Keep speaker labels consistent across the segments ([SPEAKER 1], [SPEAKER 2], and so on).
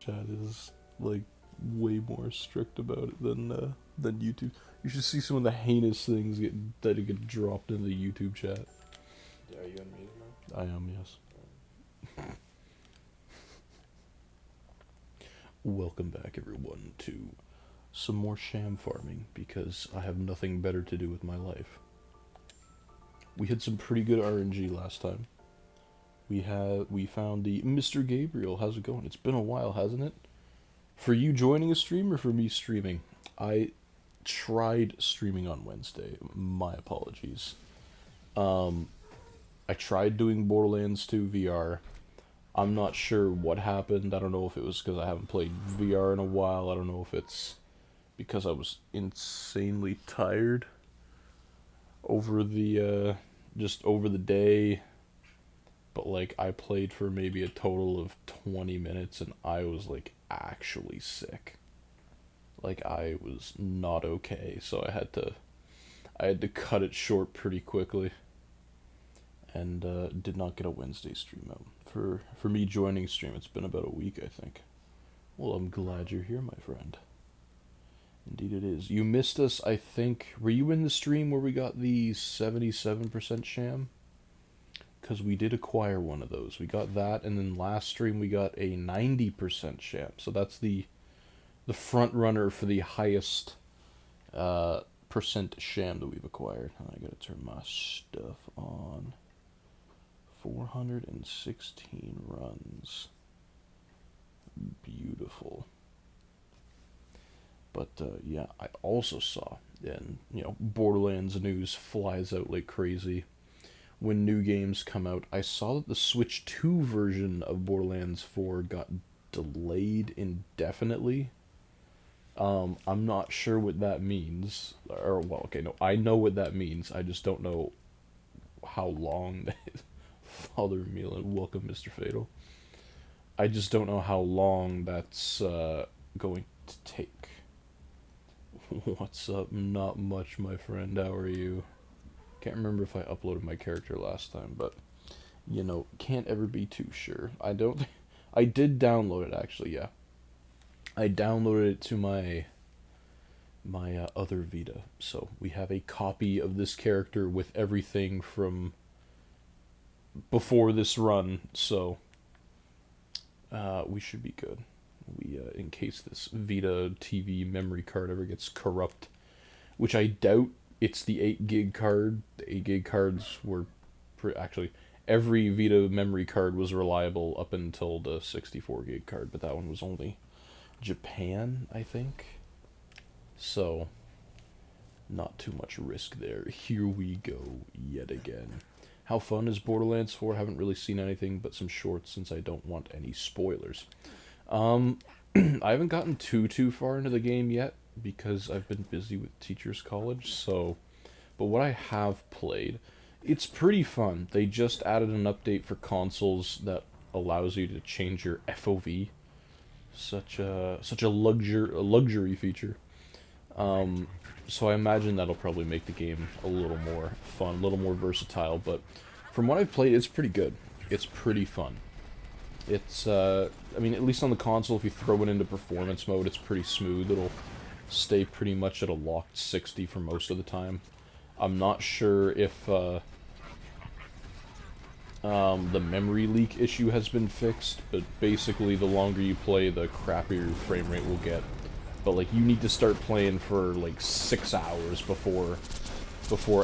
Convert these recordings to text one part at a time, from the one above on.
[SPEAKER 1] chat is like way more strict about it than YouTube. You should see some of the heinous things that get dropped in the YouTube chat.
[SPEAKER 2] Yeah, are you unmuted now?
[SPEAKER 1] I am, yes. Welcome back, everyone, to some more sham farming, because I have nothing better to do with my life. We had some pretty good RNG last time. We found the Mr. Gabriel. How's it going? It's been a while, hasn't it? For you joining a stream or for me streaming? I tried streaming on Wednesday. My apologies. I tried doing Borderlands 2 VR. I'm not sure what happened. I don't know if it was because I haven't played VR in a while. I don't know if it's because I was insanely tired over the just over the day. But like I played for maybe a total of 20 minutes and I was like actually sick. Like I was not okay, so I had to cut it short pretty quickly. And did not get a Wednesday stream out. For me joining stream, it's been about a week, I think. Well, I'm glad you're here, my friend. Indeed it is. You missed us, I think. Were you in the stream where we got the 77% sham? Because we did acquire one of those. We got that, and then last stream we got a 90% sham. So that's the front runner for the highest percent sham that we've acquired. I gotta turn my stuff on. 416 runs. Beautiful. But yeah, I also saw, and Borderlands news flies out like crazy when new games come out. I saw that the Switch 2 version of Borderlands 4 got delayed indefinitely. I'm not sure what that means. Or, well, okay, no, I know what that means. I just don't know how long that is. Father Meal and welcome, Mr. Fatal. I just don't know how long that's going to take. What's up? Not much, my friend. How are you? Can't remember if I uploaded my character last time, but can't ever be too sure. I did download it actually. Yeah, I downloaded it to my other Vita, so we have a copy of this character with everything from before this run, so we should be good. We in case this Vita TV memory card ever gets corrupt, which I doubt. It's the 8 gig card. The 8 gig cards were actually every Vita memory card was reliable up until the 64 gig card, but that one was only Japan, I think. So not too much risk there. Here we go yet again. How fun is Borderlands 4? Haven't really seen anything but some shorts since I don't want any spoilers. I haven't gotten too far into the game yet because I've been busy with teachers college, so but what I have played, it's pretty fun. They just added an update for consoles that allows you to change your FOV. Such a luxury feature. So I imagine that'll probably make the game a little more fun, a little more versatile, but from what I've played, it's pretty good. It's pretty fun. It's, I mean, at least on the console, if you throw it into performance mode, it's pretty smooth. It'll stay pretty much at a locked 60 for most of the time. I'm not sure if, the memory leak issue has been fixed, but basically the longer you play, the crappier your frame rate will get. But like you need to start playing for like 6 hours before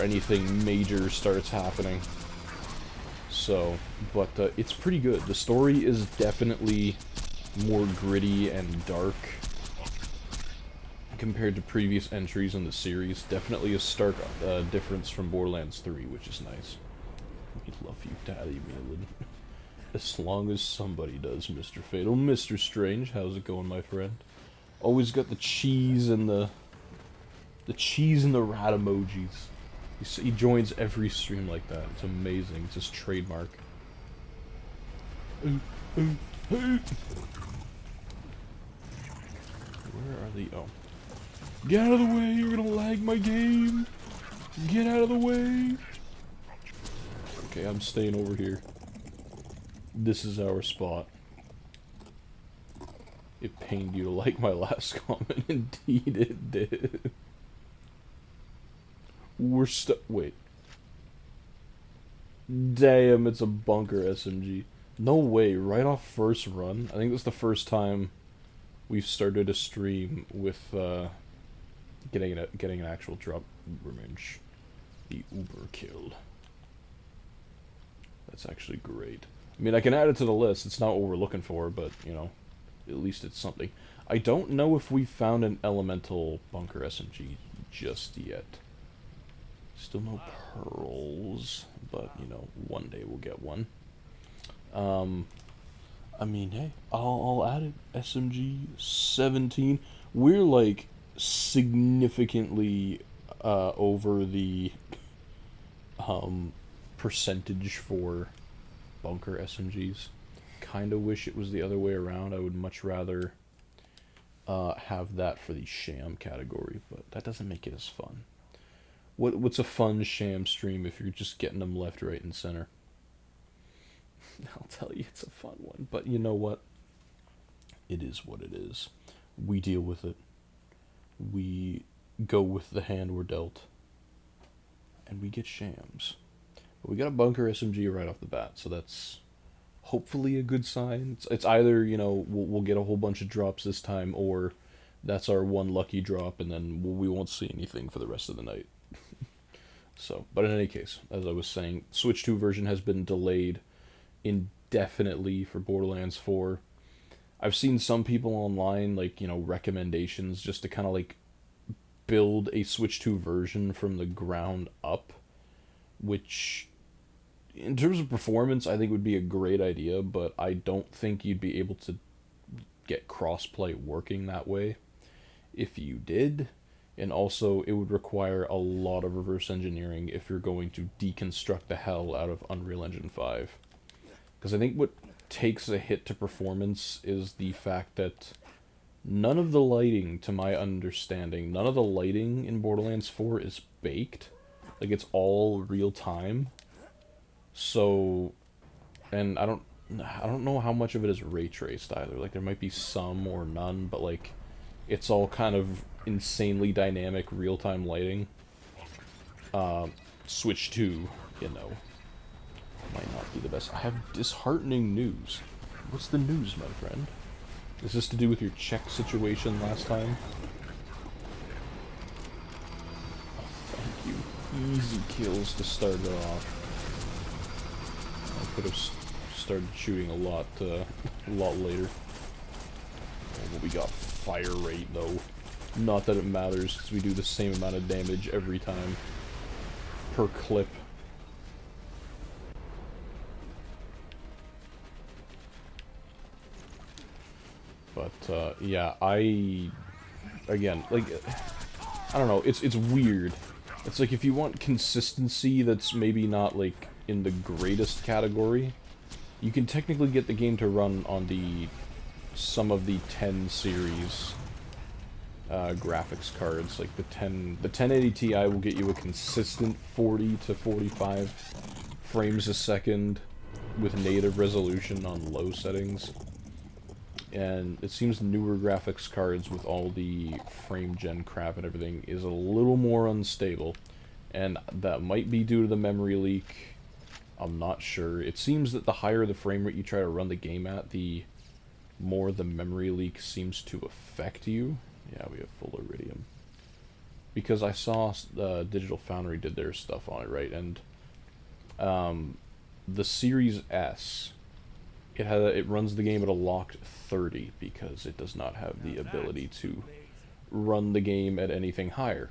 [SPEAKER 1] anything major starts happening. So, but it's pretty good. The story is definitely more gritty and dark compared to previous entries in the series. Definitely a stark difference from Borderlands 3, which is nice. We love you, Daddy Melon. As long as somebody does, Mr. Fatal. Mr. Strange, how's it going, my friend? Always got the cheese and the rat emojis. He joins every stream like that. It's amazing. It's his trademark. Where are the... Oh. Get out of the way! You're gonna lag my game! Get out of the way! Okay, I'm staying over here. This is our spot. It pained you to like my last comment. Indeed it did. We're wait. Damn, it's a bunker SMG. No way, right off first run? I think that's the first time we've started a stream with getting an actual drop image. The Uber kill. That's actually great. I mean, I can add it to the list. It's not what we're looking for, but, you know, at least it's something. I don't know if we found an elemental bunker SMG just yet. Still no pearls, but, you know, one day we'll get one. I mean, hey, I'll add it. SMG 17. We're, like, significantly over the percentage for bunker SMGs. Kinda wish it was the other way around. I would much rather have that for the Sham category, but that doesn't make it as fun. What's a fun Sham stream if you're just getting them left, right, and center? I'll tell you, it's a fun one, but you know what? It is what it is. We deal with it. We go with the hand we're dealt, and we get Shams. But we got a bunker SMG right off the bat, so that's hopefully a good sign. It's either, you know, we'll get a whole bunch of drops this time, or that's our one lucky drop, and then we won't see anything for the rest of the night. So, but in any case, as I was saying, Switch 2 version has been delayed indefinitely for Borderlands 4. I've seen some people online, like, you know, recommendations just to kind of, like, build a Switch 2 version from the ground up, which, in terms of performance, I think would be a great idea, but I don't think you'd be able to get crossplay working that way if you did. And also, it would require a lot of reverse engineering if you're going to deconstruct the hell out of Unreal Engine 5. Because I think what takes a hit to performance is the fact that none of the lighting, to my understanding, none of the lighting in Borderlands 4 is baked. Like, it's all real time. So, and I don't know how much of it is ray traced either. Like, there might be some or none, but, like, it's all kind of insanely dynamic real-time lighting. Switch 2, you know, might not be the best. I have disheartening news. What's the news, my friend? Is this to do with your check situation last time? Oh, thank you. Easy kills to start it off. I could have started shooting a lot later. Oh, but we got fire rate, though. Not that it matters, because we do the same amount of damage every time. Per clip. But, yeah, again, like, I don't know, it's weird. It's like, if you want consistency that's maybe not, like, in the greatest category, you can technically get the game to run on some of the 10 series graphics cards. Like the 1080 Ti will get you a consistent 40 to 45 frames a second with native resolution on low settings. And it seems the newer graphics cards with all the frame gen crap and everything is a little more unstable. And that might be due to the memory leak. I'm not sure. It seems that the higher the frame rate you try to run the game at, the more the memory leak seems to affect you. Yeah, we have full iridium. Because I saw Digital Foundry did their stuff on it, right? And the Series S, it runs the game at a locked 30 because it does not have the ability to run the game at anything higher.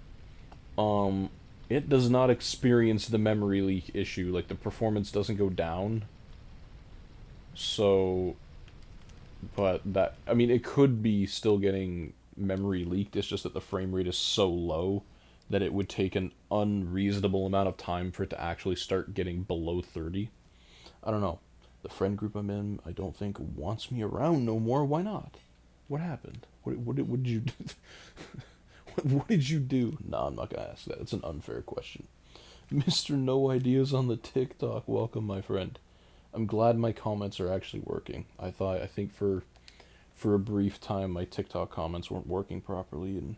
[SPEAKER 1] It does not experience the memory leak issue. Like, the performance doesn't go down. So, but that, I mean, it could be still getting memory leaked. It's just that the frame rate is so low that it would take an unreasonable amount of time for it to actually start getting below 30. I don't know. The friend group I'm in, I don't think wants me around no more. Why not? What happened? What did you do? What did you do? Nah, I'm not gonna ask that. It's an unfair question. Mr. No Ideas on the TikTok, welcome, my friend. I'm glad my comments are actually working. I think for for a brief time my TikTok comments weren't working properly, and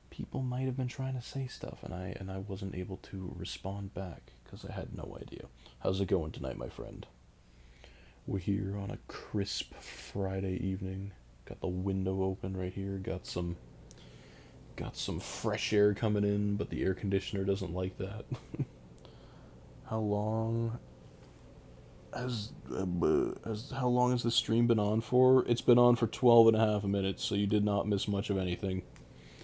[SPEAKER 1] people might have been trying to say stuff, and I wasn't able to respond back because I had no idea. How's it going tonight, my friend? We're here on a crisp Friday evening. Got the window open right here. Got some fresh air coming in, but the air conditioner doesn't like that. How long how long has the stream been on for? It's been on for 12 and a half minutes, so you did not miss much of anything.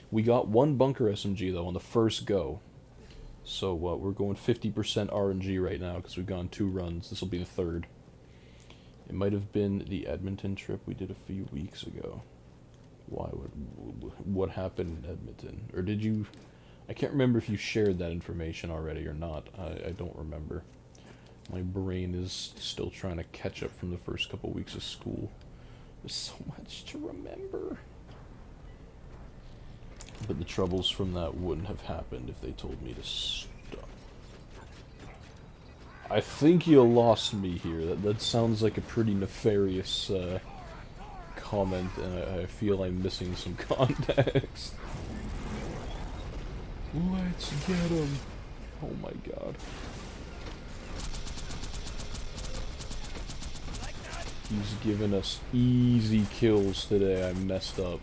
[SPEAKER 1] We got one bunker SMG though on the first go. So we're going 50% RNG right now because we've gone 2 runs. This will be the 3rd. It might have been the Edmonton trip we did a few weeks ago. What happened in Edmonton? Or did you... I can't remember if you shared that information already or not. I don't remember. My brain is still trying to catch up from the first couple weeks of school. There's so much to remember. But the troubles from that wouldn't have happened if they told me to stop. I think you lost me here. That sounds like a pretty nefarious comment, and I feel I'm missing some context. Let's get him. Oh my god. He's giving us easy kills today. I messed up.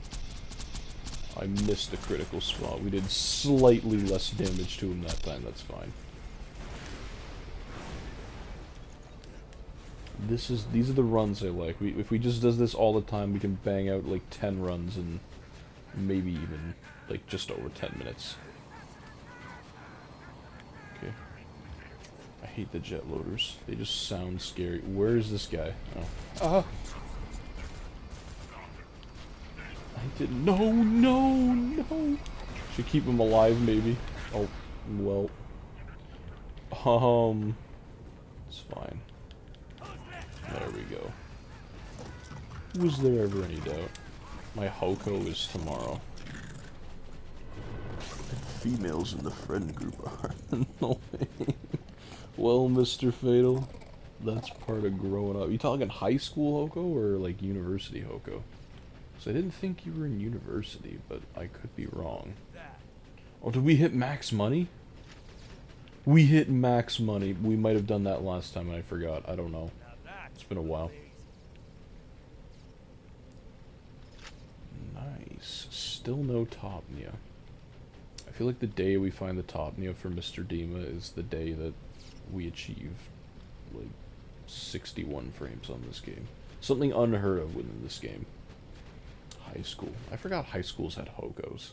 [SPEAKER 1] I missed the critical spot. We did slightly less damage to him that time. That's fine. These are the runs I like. If we just does this all the time, we can bang out like 10 runs in maybe even like just over 10 minutes. Okay. I hate the jet loaders. They just sound scary. Where is this guy? Oh. I didn't. No. Should keep him alive, maybe. Oh, well. It's fine. There we go. Was there ever any doubt? My Hoko is tomorrow. Females in the friend group are annoying. Well, Mr. Fatal, that's part of growing up. You talking high school Hoko or like university Hoko? So I didn't think you were in university, but I could be wrong. Oh, did we hit max money? We hit max money. We might have done that last time and I forgot. I don't know. It's been a while. Nice. Still no Topnia. I feel like the day we find the Topnia for Mr. Dima is the day that we achieve, like, 61 frames on this game. Something unheard of within this game. High school. I forgot high schools had Hokos.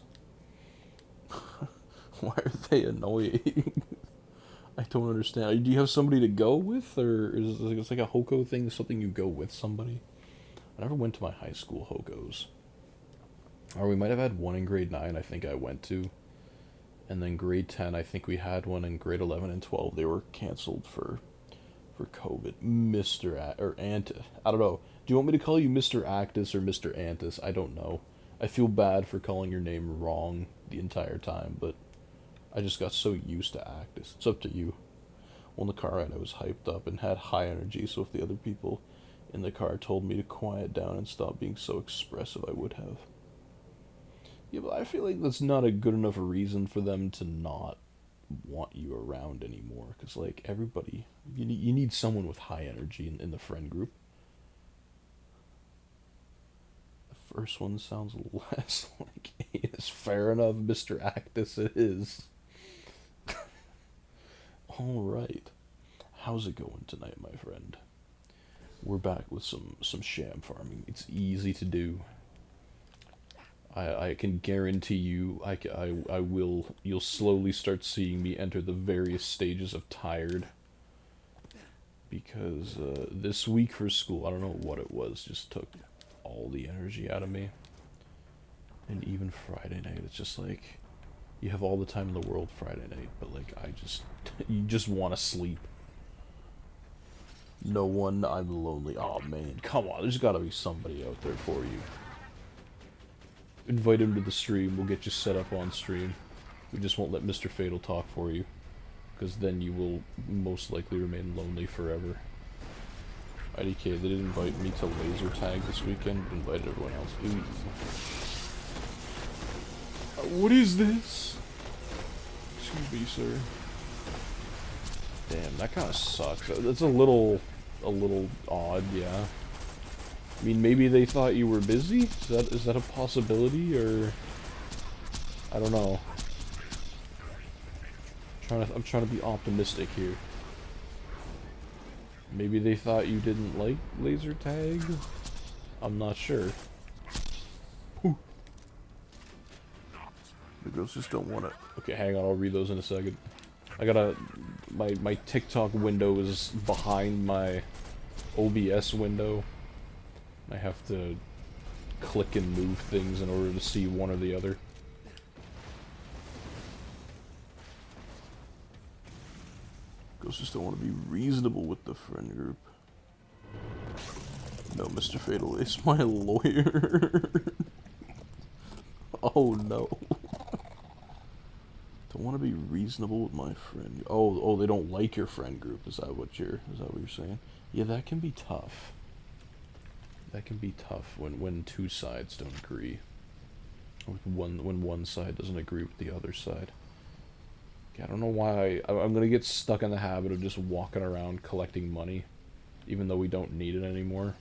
[SPEAKER 1] Why are they annoying? I don't understand. Do you have somebody to go with, or is it like a Hoko thing, something you go with somebody? I never went to my high school Hokos. Or we might have had one in grade 9, I think I went to. And then grade 10, I think we had one in grade 11 and 12. They were canceled for COVID. Mr. Antis. I don't know. Do you want me to call you Mr. Actus or Mr. Antis? I don't know. I feel bad for calling your name wrong the entire time, but I just got so used to Actus. It's up to you. Well, in the car ride, I was hyped up and had high energy, so if the other people in the car told me to quiet down and stop being so expressive, I would have. Yeah, but I feel like that's not a good enough reason for them to not want you around anymore. Because, like, everybody... You need someone with high energy in the friend group. The first one sounds less like it's fair enough, Mr. Actus it is. Alright. How's it going tonight, my friend? We're back with some sham farming. It's easy to do. I can guarantee you, I will, you'll slowly start seeing me enter the various stages of tired. Because this week for school, I don't know what it was, just took all the energy out of me. And even Friday night, it's just like, you have all the time in the world Friday night, but like, you just want to sleep. No one, I'm lonely. Oh man, come on, there's gotta be somebody out there for you. Invite him to the stream, we'll get you set up on stream. We just won't let Mr. Fatal talk for you, because then you will most likely remain lonely forever. IDK, they didn't invite me to laser tag this weekend, but invited everyone else. Ooh. What is this? Excuse me, sir. Damn, that kind of sucks. That's a little odd, yeah. I mean, maybe they thought you were busy? Is that a possibility, or... I don't know. I'm trying to be optimistic here. Maybe they thought you didn't like laser tag? I'm not sure. Whew. The girls just don't want it. Okay, hang on, I'll read those in a second. I gotta... My TikTok window is behind my OBS window. I have to click and move things in order to see one or the other. Girls just don't want to be reasonable with the friend group. No, Mr. Fatal is my lawyer. Oh no. Don't want to be reasonable with my friend. Oh, they don't like your friend group. Is that what you're saying? Yeah, that can be tough. That can be tough when two sides don't agree. Or when one side doesn't agree with the other side. I don't know why I'm gonna get stuck in the habit of just walking around collecting money, even though we don't need it anymore.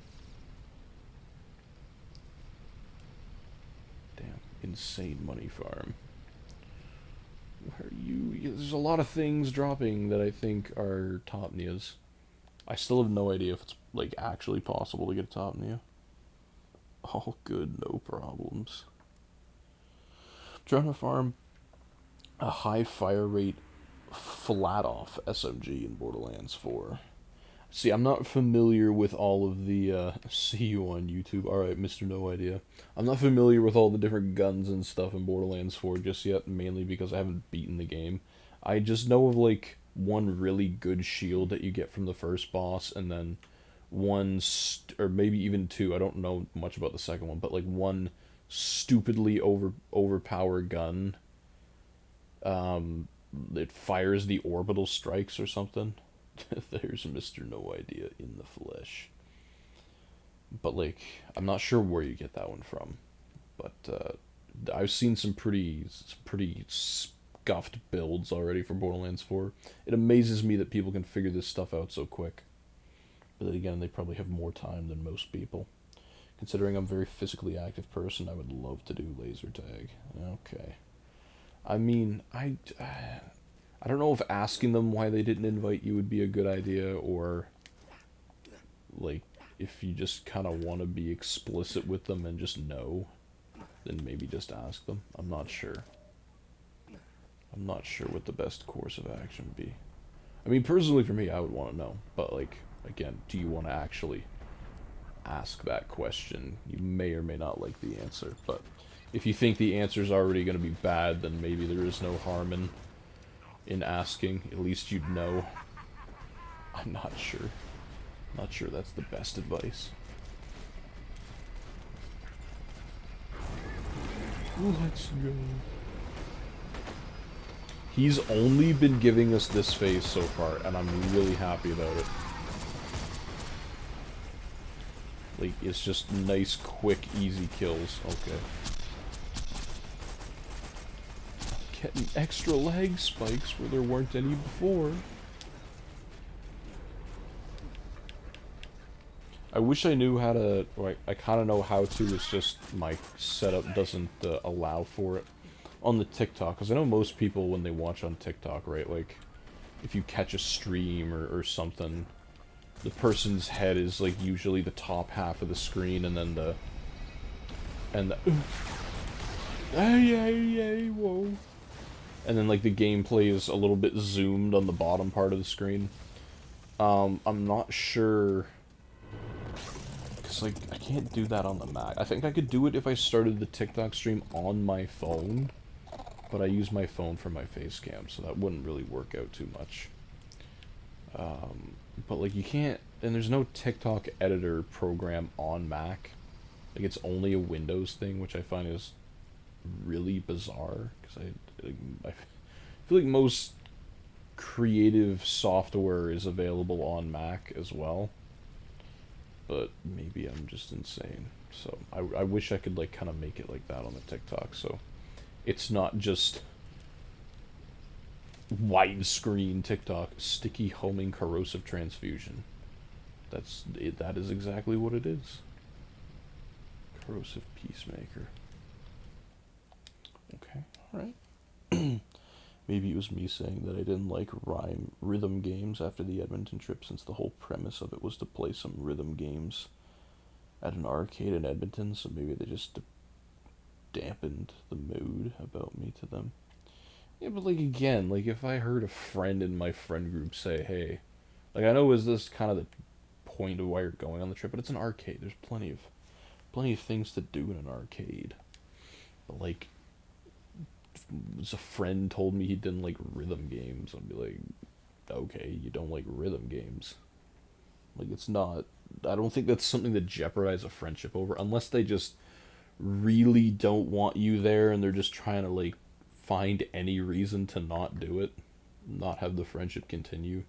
[SPEAKER 1] Damn, insane money farm. Where are you? There's a lot of things dropping that I think are top Nias. I still have no idea if it's like actually possible to get a top Nia. All good, no problems. I'm trying to farm a high fire rate flat off SMG in Borderlands 4. See, I'm not familiar with all of the see you on YouTube. Alright, Mr. No Idea. I'm not familiar with all the different guns and stuff in Borderlands 4 just yet, mainly because I haven't beaten the game. I just know of like one really good shield that you get from the first boss, and then one or maybe even two. I don't know much about the second one, but like one stupidly overpowered gun. It fires the orbital strikes or something. There's Mr. No Idea in the flesh. But like, I'm not sure where you get that one from. But I've seen some pretty scuffed builds already for Borderlands 4. It amazes me that people can figure this stuff out so quick. But then again, they probably have more time than most people. Considering I'm a very physically active person, I would love to do laser tag. Okay. I mean, I don't know if asking them why they didn't invite you would be a good idea, or like if you just kind of want to be explicit with them and just know, then maybe just ask them. I'm not sure. I'm not sure what the best course of action would be. I mean, personally for me, I would want to know, but like, again, do you want to actually ask that question? You may or may not like the answer, but if you think the answer is already going to be bad, then maybe there is no harm in asking. At least you'd know. I'm not sure. Not sure that's the best advice. Let's go. He's only been giving us this phase so far, and I'm really happy about it. Like, it's just nice, quick, easy kills. Okay. Getting extra lag spikes where there weren't any before. I wish I knew how to... Right, I kind of know how to, it's just my setup doesn't allow for it on the TikTok. Because I know most people, when they watch on TikTok, right, like, if you catch a stream or something, the person's head is, like, usually the top half of the screen, and then the... Hey, whoa. And then, like, the gameplay is a little bit zoomed on the bottom part of the screen. I'm not sure... Because, like, I can't do that on the Mac. I think I could do it if I started the TikTok stream on my phone. But I use my phone for my face cam, so that wouldn't really work out too much. But, like, you can't... And there's no TikTok editor program on Mac. Like, it's only a Windows thing, which I find is really bizarre. Because I feel like most creative software is available on Mac as well. but maybe I'm just insane. So I wish I could like kind of make it like that on the TikTok, so it's not just widescreen TikTok, sticky homing corrosive transfusion. That's it. That is exactly what it is. Corrosive peacemaker. Okay, all right. Maybe it was me saying that I didn't like rhythm games after the Edmonton trip, since the whole premise of it was to play some rhythm games at an arcade in Edmonton, so maybe they just dampened the mood about me to them. Yeah, but like again, like if I heard a friend in my friend group say, "Hey," like I know is this kind of the point of why you're going on the trip, but it's an arcade. There's plenty of things to do in an arcade. But like, if a friend told me he didn't like rhythm games, I'd be like, okay, you don't like rhythm games. Like it's not. I don't think that's something to jeopardize a friendship over, unless they just really don't want you there and they're just trying to like find any reason to not do it, not have the friendship continue.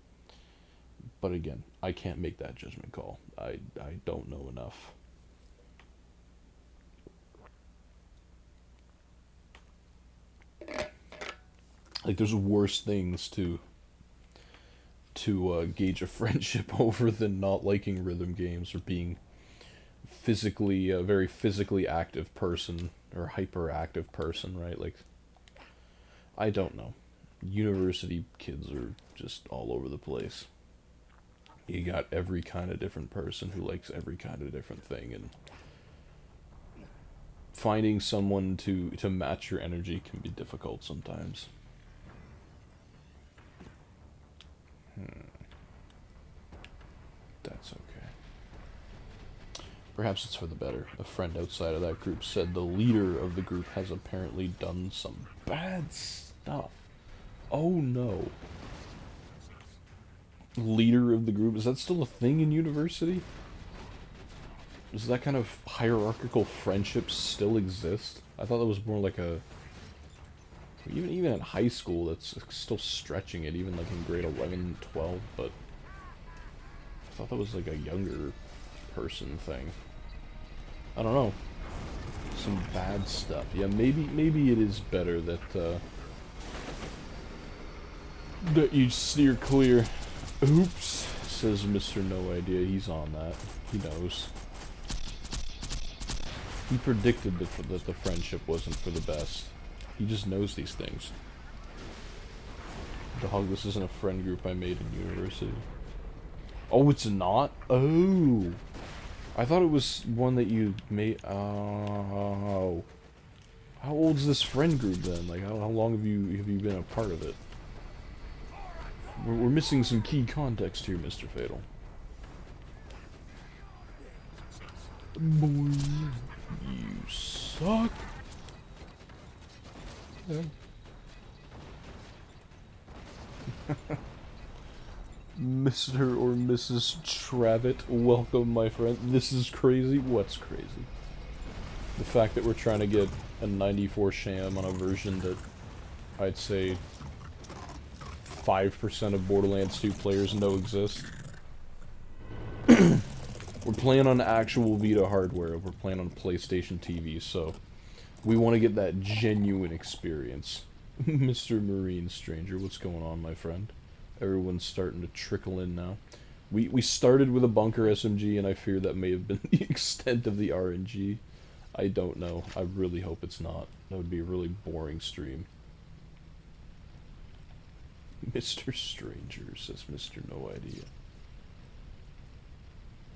[SPEAKER 1] But again, I can't make that judgment call. I don't know enough. Like there's worse things to gauge a friendship over than not liking rhythm games or being physically a very physically active person or hyperactive person, right? Like I don't know. University kids are just all over the place. You got every kind of different person who likes every kind of different thing, and finding someone to match your energy can be difficult sometimes. That's okay. Perhaps it's for the better. A friend outside of that group said the leader of the group has apparently done some bad stuff. Oh no. Leader of the group, is that still a thing in university? Does that kind of hierarchical friendship still exist? I thought that was more like a even in high school that's still stretching it, even like in grade 11, 12, but I thought that was like a younger person thing. I don't know. Some bad stuff. Yeah, maybe it is better that that you steer clear. Oops, says Mr. No Idea. He's on that. He knows. He predicted that the friendship wasn't for the best. He just knows these things. Dog, this isn't a friend group I made in university. Oh, it's not? Oh. I thought it was one that you made. Oh. How old's this friend group then? Like, how long have you been a part of it? We're missing some key context here, Mr. Fatal. Boy, you suck. Yeah. Mr. or Mrs. Travitt, welcome, my friend. This is crazy. What's crazy? The fact that we're trying to get a 94 Sham on a version that I'd say 5% of Borderlands 2 players know exist. We're playing on actual Vita hardware. We're playing on PlayStation TV, so we want to get that genuine experience. Mr. Marine Stranger, what's going on, my friend? Everyone's starting to trickle in now. We started with a bunker SMG, and I fear that may have been the extent of the RNG. I don't know. I really hope it's not. That would be a really boring stream. Mr. Stranger, says Mr. No Idea.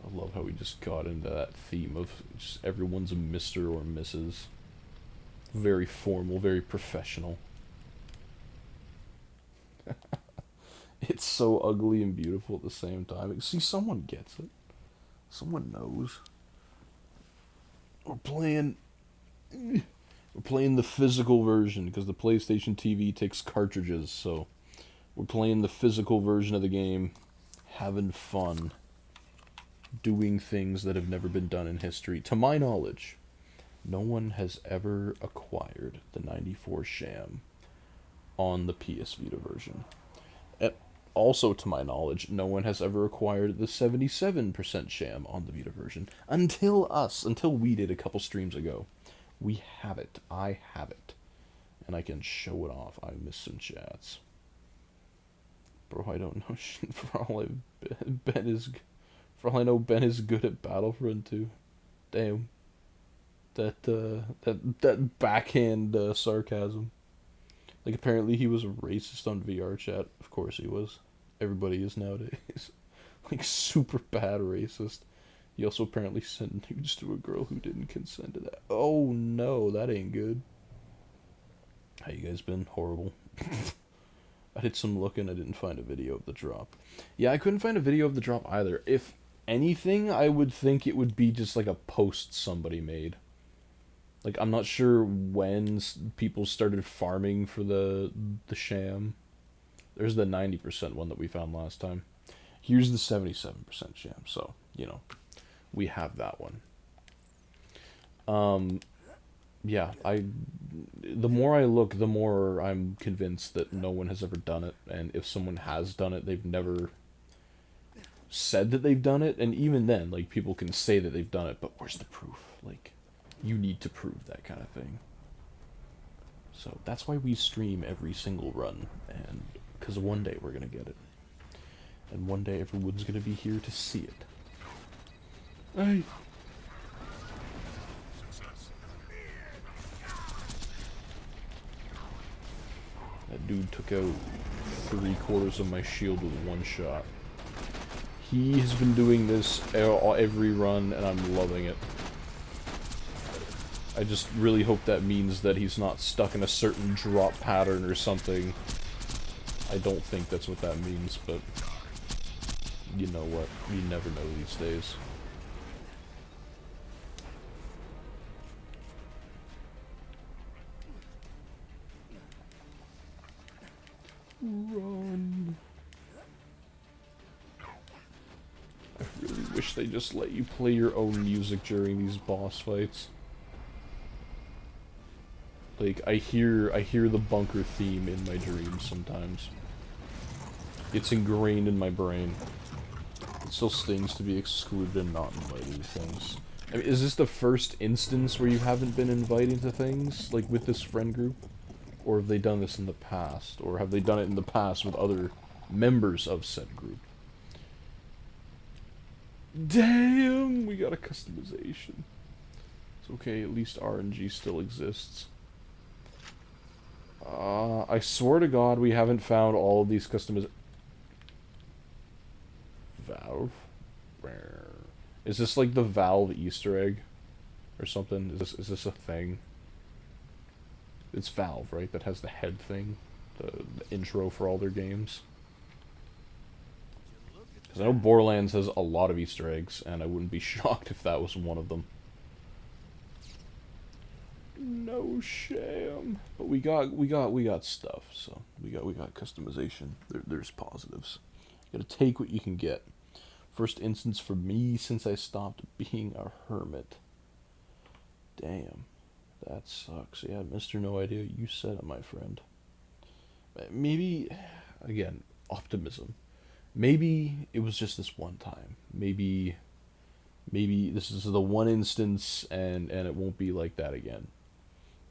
[SPEAKER 1] I love how we just got into that theme of just everyone's a Mr. or Mrs. Very formal, very professional. It's so ugly and beautiful at the same time. See, someone gets it. Someone knows. We're playing the physical version because the PlayStation TV takes cartridges, so we're playing the physical version of the game, having fun, doing things that have never been done in history. To my knowledge, no one has ever acquired the 94 Sham on the PS Vita version. Also, to my knowledge, no one has ever acquired the 77% Sham on the Vita version until us, until we did a couple streams ago. We have it. I have it. And I can show it off. I miss some chats. Bro, I don't know shit. For all I know, Ben is good at Battlefront 2. Damn. That backhand sarcasm. Like, apparently he was a racist on VR chat. Of course he was. Everybody is nowadays. Like, super bad racist. He also apparently sent nudes to a girl who didn't consent to that. Oh no, that ain't good. How you guys been? Horrible. I did some looking, I didn't find a video of the drop. Yeah, I couldn't find a video of the drop either. If anything, I would think it would be just like a post somebody made. Like, I'm not sure when people started farming for the Sham. There's the 90% one that we found last time. Here's the 77% Sham, so, you know, we have that one. Yeah, the more I look, the more I'm convinced that no one has ever done it, and if someone has done it, they've never said that they've done it, and even then, like, people can say that they've done it, but where's the proof? Like, you need to prove that kind of thing. So that's why we stream every single run, and because one day we're gonna get it, and one day everyone's gonna be here to see it. Hey. That dude took out 3/4 of my shield with one shot. He has been doing this every run, and I'm loving it. I just really hope that means that he's not stuck in a certain drop pattern or something. I don't think that's what that means, but you know what? You never know these days. Run. I really wish they just let you play your own music during these boss fights. Like, I hear the bunker theme in my dreams sometimes. It's ingrained in my brain. It still stings to be excluded and not invited to things. I mean, is this the first instance where you haven't been invited to things, like with this friend group? Or have they done this in the past? Or have they done it in the past with other members of said group? Damn, we got a customization. It's okay, at least RNG still exists. I swear to God, we haven't found all of these customizations. Valve? Where? Is this like the Valve Easter egg? Or something? Is this a thing? It's Valve, right? That has the head thing? The intro for all their games? Because I know Borderlands has a lot of Easter eggs, and I wouldn't be shocked if that was one of them. No Sham. But we got stuff, so we got customization. There's positives. You gotta take what you can get. First instance for me since I stopped being a hermit. Damn. That sucks. Yeah, Mr. No Idea, you said it, my friend. Maybe, again, optimism. Maybe it was just this one time. Maybe this is the one instance and it won't be like that again.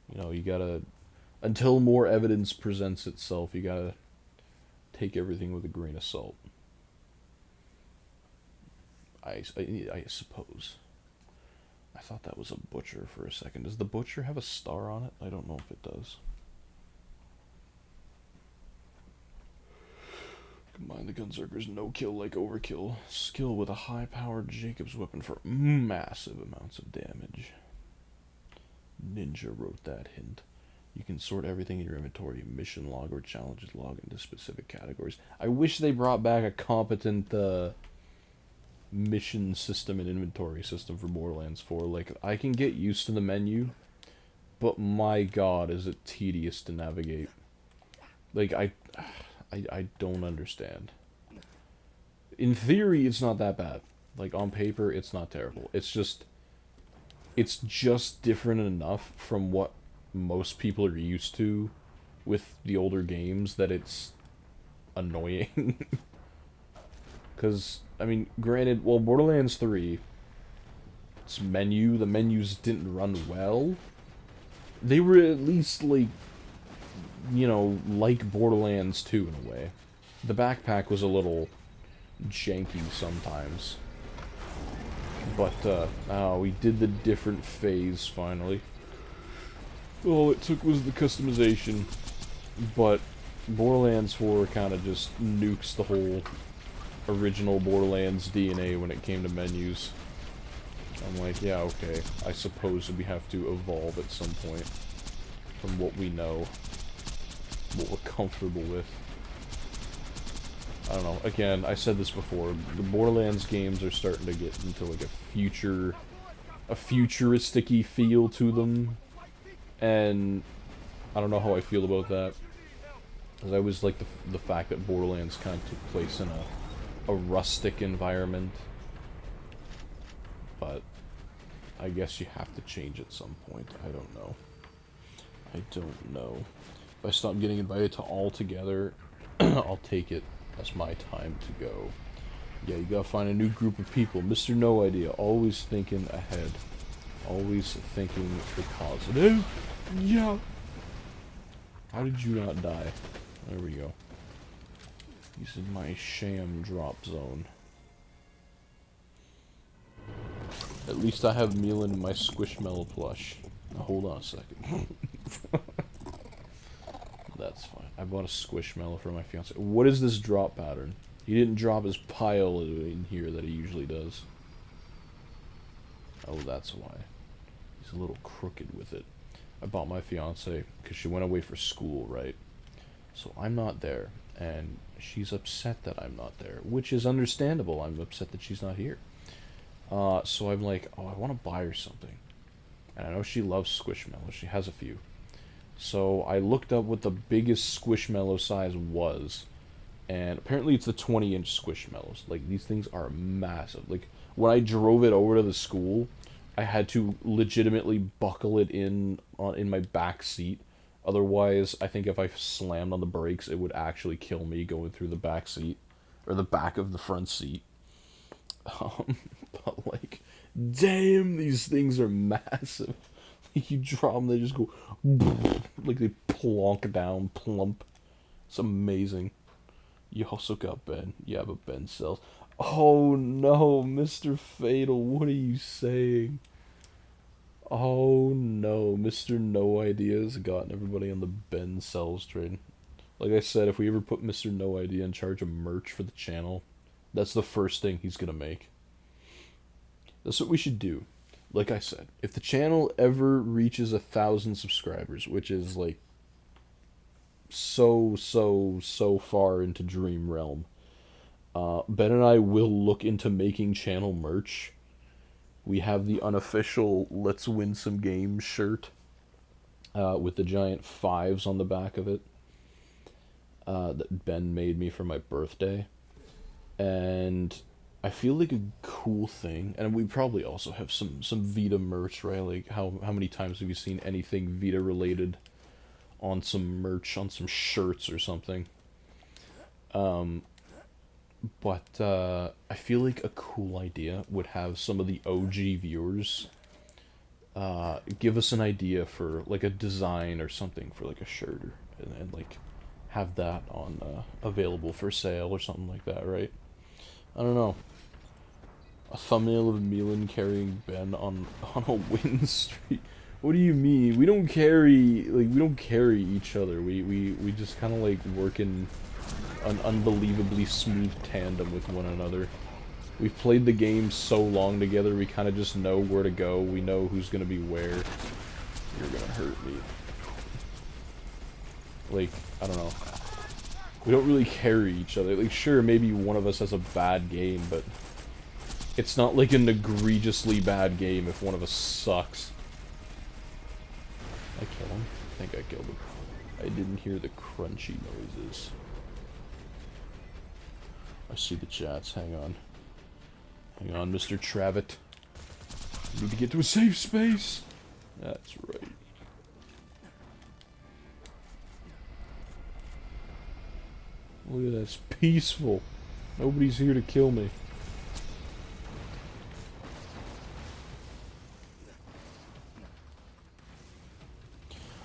[SPEAKER 1] You know, you gotta, until more evidence presents itself, you gotta take everything with a grain of salt. I suppose. I thought that was a butcher for a second. Does the butcher have a star on it? I don't know if it does. Combine the Gunzerker's no-kill like overkill. Skill with a high-powered Jacob's weapon for massive amounts of damage. Ninja wrote that hint. You can sort everything in your inventory, mission log or challenges log, into specific categories. I wish they brought back a competent mission system and inventory system for Borderlands 4. Like, I can get used to the menu, but my god, is it tedious to navigate. Like, I don't understand. In theory, it's not that bad. Like, on paper, it's not terrible. It's just different enough from what most people are used to with the older games that it's annoying. Because, I mean, granted, well, Borderlands 3, its menu, the menus didn't run well. They were at least, like, you know, like Borderlands 2 in a way. The backpack was a little janky sometimes. But, we did the different phase, finally. All it took was the customization. But Borderlands 4 kind of just nukes the whole original Borderlands DNA when it came to menus. I'm like, yeah, okay. I suppose we have to evolve at some point from what we know, what we're comfortable with. I don't know. Again, I said this before. The Borderlands games are starting to get into like a futuristic-y feel to them, and I don't know how I feel about that. Because I always like the fact that Borderlands kind of took place in a rustic environment. But I guess you have to change at some point. I don't know. I don't know. If I stop getting invited to All Together, I'll take it as my time to go. Yeah, you gotta find a new group of people. Mr. No Idea, always thinking ahead. Always thinking for positive. Yeah. How did you not die? There we go. This is my Sham drop zone. At least I have Melan in my Squishmallow plush. Now, hold on a second. That's fine. I bought a Squishmallow for my fiance. What is this drop pattern? He didn't drop his pile in here that he usually does. Oh, that's why. He's a little crooked with it. I bought my fiance because she went away for school, right? So I'm not there, and she's upset that I'm not there, which is understandable. I'm upset that she's not here. So I'm like, oh, I want to buy her something. And I know she loves Squishmallows. She has a few. So I looked up what the biggest Squishmallow size was, and apparently it's the 20-inch Squishmallows. Like, these things are massive. Like, when I drove it over to the school, I had to legitimately buckle it in my back seat. Otherwise, I think if I slammed on the brakes, it would actually kill me going through the back seat, or the back of the front seat. But like, damn, these things are massive. You drop them, they just go, like they plonk down, plump. It's amazing. You also got Ben. Yeah, but Ben sells. Oh no, Mr. Fatal, what are you saying? Oh no, Mr. No Idea has gotten everybody on the Ben sells train. Like I said, if we ever put Mr. No Idea in charge of merch for the channel, that's the first thing he's gonna make. That's what we should do. Like I said, if the channel ever reaches 1,000 subscribers, which is like so far into dream realm, Ben and I will look into making channel merch. We have the unofficial Let's Win Some Games shirt with the giant 5s on the back of it that Ben made me for my birthday. And I feel like a cool thing, and we probably also have some Vita merch, right? Like, how many times have you seen anything Vita related on some merch, on some shirts or something? But I feel like a cool idea would have some of the OG viewers give us an idea for like a design or something for like a shirt, and like have that on available for sale or something like that, right? I don't know. A thumbnail of Melan carrying Ben on a win streak. What do you mean? We don't carry each other. We just kind of like work in an unbelievably smooth tandem with one another. We've played the game so long together, we kind of just know where to go. We know who's gonna be where. You're gonna hurt me. Like, I don't know. We don't really carry each other. Like, sure, maybe one of us has a bad game, but it's not like an egregiously bad game if one of us sucks. I kill him? I think I killed him. I didn't hear the crunchy noises. I see the chats. Hang on. Hang on, Mr. Travitt. I need to get to a safe space. That's right. Look at that. It's peaceful. Nobody's here to kill me.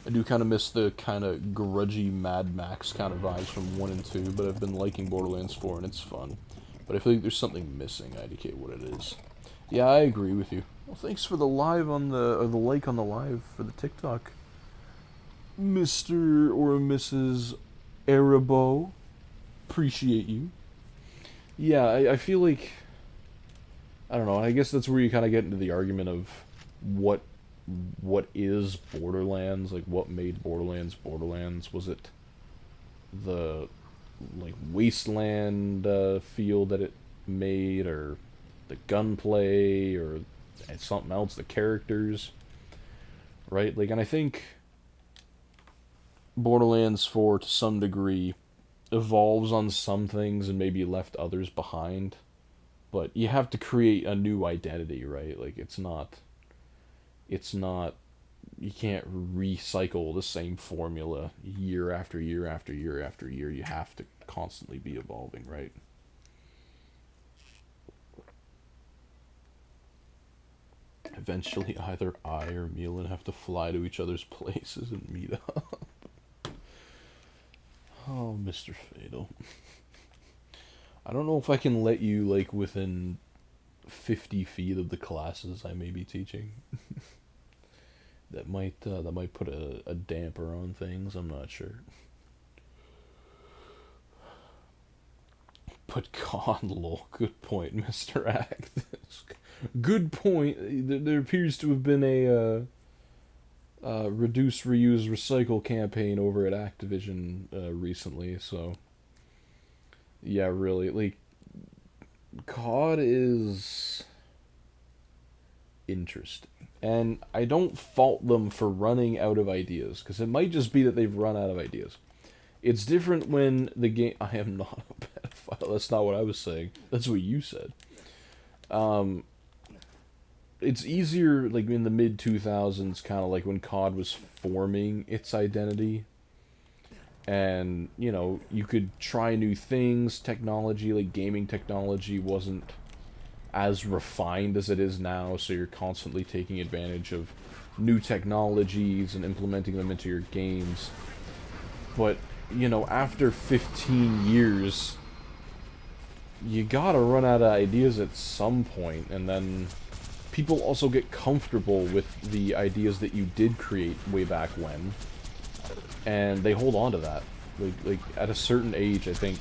[SPEAKER 1] I do kind of miss the kind of grudgy Mad Max kind of vibes from 1 and 2, but I've been liking Borderlands 4 and it's fun. But I feel like there's something missing. I indicate what it is. Yeah, I agree with you. Well, thanks for the live on the, or the like on the live for the TikTok, Mr. or Mrs. Arabo. Appreciate you. Yeah, I feel like, I don't know, I guess that's where you kind of get into the argument of what what is Borderlands? Like, what made Borderlands Borderlands? Was it the, like, wasteland feel that it made, or the gunplay, or something else, the characters, right? Like, and I think Borderlands 4, to some degree, evolves on some things and maybe left others behind, but you have to create a new identity, right? Like, it's not you can't recycle the same formula year after year after year after year. You have to constantly be evolving, right? Eventually, either I or Milan have to fly to each other's places and meet up. Oh, Mr. Fatal. I don't know if I can let you, like, within 50 feet of the classes I may be teaching. That might put a damper on things. I'm not sure. But God, lol. Good point, Mr. Act. Good point. There appears to have been a reduce, reuse, recycle campaign over at Activision recently. So yeah, really, like, COD is interesting. And I don't fault them for running out of ideas, because it might just be that they've run out of ideas. It's different when the game... I am not a pedophile. That's not what I was saying. That's what you said. It's easier, like, in the mid-2000s, kind of like when COD was forming its identity. And, you know, you could try new things. Technology, like gaming technology, wasn't as refined as it is now, so you're constantly taking advantage of new technologies and implementing them into your games. But, you know, after 15 years, you gotta run out of ideas at some point, and then people also get comfortable with the ideas that you did create way back when, and they hold on to that. Like at a certain age, I think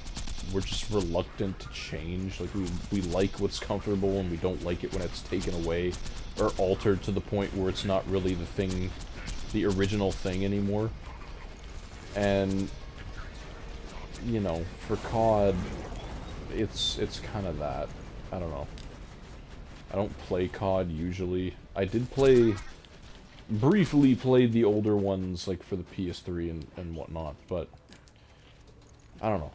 [SPEAKER 1] we're just reluctant to change. Like, we like what's comfortable, and we don't like it when it's taken away or altered to the point where it's not really the thing, the original thing anymore. And, you know, for COD, it's kind of that. I don't know. I don't play COD usually. I did briefly played the older ones, like, for the PS3 and whatnot, but I don't know.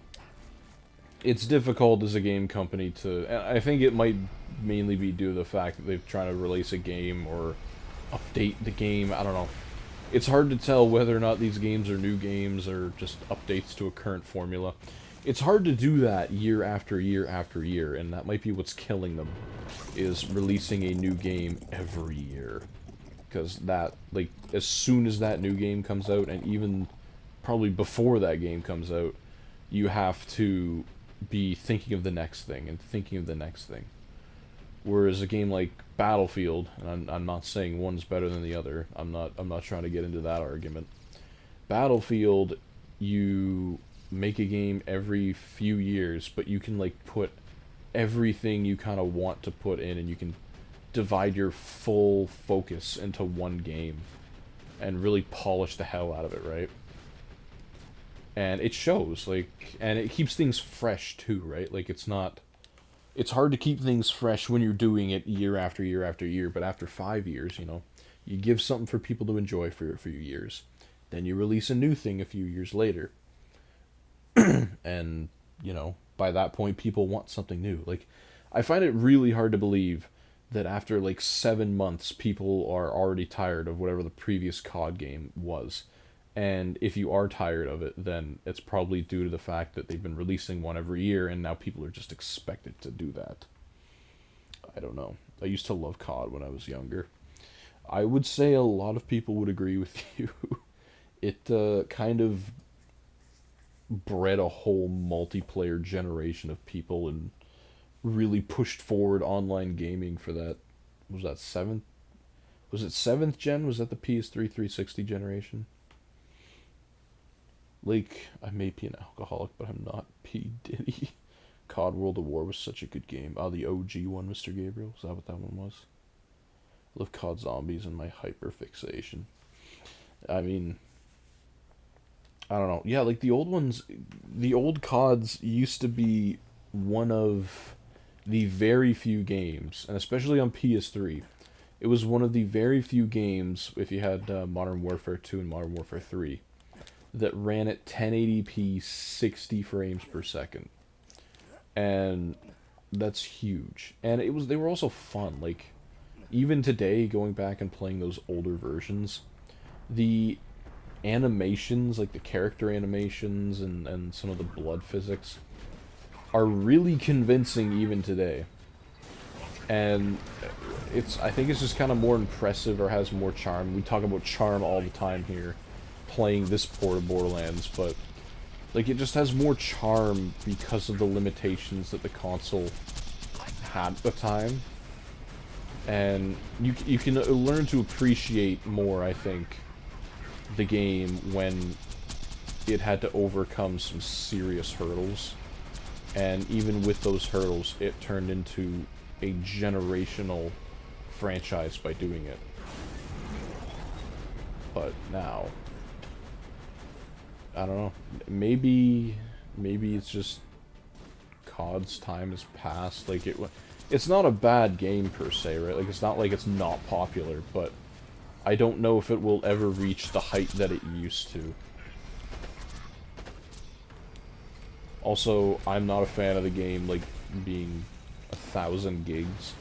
[SPEAKER 1] It's difficult as a game company to... And I think it might mainly be due to the fact that they've tried to release a game or update the game. I don't know. It's hard to tell whether or not these games are new games or just updates to a current formula. It's hard to do that year after year after year, and that might be what's killing them, is releasing a new game every year. Because that, like, as soon as that new game comes out, and even probably before that game comes out, you have to be thinking of the next thing and thinking of the next thing. Whereas a game like Battlefield, and I'm not saying one's better than the other. I'm not trying to get into that argument. Battlefield, you make a game every few years, but you can, like, put everything you kind of want to put in, and you can divide your full focus into one game and really polish the hell out of it, right? And it shows, like, and it keeps things fresh too, right? Like, it's hard to keep things fresh when you're doing it year after year after year, but after 5 years, you know, you give something for people to enjoy for a few years. Then you release a new thing a few years later. And, you know, by that point, people want something new. Like, I find it really hard to believe that after, like, 7 months, people are already tired of whatever the previous COD game was. And if you are tired of it, then it's probably due to the fact that they've been releasing one every year, and now people are just expected to do that. I don't know. I used to love COD when I was younger. I would say a lot of people would agree with you. It kind of bred a whole multiplayer generation of people and really pushed forward online gaming for that. Was that seventh? Was it seventh gen? Was that the PS3 360 generation? Like, I may be an alcoholic, but I'm not P. Diddy. COD World of War was such a good game. Oh, the OG one, Mr. Gabriel. Is that what that one was? I love COD Zombies and my hyper fixation. I mean, I don't know. Yeah, like the old ones, the old CODs used to be one of the very few games, and especially on PS3, it was one of the very few games, if you had Modern Warfare 2 and Modern Warfare 3, that ran at 1080p 60 frames per second. And that's huge. And they were also fun. Like, even today, going back and playing those older versions, the animations, like the character animations and some of the blood physics, are really convincing even today. And I think it's just kind of more impressive or has more charm. We talk about charm all the time here, playing this port of Borderlands, but like it just has more charm because of the limitations that the console had at the time. And you can learn to appreciate more, I think, the game when it had to overcome some serious hurdles. And even with those hurdles, it turned into a generational franchise by doing it. But now, I don't know. Maybe it's just COD's time has passed. Like it's not a bad game per se, right? Like it's not like it's not popular, but I don't know if it will ever reach the height that it used to. Also, I'm not a fan of the game like being 1,000 gigs.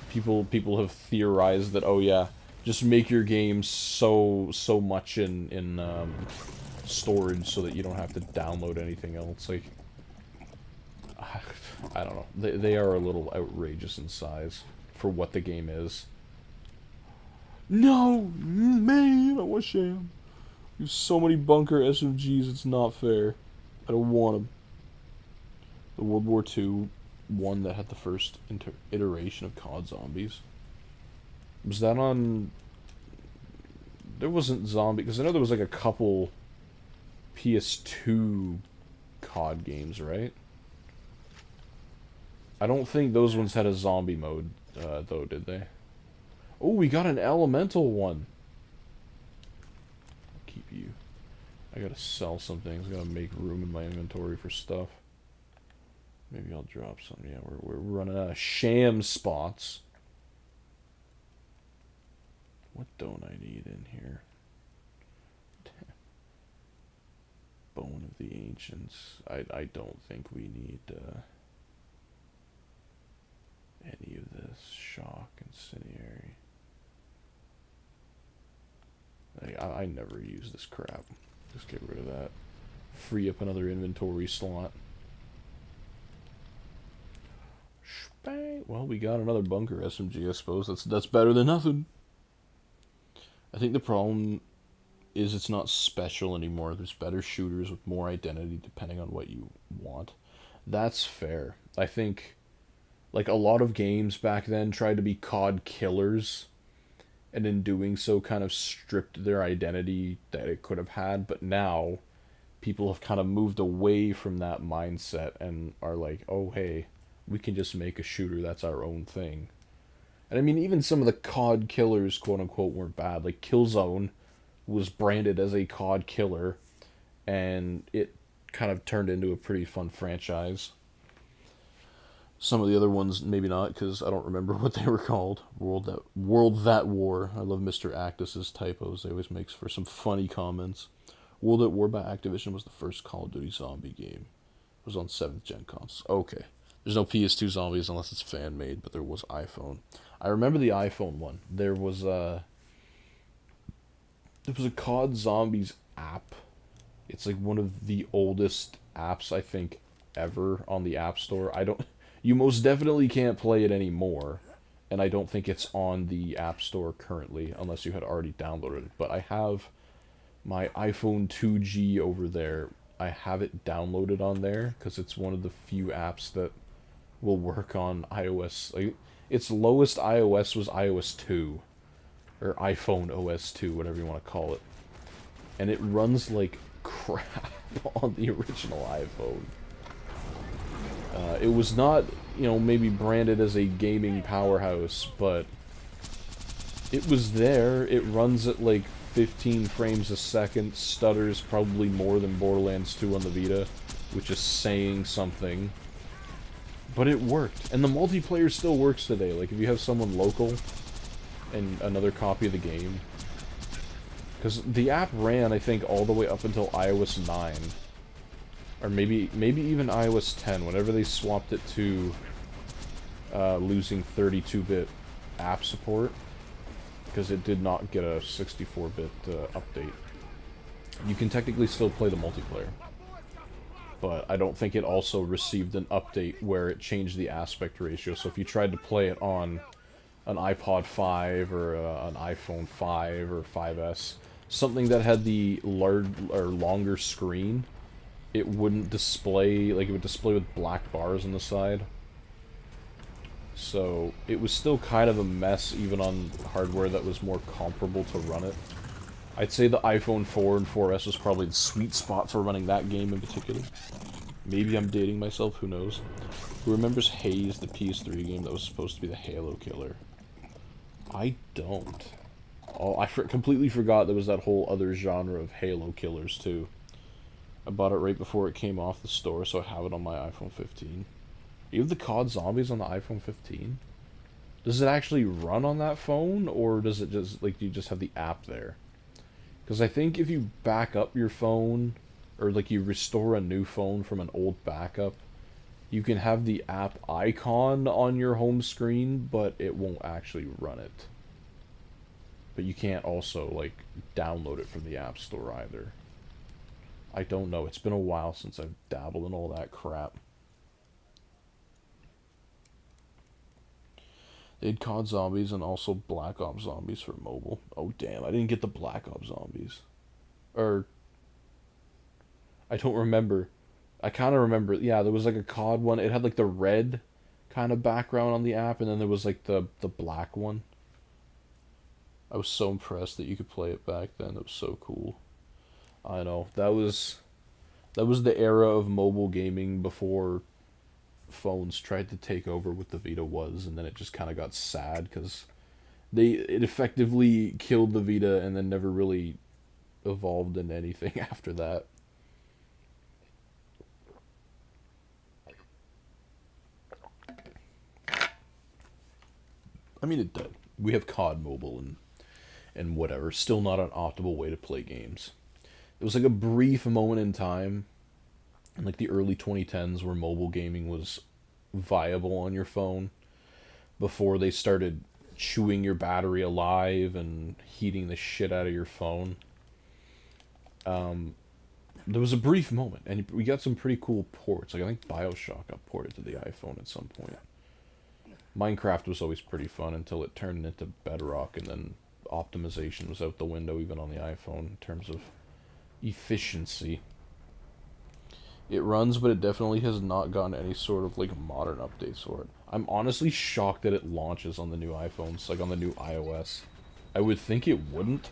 [SPEAKER 1] People have theorized that, oh yeah, just make your game so much in storage so that you don't have to download anything else. Like, I don't know. They are a little outrageous in size for what the game is. No, man, I want Sham. You have so many bunker SMGs, it's not fair. I don't want them. The World War II one that had the first iteration of COD Zombies. Was that on... There wasn't Zombie... Because I know there was like a couple PS2 COD games, right? I don't think those ones had a zombie mode, though, did they? Oh, we got an elemental one. I'll keep you. I gotta sell some things. I gotta make room in my inventory for stuff. Maybe I'll drop some. Yeah, we're running out of Sham spots. What don't I need in here? Bone of the Ancients. I don't think we need any of this. Shock, Incendiary. I never use this crap. Just get rid of that. Free up another inventory slot. Well, we got another bunker SMG, I suppose. That's better than nothing. I think the problem is it's not special anymore. There's better shooters with more identity depending on what you want. That's fair. I think like a lot of games back then tried to be COD killers, and in doing so kind of stripped their identity that it could have had, but now people have kind of moved away from that mindset and are like, oh hey, we can just make a shooter that's our own thing. And I mean, even some of the COD killers, quote unquote, weren't bad. Like Killzone was branded as a COD killer, and it kind of turned into a pretty fun franchise. Some of the other ones, maybe not, because I don't remember what they were called. World That War. I love Mr. Actus's typos. They always makes for some funny comments. World at War by Activision was the first Call of Duty zombie game. It was on 7th gen consoles. Okay. There's no PS2 zombies unless it's fan-made, but there was iPhone. I remember the iPhone one. There was There was a COD Zombies app. It's like one of the oldest apps I think ever on the App Store. I don't. You most definitely can't play it anymore, and I don't think it's on the App Store currently, unless you had already downloaded it. But I have my iPhone 2G over there. I have it downloaded on there because it's one of the few apps that will work on iOS. Like, its lowest iOS was iOS 2, or iPhone OS 2, whatever you want to call it. And it runs like crap on the original iPhone. It was not, maybe branded as a gaming powerhouse, but it was there. It runs at like 15 frames a second, stutters probably more than Borderlands 2 on the Vita, which is saying something. But it worked, and the multiplayer still works today. Like, if you have someone local and another copy of the game, because the app ran, I think, all the way up until iOS 9, or maybe even iOS 10, whenever they swapped it to losing 32-bit app support, because it did not get a 64-bit update. You can technically still play the multiplayer, but I don't think it also received an update where it changed the aspect ratio. So if you tried to play it on an iPod 5 or an iPhone 5 or 5S, something that had the longer screen, it wouldn't display, like, it would display with black bars on the side. So it was still kind of a mess even on hardware that was more comparable to run it. I'd say the iPhone 4 and 4S was probably the sweet spot for running that game in particular. Maybe I'm dating myself, who knows. Who remembers Haze, the PS3 game that was supposed to be the Halo killer? I don't. Oh, I completely forgot there was that whole other genre of Halo killers, too. I bought it right before it came off the store, so I have it on my iPhone 15. You have the COD Zombies on the iPhone 15? Does it actually run on that phone, or does it just, like, you just have the app there? Because I think if you back up your phone, or like you restore a new phone from an old backup, you can have the app icon on your home screen, but it won't actually run it. But you can't also, like, download it from the App Store either. I don't know. It's been a while since I've dabbled in all that crap. They had COD Zombies and also Black Ops Zombies for mobile. Oh, damn. I didn't get the Black Ops Zombies. Or, I don't remember. I kind of remember. Yeah, there was like a COD one. It had like the red kind of background on the app, and then there was like the black one. I was so impressed that you could play it back then. It was so cool. I know. That was the era of mobile gaming before phones tried to take over what the Vita was, and then it just kind of got sad because it effectively killed the Vita and then never really evolved into anything after that. I mean, it did. We have COD Mobile and whatever. Still not an optimal way to play games. It was like a brief moment in time in like the early 2010s where mobile gaming was viable on your phone before they started chewing your battery alive and heating the shit out of your phone. There was a brief moment, and we got some pretty cool ports. Like, I think BioShock got ported to the iPhone at some point. Minecraft was always pretty fun until it turned into Bedrock, and then optimization was out the window even on the iPhone in terms of efficiency. It runs, but it definitely has not gotten any sort of like modern updates for it. I'm honestly shocked that it launches on the new iPhones, like on the new iOS. I would think it wouldn't.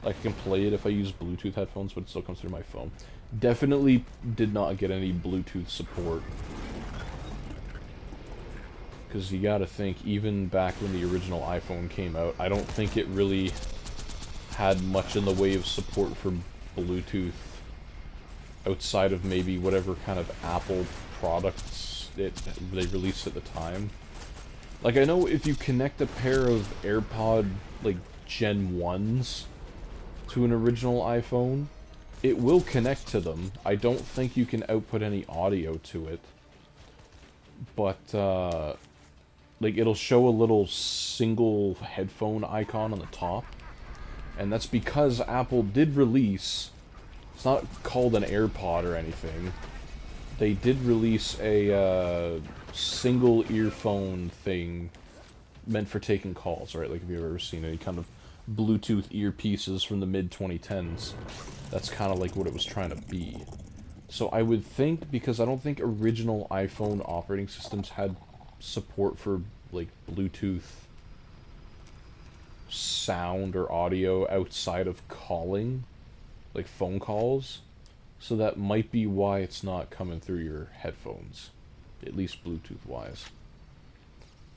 [SPEAKER 1] Like, I can play it if I use Bluetooth headphones, but it still comes through my phone. Definitely did not get any Bluetooth support. Because you gotta think, even back when the original iPhone came out, I don't think it really had much in the way of support for Bluetooth outside of maybe whatever kind of Apple products they released at the time. Like, I know if you connect a pair of AirPod, like, Gen 1s to an original iPhone, it will connect to them. I don't think you can output any audio to it. But, like, it'll show a little single headphone icon on the top. And that's because Apple did release, it's not called an AirPod or anything, they did release a single earphone thing meant for taking calls, right? Like, if you've ever seen any kind of Bluetooth earpieces from the mid-2010s, that's kind of like what it was trying to be. So I would think, because I don't think original iPhone operating systems had support for, like, Bluetooth sound or audio outside of calling, like phone calls, so that might be why it's not coming through your headphones, at least Bluetooth wise.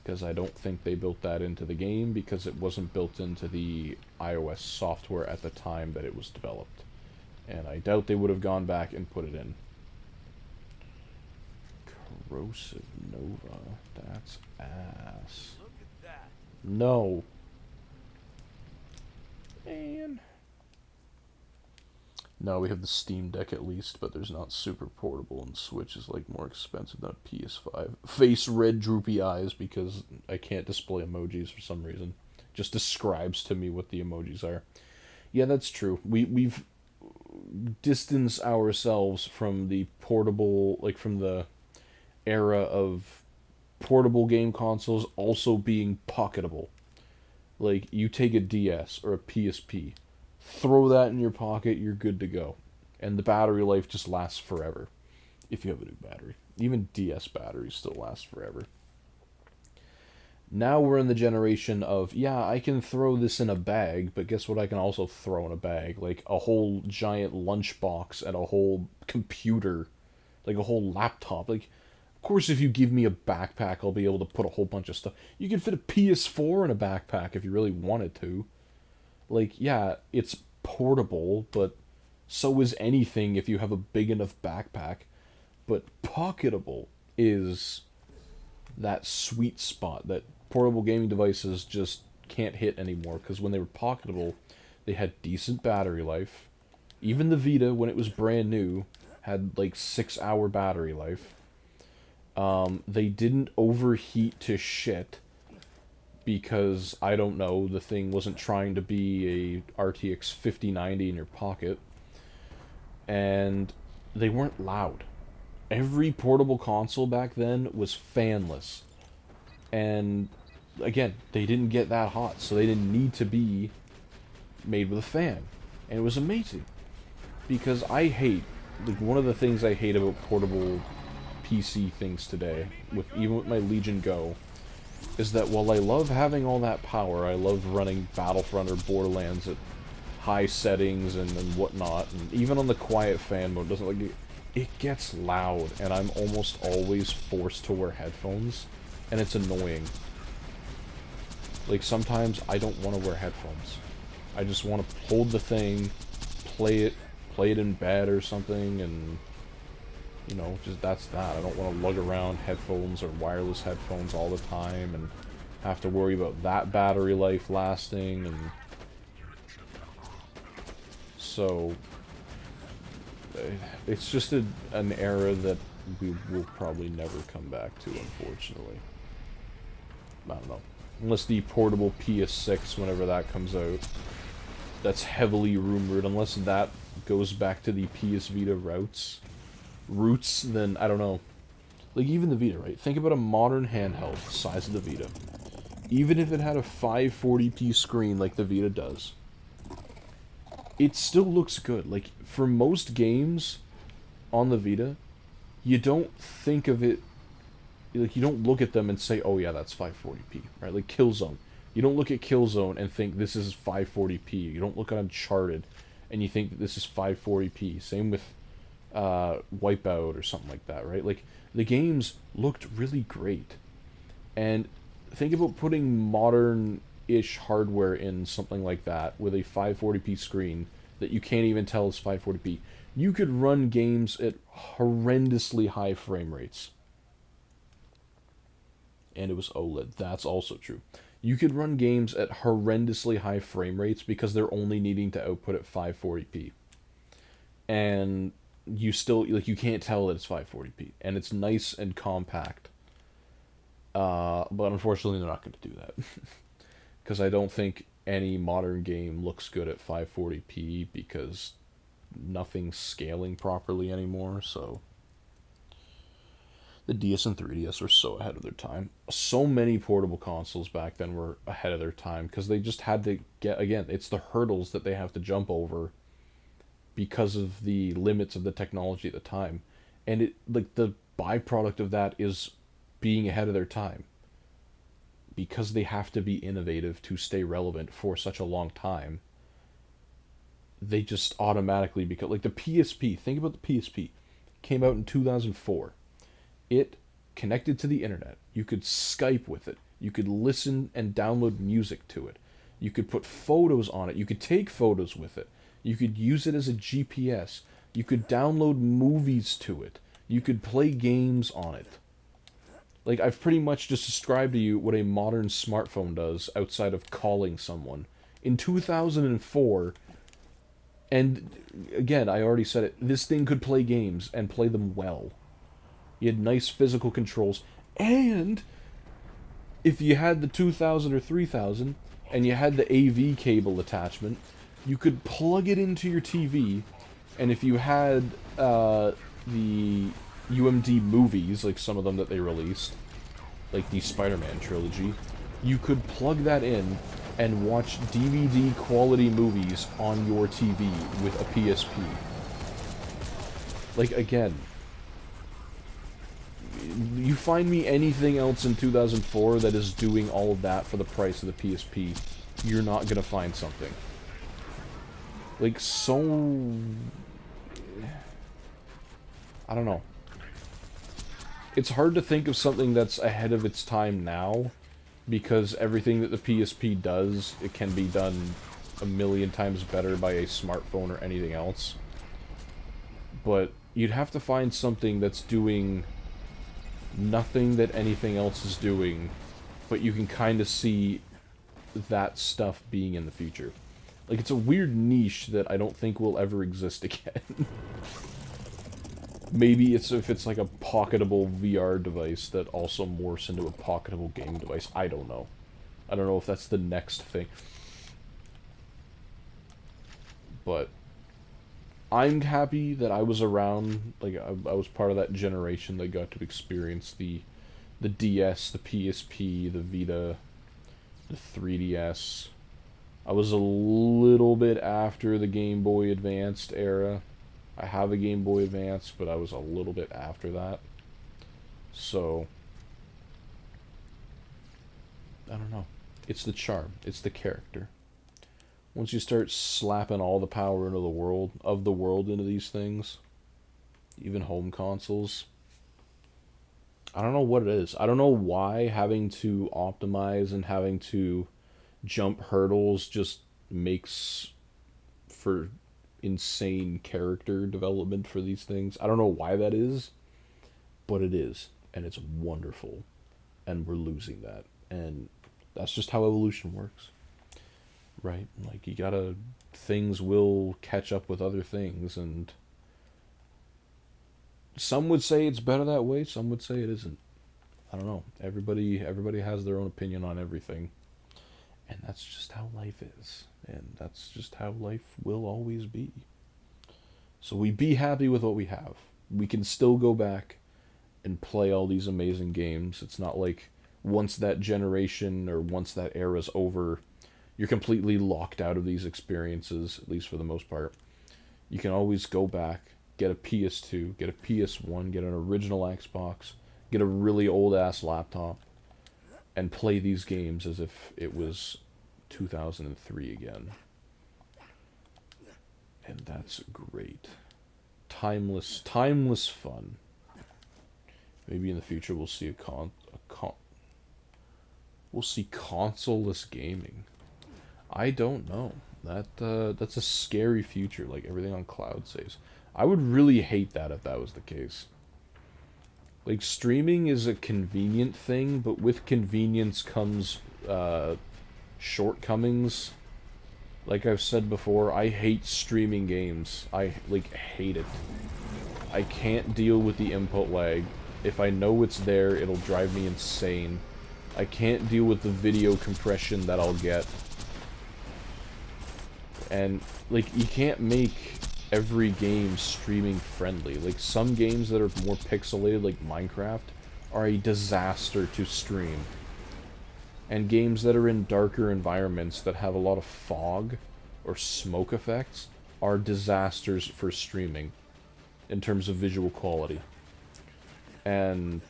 [SPEAKER 1] Because I don't think they built that into the game because it wasn't built into the iOS software at the time that it was developed. And I doubt they would have gone back and put it in. Corrosive Nova. That's ass.
[SPEAKER 3] Look at that.
[SPEAKER 1] No. Man. No, we have the Steam Deck at least, but there's not super portable, and Switch is like more expensive than a PS5. Face red droopy eyes because I can't display emojis for some reason. Just describes to me what the emojis are. Yeah, that's true. We've distanced ourselves from the portable, like from the era of portable game consoles also being pocketable. Like, you take a DS or a PSP, throw that in your pocket, you're good to go. And the battery life just lasts forever. If you have a new battery. Even DS batteries still last forever. Now we're in the generation of, yeah, I can throw this in a bag, but guess what I can also throw in a bag? Like a whole giant lunchbox and a whole computer. Like a whole laptop. Like, of course, if you give me a backpack, I'll be able to put a whole bunch of stuff. You can fit a PS4 in a backpack if you really wanted to. Like, yeah, it's portable, but so is anything if you have a big enough backpack. But pocketable is that sweet spot that portable gaming devices just can't hit anymore. Because when they were pocketable, they had decent battery life. Even the Vita, when it was brand new, had like 6-hour battery life. They didn't overheat to shit because, I don't know, the thing wasn't trying to be a RTX 5090 in your pocket. And they weren't loud. Every portable console back then was fanless. And, again, they didn't get that hot, so they didn't need to be made with a fan. And it was amazing. Because I hate, like, one of the things I hate about portable PC things today, even with my Legion Go, is that while I love having all that power, I love running Battlefront or Borderlands at high settings and whatnot, and even on the quiet fan mode, doesn't like it gets loud, and I'm almost always forced to wear headphones, and it's annoying. Like, sometimes I don't want to wear headphones. I just want to hold the thing, play it in bed or something, and you know, just that's that. I don't want to lug around headphones or wireless headphones all the time and have to worry about that battery life lasting. And so it's just an era that we will probably never come back to, unfortunately. I don't know. Unless the portable PS6, whenever that comes out, that's heavily rumored, unless that goes back to the PS Vita roots, then I don't know. Like, even the Vita, right? Think about a modern handheld, size of the Vita. Even if it had a 540p screen like the Vita does, it still looks good. Like, for most games on the Vita, you don't think of it, like, you don't look at them and say, oh yeah, that's 540p, right? Like Killzone. You don't look at Killzone and think this is 540p. You don't look at Uncharted and you think that this is 540p. Same with Wipeout or something like that, right? Like, the games looked really great. And think about putting modern-ish hardware in something like that with a 540p screen that you can't even tell is 540p. You could run games at horrendously high frame rates. And it was OLED. That's also true. You could run games at horrendously high frame rates because they're only needing to output at 540p. And you still, like, you can't tell that it's 540p. And it's nice and compact. But unfortunately, they're not going to do that. Because I don't think any modern game looks good at 540p because nothing's scaling properly anymore, so the DS and 3DS are so ahead of their time. So many portable consoles back then were ahead of their time because they just had to get, again, it's the hurdles that they have to jump over because of the limits of the technology at the time. And it, like, the byproduct of that is being ahead of their time. Because they have to be innovative to stay relevant for such a long time, they just automatically become, like, the PSP. Think about the PSP. Came out in 2004. It connected to the internet. You could Skype with it. You could listen and download music to it. You could put photos on it. You could take photos with it. You could use it as a GPS. You could download movies to it. You could play games on it. Like, I've pretty much just described to you what a modern smartphone does outside of calling someone. In 2004, and again, I already said it, this thing could play games and play them well. You had nice physical controls, and if you had the 2000 or 3000 and you had the AV cable attachment, you could plug it into your TV, and if you had the UMD movies, like some of them that they released, like the Spider-Man trilogy, you could plug that in and watch DVD quality movies on your TV with a PSP. Like, again, you find me anything else in 2004 that is doing all of that for the price of the PSP, you're not gonna find something. Like, so... I don't know. It's hard to think of something that's ahead of its time now, because everything that the PSP does, it can be done a million times better by a smartphone or anything else. But you'd have to find something that's doing nothing that anything else is doing, but you can kind of see that stuff being in the future. Like, it's a weird niche that I don't think will ever exist again. Maybe it's if it's like a pocketable VR device that also morphs into a pocketable game device. I don't know. I don't know if that's the next thing. But I'm happy that I was around, like, I was part of that generation that got to experience the DS, the PSP, the Vita, the 3DS. I was a little bit after the Game Boy Advanced era. I have a Game Boy Advance, but I was a little bit after that. So, I don't know. It's the charm. It's the character. Once you start slapping all the power into the world into these things, even home consoles, I don't know what it is. I don't know why having to optimize and having to jump hurdles just makes for insane character development for these things. I don't know why that is, but it is, and it's wonderful, and we're losing that, and that's just how evolution works, right? Like, things will catch up with other things, and some would say it's better that way, some would say it isn't. I don't know. Everybody has their own opinion on everything, and that's just how life is. And that's just how life will always be. So we be happy with what we have. We can still go back and play all these amazing games. It's not like once that generation or once that era's over, you're completely locked out of these experiences, at least for the most part. You can always go back, get a PS2, get a PS1, get an original Xbox, get a really old-ass laptop, and play these games as if it was 2003 again. And that's great. Timeless fun. Maybe in the future we'll see we'll see consoleless gaming. I don't know. That's a scary future, like everything on cloud says. I would really hate that if that was the case. Like, streaming is a convenient thing, but with convenience comes shortcomings. Like I've said before, I hate streaming games. I, like, hate it. I can't deal with the input lag. If I know it's there, it'll drive me insane. I can't deal with the video compression that I'll get. And, like, you can't make every game streaming friendly. Like, some games that are more pixelated, like Minecraft, are a disaster to stream. And games that are in darker environments that have a lot of fog or smoke effects are disasters for streaming in terms of visual quality. And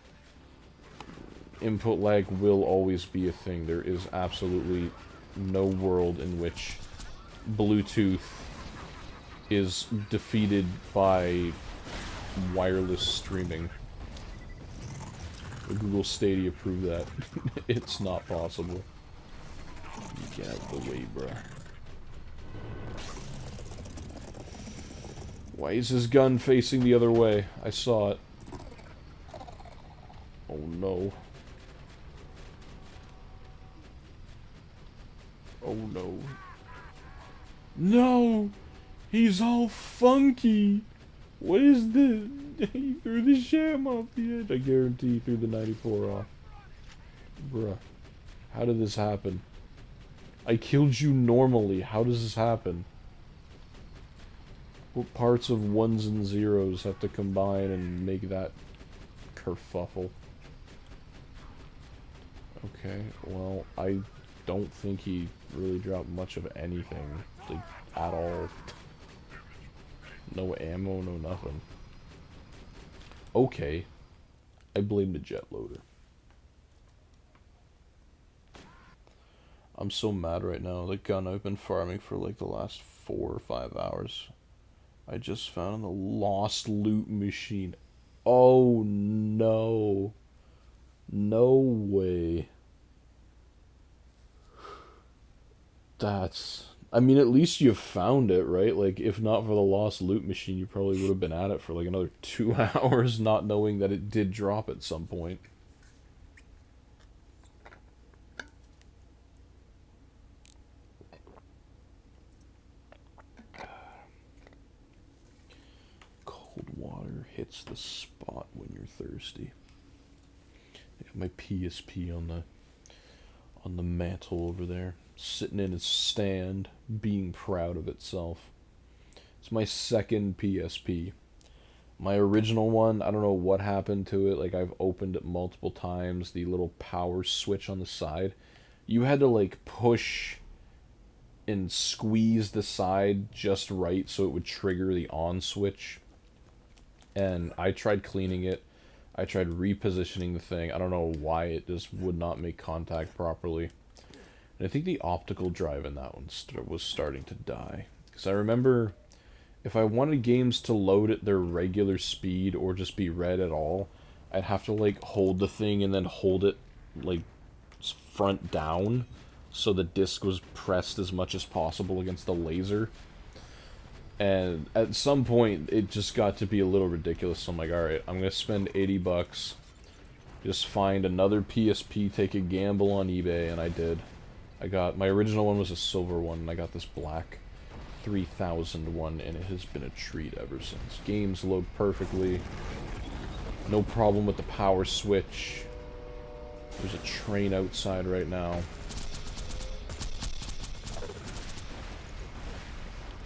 [SPEAKER 1] input lag will always be a thing. There is absolutely no world in which Bluetooth is defeated by wireless streaming. Google Stadia proved that. It's not possible. Get out of the way, bruh. Why is his gun facing the other way? I saw it. Oh no. Oh no. No! He's all funky! What is this? He threw the Sham off the edge. I guarantee he threw the 94 off. Bruh. How did this happen? I killed you normally. How does this happen? What parts of ones and zeros have to combine and make that kerfuffle? Okay, well, I don't think he really dropped much of anything, like, at all. No ammo, no nothing. Okay. I blame the jet loader. I'm so mad right now. The gun I've been farming for like the last 4 or 5 hours. I just found the lost loot machine. Oh no. No way. That's... I mean, at least you found it, right? Like, if not for the lost loot machine, you probably would have been at it for like another 2 hours, not knowing that it did drop at some point. Cold water hits the spot when you're thirsty. I got my PSP on the mantle over there, sitting in its stand, being proud of itself. It's my second PSP. My original one, I don't know what happened to it. Like, I've opened it multiple times. The little power switch on the side, you had to like push and squeeze the side just right so it would trigger the on switch. And I tried cleaning it. I tried repositioning the thing. I don't know why it just would not make contact properly. And I think the optical drive in that one was starting to die. Because I remember, if I wanted games to load at their regular speed or just be read at all, I'd have to like hold the thing and then hold it like front down so the disc was pressed as much as possible against the laser. And at some point, it just got to be a little ridiculous. So I'm like, alright, I'm going to spend $80. Just find another PSP, take a gamble on eBay, and I did. I got, my original one was a silver one, and I got this black 3000 one, and it has been a treat ever since. Games load perfectly. No problem with the power switch. There's a train outside right now.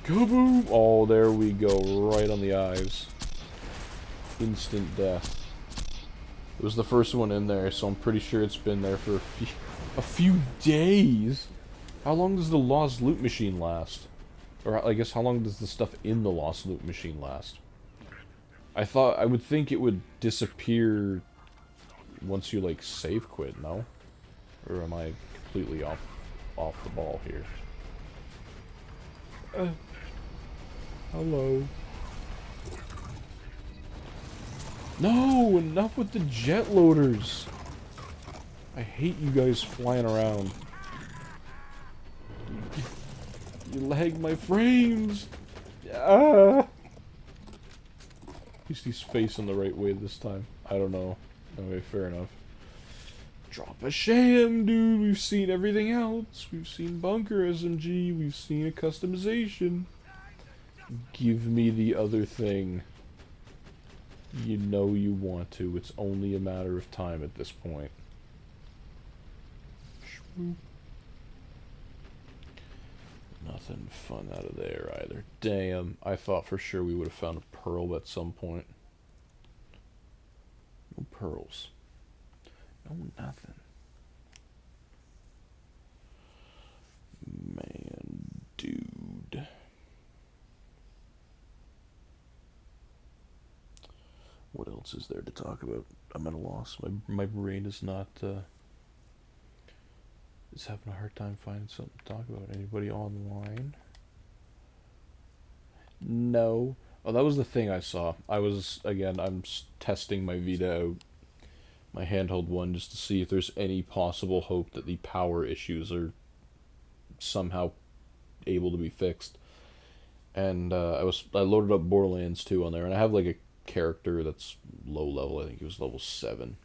[SPEAKER 1] Kaboom! Oh, there we go. Right on the eyes. Instant death. It was the first one in there, so I'm pretty sure it's been there for a few days. How long does the lost loot machine last? Or I guess how long does the stuff in the lost loot machine last? I would think it would disappear once you like save quit, no? Or am I completely off the ball here? Hello. No, enough with the jet loaders. I hate you guys flying around. You lag my frames. Ah. At least he's facing the right way this time. I don't know. Okay, fair enough. Drop a Sham, dude. We've seen everything else. We've seen Bunker SMG. We've seen a customization. Give me the other thing. You know you want to. It's only a matter of time at this point. Nothing fun out of there either. Damn, I thought for sure we would have found a pearl at some point. No pearls. No nothing. Man, dude. What else is there to talk about? I'm at a loss. My brain is not, is having a hard time finding something to talk about. Anybody online? No. Oh, that was the thing I saw. I'm testing my Vita out, my handheld one, just to see if there's any possible hope that the power issues are somehow able to be fixed. And I loaded up Borderlands 2 on there, and I have like a character that's low level. I think he was level 7.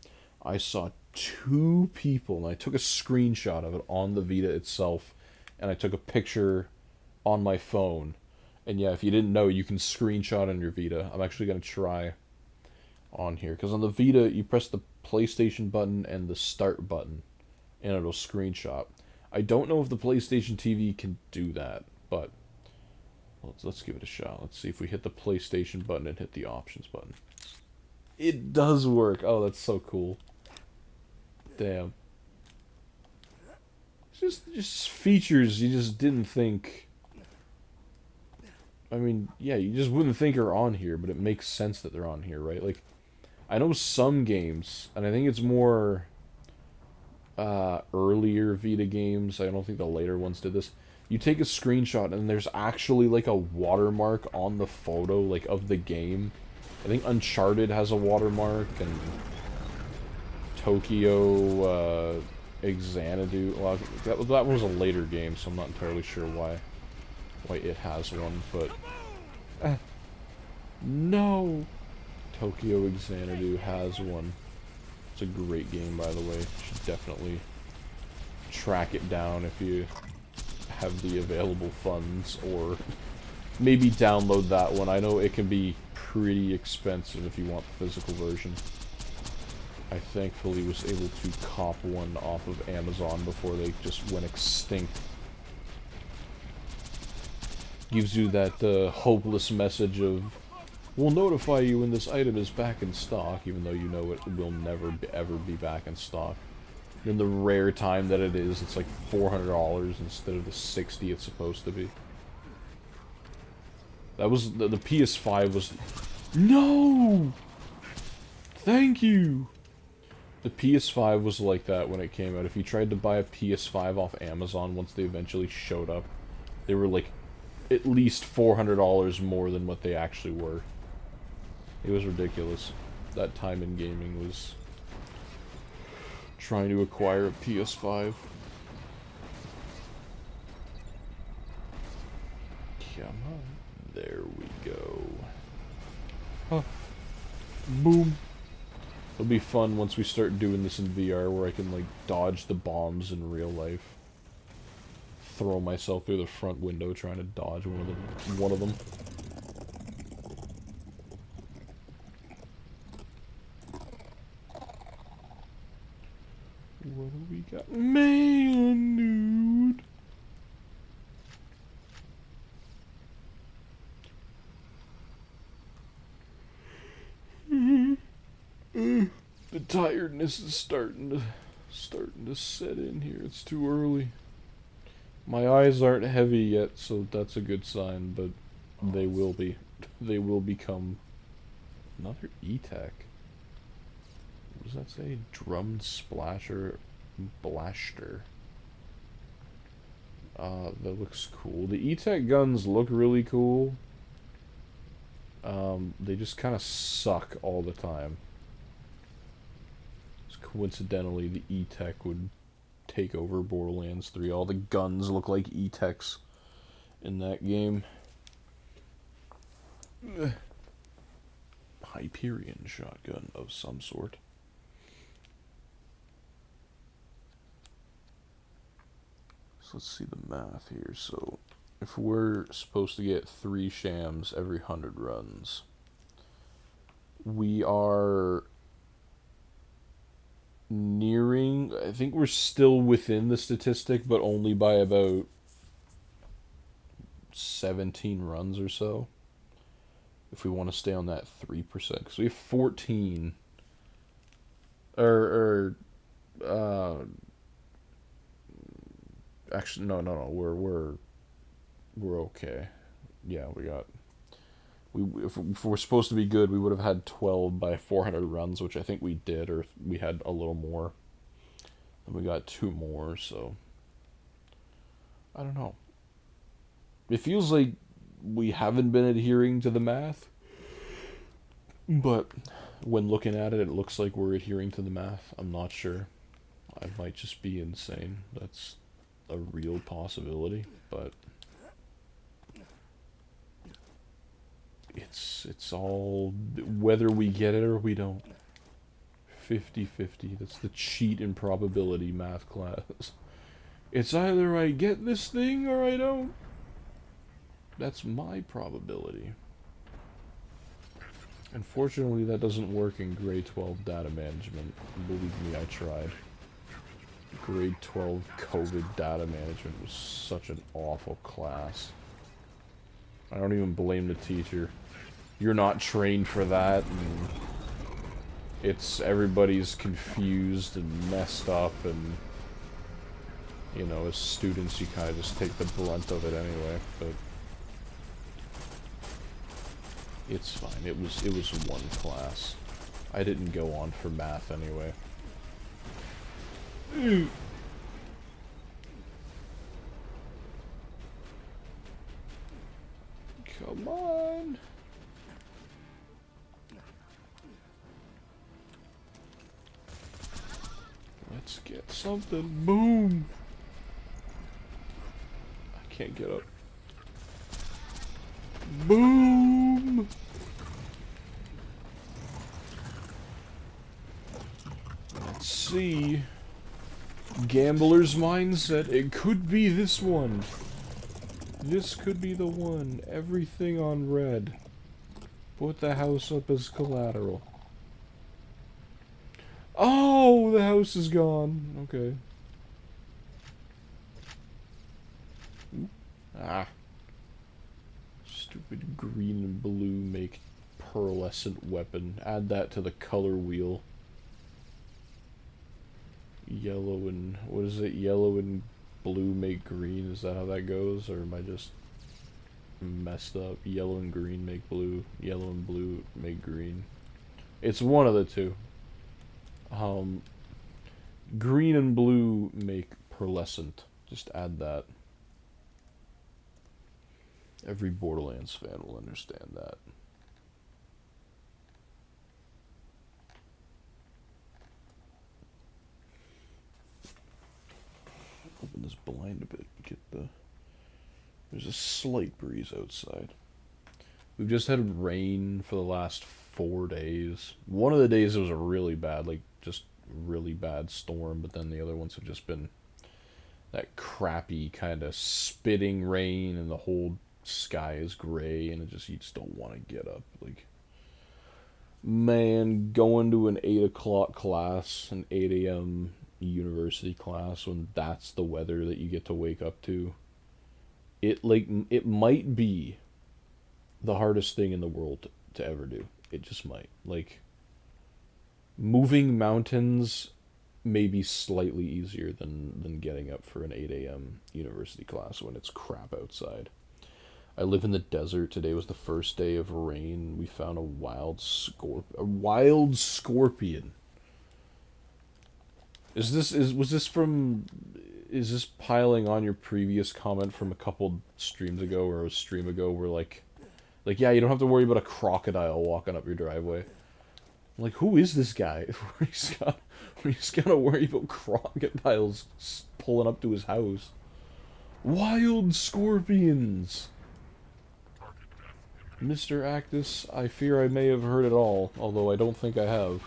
[SPEAKER 1] I saw 2 people, and I took a screenshot of it on the Vita itself, and I took a picture on my phone. And yeah, if you didn't know, you can screenshot on your Vita. I'm actually going to try on here, because on the Vita, you press the PlayStation button and the start button, and it'll screenshot. I don't know if the PlayStation TV can do that, but let's give it a shot. Let's see if we hit the PlayStation button and hit the options button. It does work. Oh, that's so cool. Damn. Just features you just didn't think. I mean, yeah, you just wouldn't think are on here, but it makes sense that they're on here, right? Like, I know some games, and I think it's more earlier Vita games. I don't think the later ones did this. You take a screenshot, and there's actually like a watermark on the photo, like of the game. I think Uncharted has a watermark, and Tokyo Xanadu. Well, that was a later game, so I'm not entirely sure why it has one, but no, Tokyo Xanadu has one. It's a great game, by the way. You should definitely track it down if you have the available funds, or maybe download that one. I know it can be pretty expensive if you want the physical version. I thankfully was able to cop one off of Amazon before they just went extinct. Gives you that hopeless message of, we'll notify you when this item is back in stock, even though you know it will never ever be back in stock. In the rare time that it is, it's like $400 instead of the $60 it's supposed to be. That was the PS5 was no. Thank you. The PS5 was like that when it came out. If you tried to buy a PS5 off Amazon once they eventually showed up, they were like at least $400 more than what they actually were. It was ridiculous. That time in gaming was trying to acquire a PS5. Come on. There we go. Huh. Boom. It'll be fun once we start doing this in VR, where I can, like, dodge the bombs in real life. Throw myself through the front window trying to dodge one of them. What do we got? Man, dude. The tiredness is starting to set in here. It's too early. My eyes aren't heavy yet, so that's a good sign, but they will be. They will become. Another E-Tech. What does that say? Drummed Splasher Blaster. That looks cool. The E-Tech guns look really cool. They just kind of suck all the time. Just coincidentally, the E-Tech would take over Borderlands 3. All the guns look like E-Techs in that game. Hyperion shotgun of some sort. So let's see the math here. So if we're supposed to get 3 shams every 100 runs, we are nearing, I think we're still within the statistic, but only by about 17 runs or so. If we want to stay on that 3%. Because we have 14. Actually, no. We're okay. Yeah, we got... If we're supposed to be good, we would have had 12 by 400 runs, which I think we did, or we had a little more. And we got 2 more, so... I don't know. It feels like we haven't been adhering to the math, but when looking at it, it looks like we're adhering to the math. I'm not sure. I might just be insane. That's a real possibility, but it's all whether we get it or we don't. 50-50. That's the cheat in probability math class. It's either I get this thing or I don't. That's my probability. Unfortunately, that doesn't work in grade 12 data management. Believe me, I tried. Grade 12 COVID data management was such an awful class. I don't even blame the teacher. You're not trained for that, and everybody's confused and messed up, and you know, as students, you kind of just take the brunt of it anyway. But it's fine. It was one class. I didn't go on for math anyway. Come on. Let's get something. Boom. I can't get up. Boom. Let's see. Gambler's mindset. It could be this one. This could be the one. Everything on red. Put the house up as collateral. Oh, the house is gone. Okay. Ooh. Ah. Stupid green and blue make pearlescent weapon. Add that to the color wheel. Yellow and... what is it? Yellow and blue make green. Is that how that goes? Or am I just messed up? Yellow and green make blue. Yellow and blue make green. It's one of the two. Green and blue make pearlescent. Just add that. Every Borderlands fan will understand that. Open this blind a bit. Get the... there's a slight breeze outside. We've just had rain for the last 4 days. One of the days it was a really bad, like, just really bad storm, but then the other ones have just been that crappy kind of spitting rain, and the whole sky is gray, and you just don't want to get up. Like, man, going to an 8 o'clock class, an 8 a.m. university class, when that's the weather that you get to wake up to, it might be the hardest thing in the world to ever do. It just might. Like, moving mountains may be slightly easier than getting up for an 8 a.m. university class when it's crap outside. I live in the desert. Today was the first day of rain. We found a wild scorpion. Is this piling on your previous comment from a couple streams ago or a stream ago where like yeah, you don't have to worry about a crocodile walking up your driveway. Like, who is this guy? He's got to worry about crocodiles pulling up to his house. Wild scorpions. Mr. Actus, I fear I may have heard it all, although I don't think I have.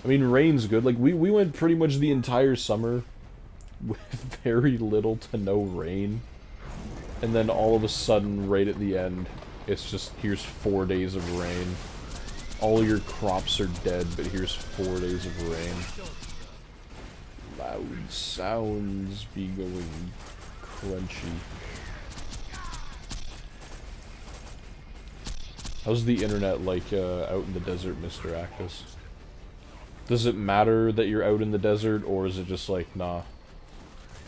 [SPEAKER 1] I mean, rain's good. Like, we went pretty much the entire summer with very little to no rain. And then all of a sudden, right at the end, it's just, here's 4 days of rain. All your crops are dead, but here's 4 days of rain. Loud sounds be going crunchy. How's the internet like out in the desert, Mr. Actus? Does it matter that you're out in the desert, or is it just like, nah?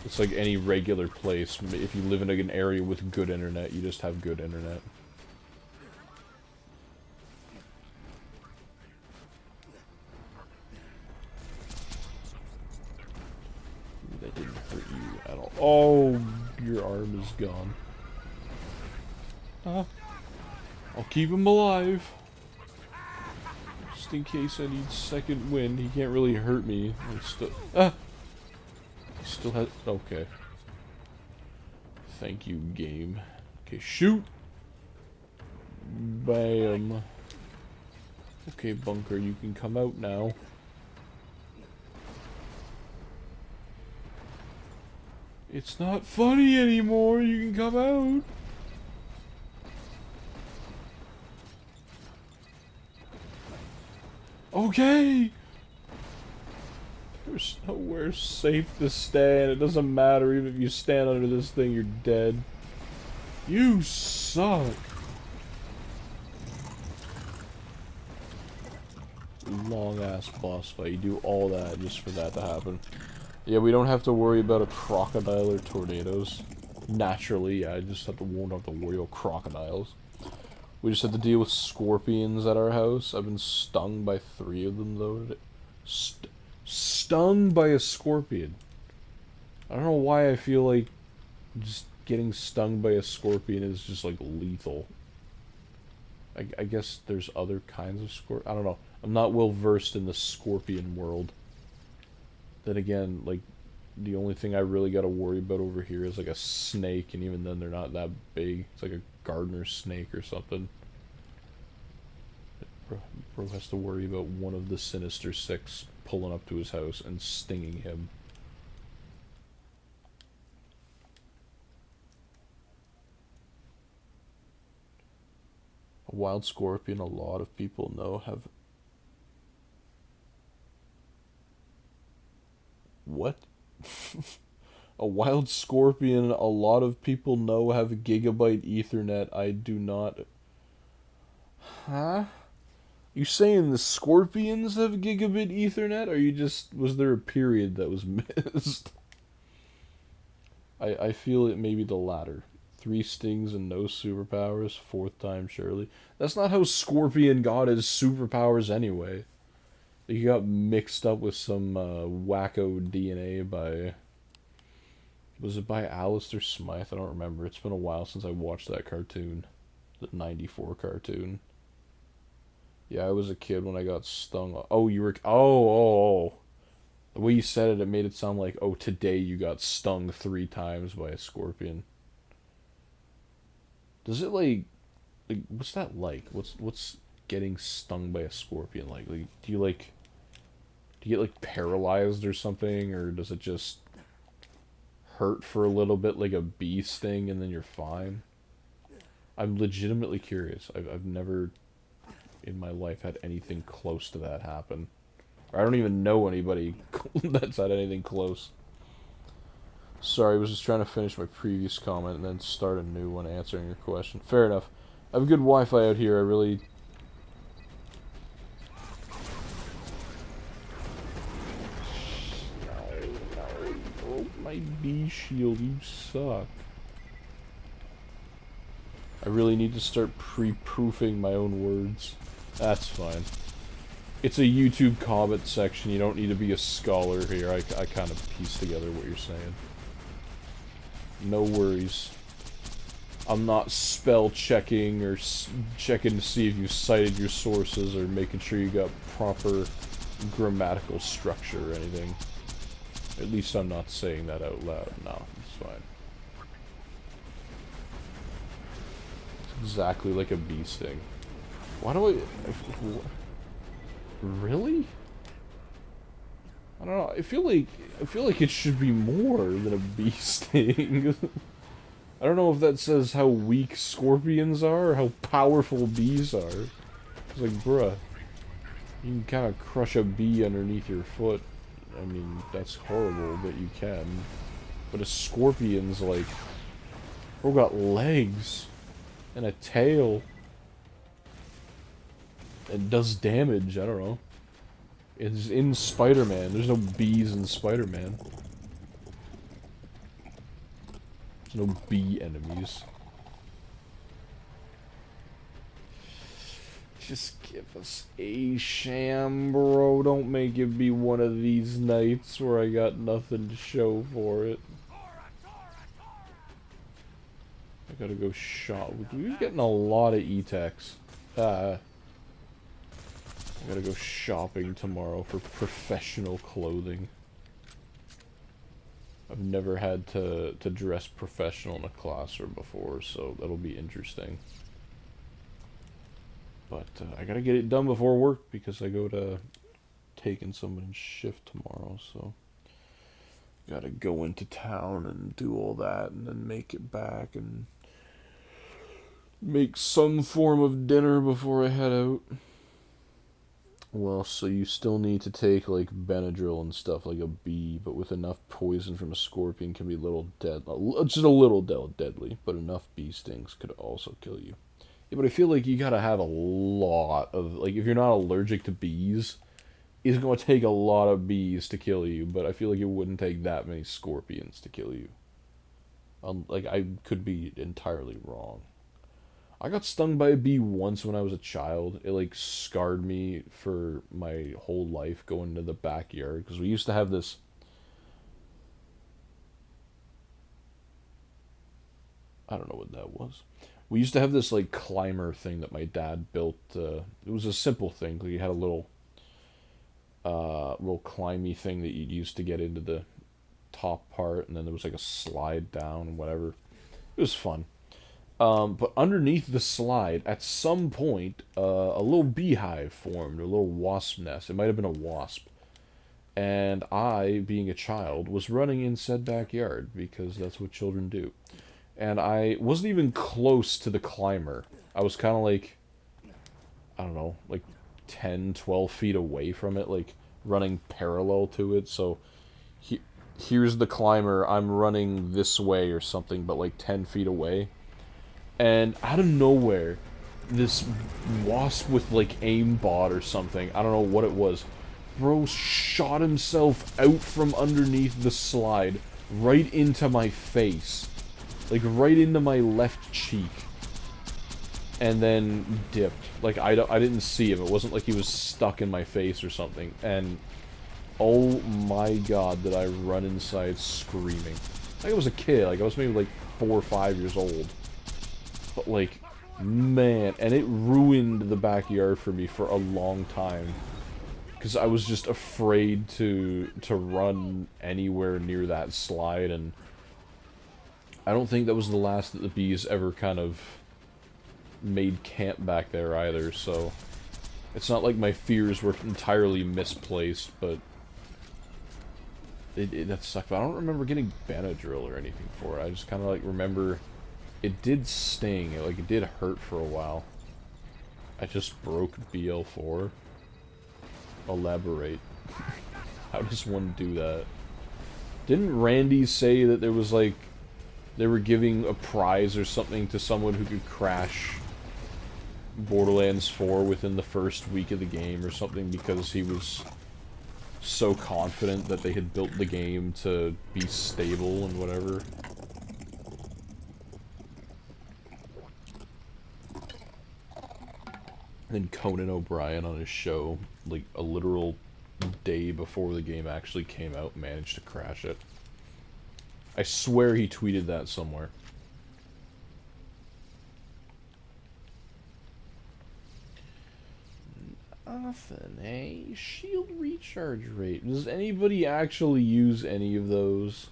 [SPEAKER 1] It's like any regular place. If you live in like an area with good internet, you just have good internet. That didn't hurt you at all. Oh, your arm is gone. I'll keep him alive. Just in case I need second wind. He can't really hurt me. He still has... Okay. Thank you, game. Okay, shoot! Bam. Okay, Bunker, you can come out now. It's not funny anymore, you can come out. Okay! There's nowhere safe to stand. It doesn't matter, even if you stand under this thing, you're dead. You suck! Long-ass boss fight. You do all that just for that to happen. Yeah, we don't have to worry about a crocodile or tornadoes. Naturally, yeah, I just won't have to worry about crocodiles. We just have to deal with scorpions at our house. I've been stung by 3 of them, though. Stung by a scorpion. I don't know why I feel like just getting stung by a scorpion is just, like, lethal. I guess there's other kinds of scorpion. I don't know. I'm not well versed in the scorpion world. Then again, like, the only thing I really gotta worry about over here is, like, a snake, and even then they're not that big. It's like a gardener snake or something. Bro has to worry about one of the Sinister Six pulling up to his house and stinging him. A wild scorpion a lot of people know have... What? A wild scorpion a lot of people know have gigabyte ethernet. I do not... Huh? You saying the scorpions have gigabit ethernet, or you just... Was there a period that was missed? I feel it may be the latter. 3 stings and no superpowers, 4th time surely. That's not how Scorpion got his superpowers anyway. He got mixed up with some wacko DNA by... Was it by Alistair Smythe? I don't remember. It's been a while since I watched that cartoon. The 94 cartoon. Yeah, I was a kid when I got stung. Oh, you were... Oh. The way you said it, it made it sound like, oh, today you got stung 3 times by a scorpion. Does it, like, what's that like? What's getting stung by a scorpion like? Like, do you get, like, paralyzed or something? Or does it just hurt for a little bit like a bee sting and then you're fine? I'm legitimately curious. I've never in my life had anything close to that happen. Or I don't even know anybody that's had anything close. Sorry, I was just trying to finish my previous comment and then start a new one answering your question. Fair enough. I have good Wi-Fi out here. I really... Oh, my bee shield, you suck. I really need to start pre-proofing my own words. That's fine. It's a YouTube comment section. You don't need to be a scholar here. I kind of piece together what you're saying. No worries. I'm not spell checking or checking to see if you cited your sources or making sure you got proper grammatical structure or anything. At least I'm not saying that out loud. No, it's fine. It's exactly like a bee sting. Why do I... Really? I don't know. I feel like it should be more than a bee sting. I don't know if that says how weak scorpions are or how powerful bees are. It's like, bruh, you can kind of crush a bee underneath your foot. I mean, that's horrible, but you can. But a scorpion's like, bro, got legs and a tail. It does damage, I don't know. It's in Spider-Man. There's no bees in Spider-Man. There's no bee enemies. Just give us a Sham, bro. Don't make it be one of these nights where I got nothing to show for it. I gotta go shop. We're getting a lot of E-Techs. I gotta go shopping tomorrow for professional clothing. I've never had to dress professional in a classroom before, so that'll be interesting. But I gotta get it done before work because I go to taking someone's shift tomorrow, so gotta go into town and do all that and then make it back and make some form of dinner before I head out. Well, so you still need to take like Benadryl and stuff like a bee, but with enough poison from a scorpion can be just a little deadly, but enough bee stings could also kill you. Yeah, but I feel like you gotta have a lot of, like, if you're not allergic to bees, it's gonna take a lot of bees to kill you, but I feel like it wouldn't take that many scorpions to kill you. Like, I could be entirely wrong. I got stung by a bee once when I was a child. It, like, scarred me for my whole life going to the backyard, because we used to have this... I don't know what that was. We used to have this, like, climber thing that my dad built. It was a simple thing. Like, you had a little climby thing that you'd use to get into the top part, and then there was, like, a slide down and whatever. It was fun. But underneath the slide, at some point, a little beehive formed, a little wasp nest. It might have been a wasp. And I, being a child, was running in said backyard, because that's what children do. And I wasn't even close to the climber. I was kind of like, I don't know, like 10, 12 feet away from it, like running parallel to it. So here's the climber, I'm running this way or something, but like 10 feet away. And out of nowhere, this wasp with like aimbot or something, I don't know what it was, bro shot himself out from underneath the slide right into my face. Like, right into my left cheek. And then dipped. Like, I didn't see him. It wasn't like he was stuck in my face or something. And, oh my god, did I run inside screaming. Like, I was a kid. Like, I was maybe, like, 4 or 5 years old. But, like, man. And it ruined the backyard for me for a long time. Because I was just afraid to run anywhere near that slide, and... I don't think that was the last that the bees ever kind of made camp back there either, so it's not like my fears were entirely misplaced, but that sucked. But I don't remember getting Benadryl or anything for it. I just kind of like remember it did sting. It did hurt for a while. I just broke BL4. Elaborate. How does one do that? Didn't Randy say that there was like they were giving a prize or something to someone who could crash Borderlands 4 within the first week of the game or something because he was so confident that they had built the game to be stable and whatever. And then Conan O'Brien on his show, like a literal day before the game actually came out, managed to crash it. I swear he tweeted that somewhere. Nothing, eh? Shield recharge rate. Does anybody actually use any of those?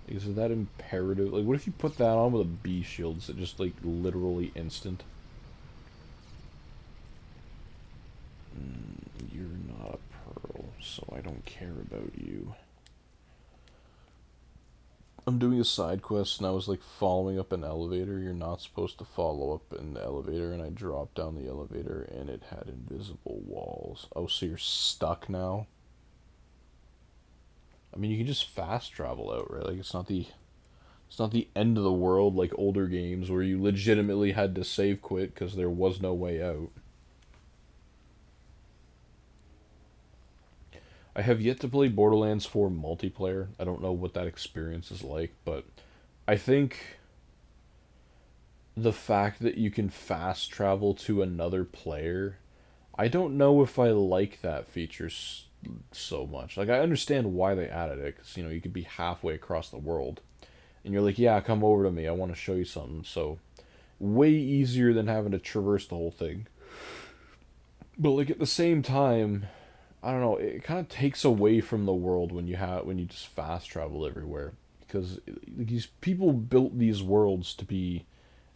[SPEAKER 1] Is that imperative? Like, what if you put that on with a bee shield? Is it just, like, literally instant? You're not a pearl, so I don't care about you. I'm doing a side quest and I was like following up an elevator. You're not supposed to follow up in the elevator, and I dropped down the elevator and it had invisible walls. Oh, so you're stuck now? I mean, you can just fast travel out, right? Like, it's not the end of the world like older games where you legitimately had to save quit because there was no way out. I have yet to play Borderlands 4 multiplayer. I don't know what that experience is like, but I think the fact that you can fast travel to another player, I don't know if I like that feature so much. Like, I understand why they added it, because, you could be halfway across the world, and you're like, yeah, come over to me, I want to show you something, so way easier than having to traverse the whole thing. But, like, at the same time, I don't know, it kind of takes away from the world when you just fast travel everywhere, because these people built these worlds to be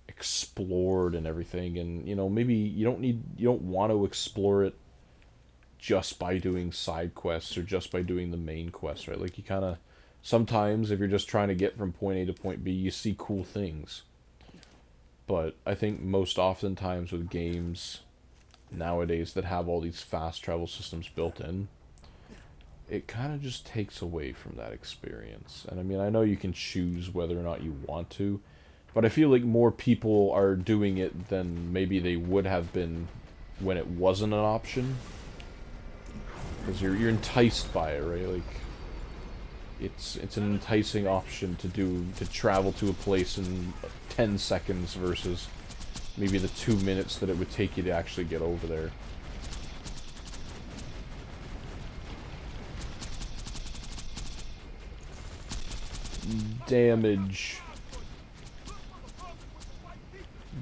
[SPEAKER 1] explored and everything, and maybe you don't want to explore it just by doing side quests or just by doing the main quest, right? Like, you kind of sometimes, if you're just trying to get from point A to point B, you see cool things. But I think most oftentimes with games nowadays that have all these fast travel systems built in, it kind of just takes away from that experience. And I mean, I know you can choose whether or not you want to, but I feel like more people are doing it than maybe they would have been when it wasn't an option. Because you're enticed by it, right? Like, it's an enticing option to travel to a place in 10 seconds versus maybe the 2 minutes that it would take you to actually get over there. Damage.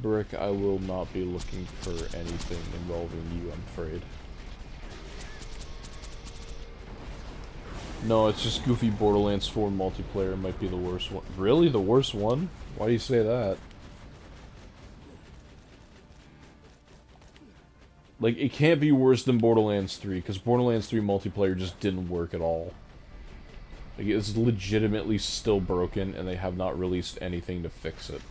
[SPEAKER 1] Brick, I will not be looking for anything involving you, I'm afraid. No, it's just goofy Borderlands 4 multiplayer might be the worst one. Really? The worst one? Why do you say that? Like, it can't be worse than Borderlands 3, because Borderlands 3 multiplayer just didn't work at all. Like, it's legitimately still broken, and they have not released anything to fix it.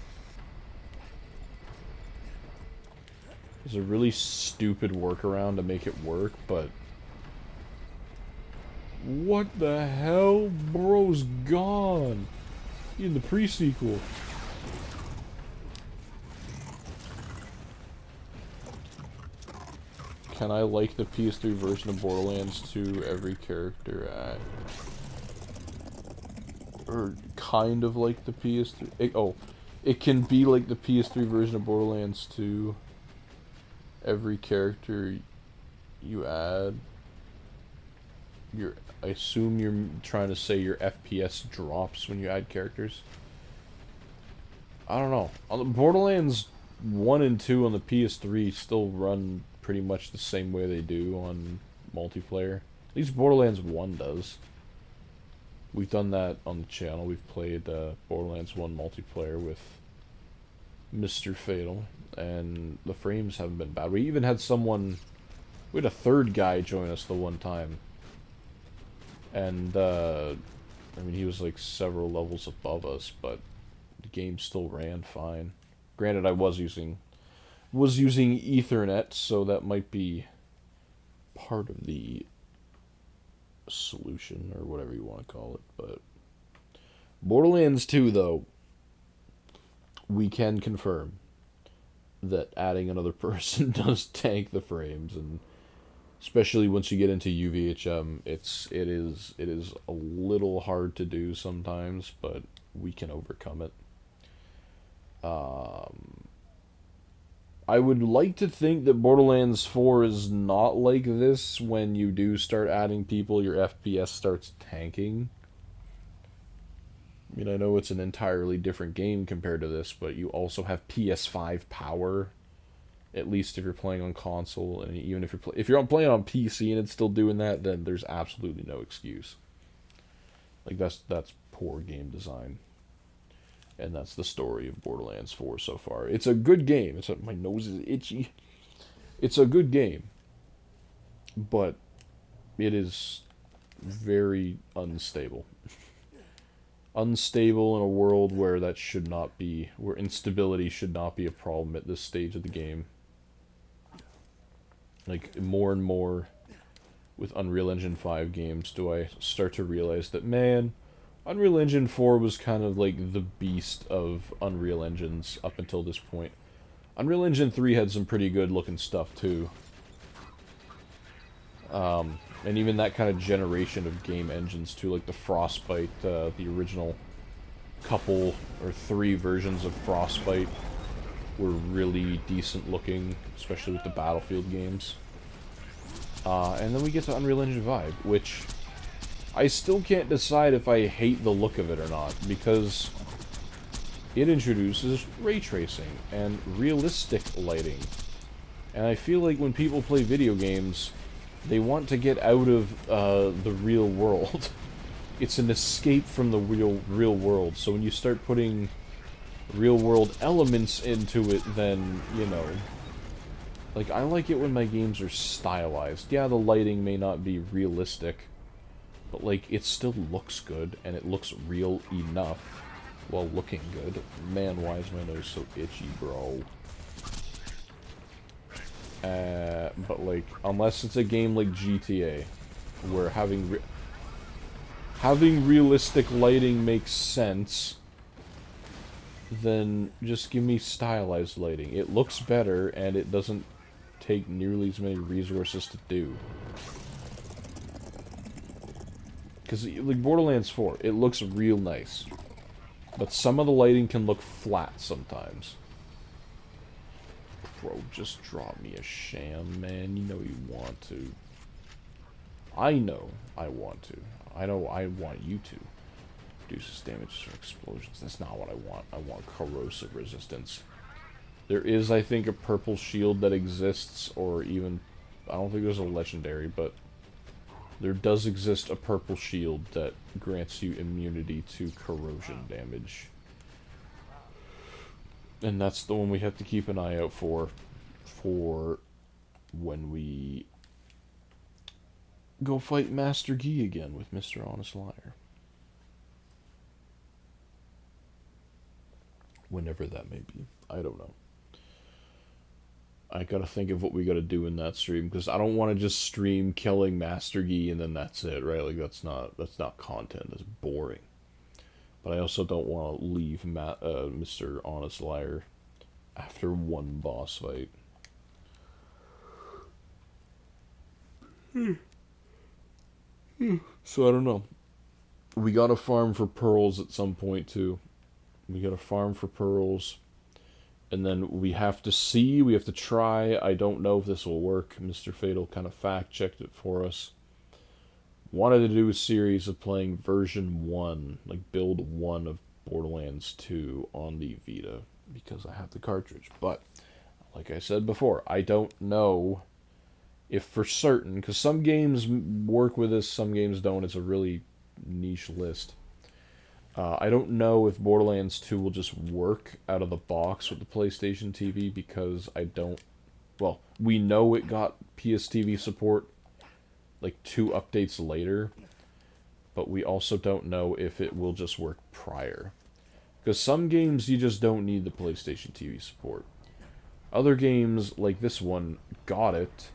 [SPEAKER 1] It's a really stupid workaround to make it work, but... What the hell? Bro's gone! In the pre-sequel. Can I like the PS3 version of Borderlands 2 every character at... Or kind of like the PS3... it can be like the PS3 version of Borderlands 2 every character you add. I assume you're trying to say your FPS drops when you add characters. I don't know. Borderlands 1 and 2 on the PS3 still run pretty much the same way they do on multiplayer. At least Borderlands 1 does. We've done that on the channel. We've played Borderlands 1 multiplayer with Mr. Fatal, and the frames haven't been bad. We even had we had a third guy join us the one time. And, I mean, he was like several levels above us, but the game still ran fine. Granted, I was using Ethernet, so that might be part of the solution, or whatever you want to call it, but... Borderlands 2, though, we can confirm that adding another person does tank the frames, and... especially once you get into UVHM, it is a little hard to do sometimes, but we can overcome it. I would like to think that Borderlands 4 is not like this. When you do start adding people, your FPS starts tanking. I mean, I know it's an entirely different game compared to this, but you also have PS5 power. At least if you're playing on console, and even if you're playing on PC and it's still doing that, then there's absolutely no excuse. Like, that's poor game design, and that's the story of Borderlands 4 so far. It's a good game. My nose is itchy. It's a good game, but it is very unstable. Unstable in a world where where instability should not be a problem at this stage of the game. Like, more and more with Unreal Engine 5 games do I start to realize that, man, Unreal Engine 4 was kind of like the beast of Unreal Engines up until this point. Unreal Engine 3 had some pretty good looking stuff too. And even that kind of generation of game engines too, like the Frostbite, the original couple or 3 versions of Frostbite were really decent looking, especially with the Battlefield games. And then we get to Unreal Engine 5, which I still can't decide if I hate the look of it or not, because it introduces ray tracing and realistic lighting. And I feel like when people play video games, they want to get out of the real world. It's an escape from the real world. So when you start putting real world elements into it, then, you know, like, I like it when my games are stylized. Yeah, the lighting may not be realistic, but, like, it still looks good, and it looks real enough while looking good. Man, why is my nose so itchy, bro? But, like, unless it's a game like GTA, where having realistic lighting makes sense, then just give me stylized lighting. It looks better, and it doesn't take nearly as many resources to do. Because, like, Borderlands 4, it looks real nice. But some of the lighting can look flat sometimes. Bro, just drop me a Sham, man. You know you want to. I know I want to. I know I want you to. Reduces damage from explosions. That's not what I want. I want corrosive resistance. There is, I think, a purple shield that exists, or even... I don't think there's a legendary, but... there does exist a purple shield that grants you immunity to corrosion damage. And that's the one we have to keep an eye out for when we go fight Master Yi again with Mr. Honest Liar. Whenever that may be. I don't know. I gotta think of what we gotta do in that stream, because I don't want to just stream killing Master Yi and then that's it, right? Like, that's not content. That's boring. But I also don't want to leave Mr. Honest Liar after one boss fight. So I don't know. We gotta farm for pearls at some point too. We gotta farm for pearls. And then we have to see, we have to try. I don't know if this will work. Mr. Fatal kind of fact-checked it for us. Wanted to do a series of playing version 1, like build 1 of Borderlands 2 on the Vita, because I have the cartridge. But, like I said before, I don't know if for certain, because some games work with this, some games don't. It's a really niche list. I don't know if Borderlands 2 will just work out of the box with the PlayStation TV, because I don't... Well, we know it got PS TV support like 2 updates later, but we also don't know if it will just work prior. Because some games you just don't need the PlayStation TV support. Other games, like this one, got it,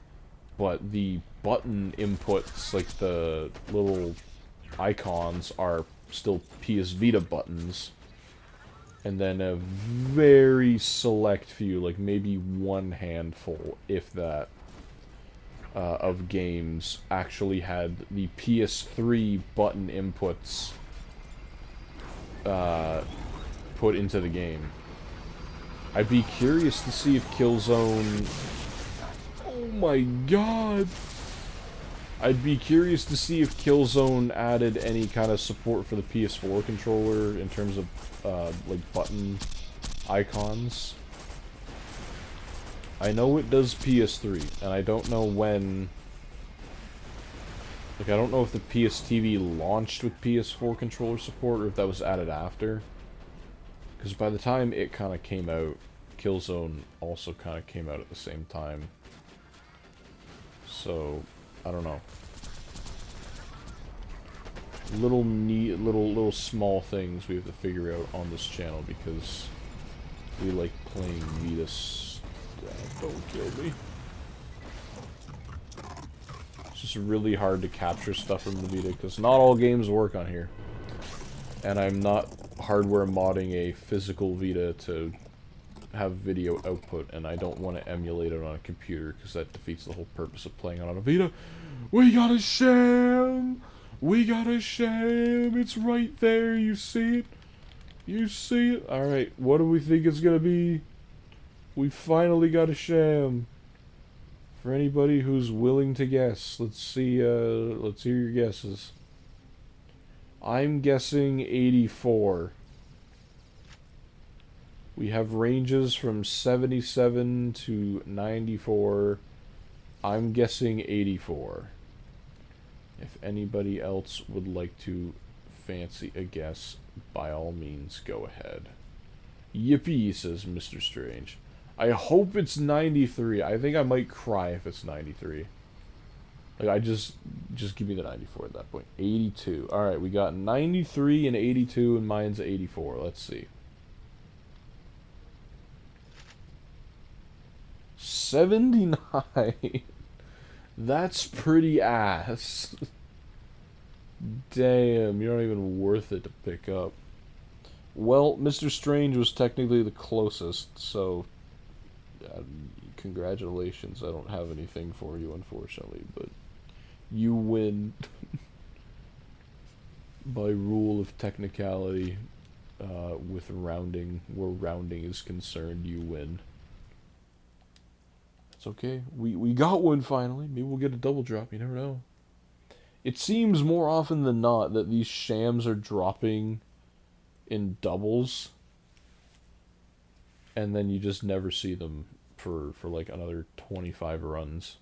[SPEAKER 1] but the button inputs, like the little icons, are still PS Vita buttons, and then a very select few, like maybe one handful, if that, of games actually had the PS3 button inputs put into the game. I'd be curious to see if Killzone... Oh my god! I'd be curious to see if Killzone added any kind of support for the PS4 controller in terms of, like, button icons. I know it does PS3, and I don't know when... Like, I don't know if the PS TV launched with PS4 controller support, or if that was added after. Because by the time it kind of came out, Killzone also kind of came out at the same time. So... I don't know. Little small things we have to figure out on this channel, because we like playing Vita don't kill me. It's just really hard to capture stuff from the Vita, because not all games work on here. And I'm not hardware modding a physical Vita to have video output, and I don't want to emulate it on a computer, because that defeats the whole purpose of playing on a Vita. We got a Sham! We got a Sham! It's right there, you see it? You see it? Alright, what do we think it's gonna be? We finally got a Sham. For anybody who's willing to guess, let's see, let's hear your guesses. I'm guessing 84. We have ranges from 77 to 94. I'm guessing 84. If anybody else would like to fancy a guess, by all means, go ahead. Yippee, says Mr. Strange. I hope it's 93. I think I might cry if it's 93. Like, I just give me the 94 at that point. 82. Alright, we got 93 and 82, and mine's 84. Let's see. 79. That's pretty ass. Damn, you're not even worth it to pick up. Well, Mr. Strange was technically the closest, so congratulations. I don't have anything for you, unfortunately, but you win. By rule of technicality, with rounding, where rounding is concerned, you win. It's okay. We got one finally. Maybe we'll get a double drop. You never know. It seems more often than not that these Shams are dropping in doubles, and then you just never see them for like another 25 runs.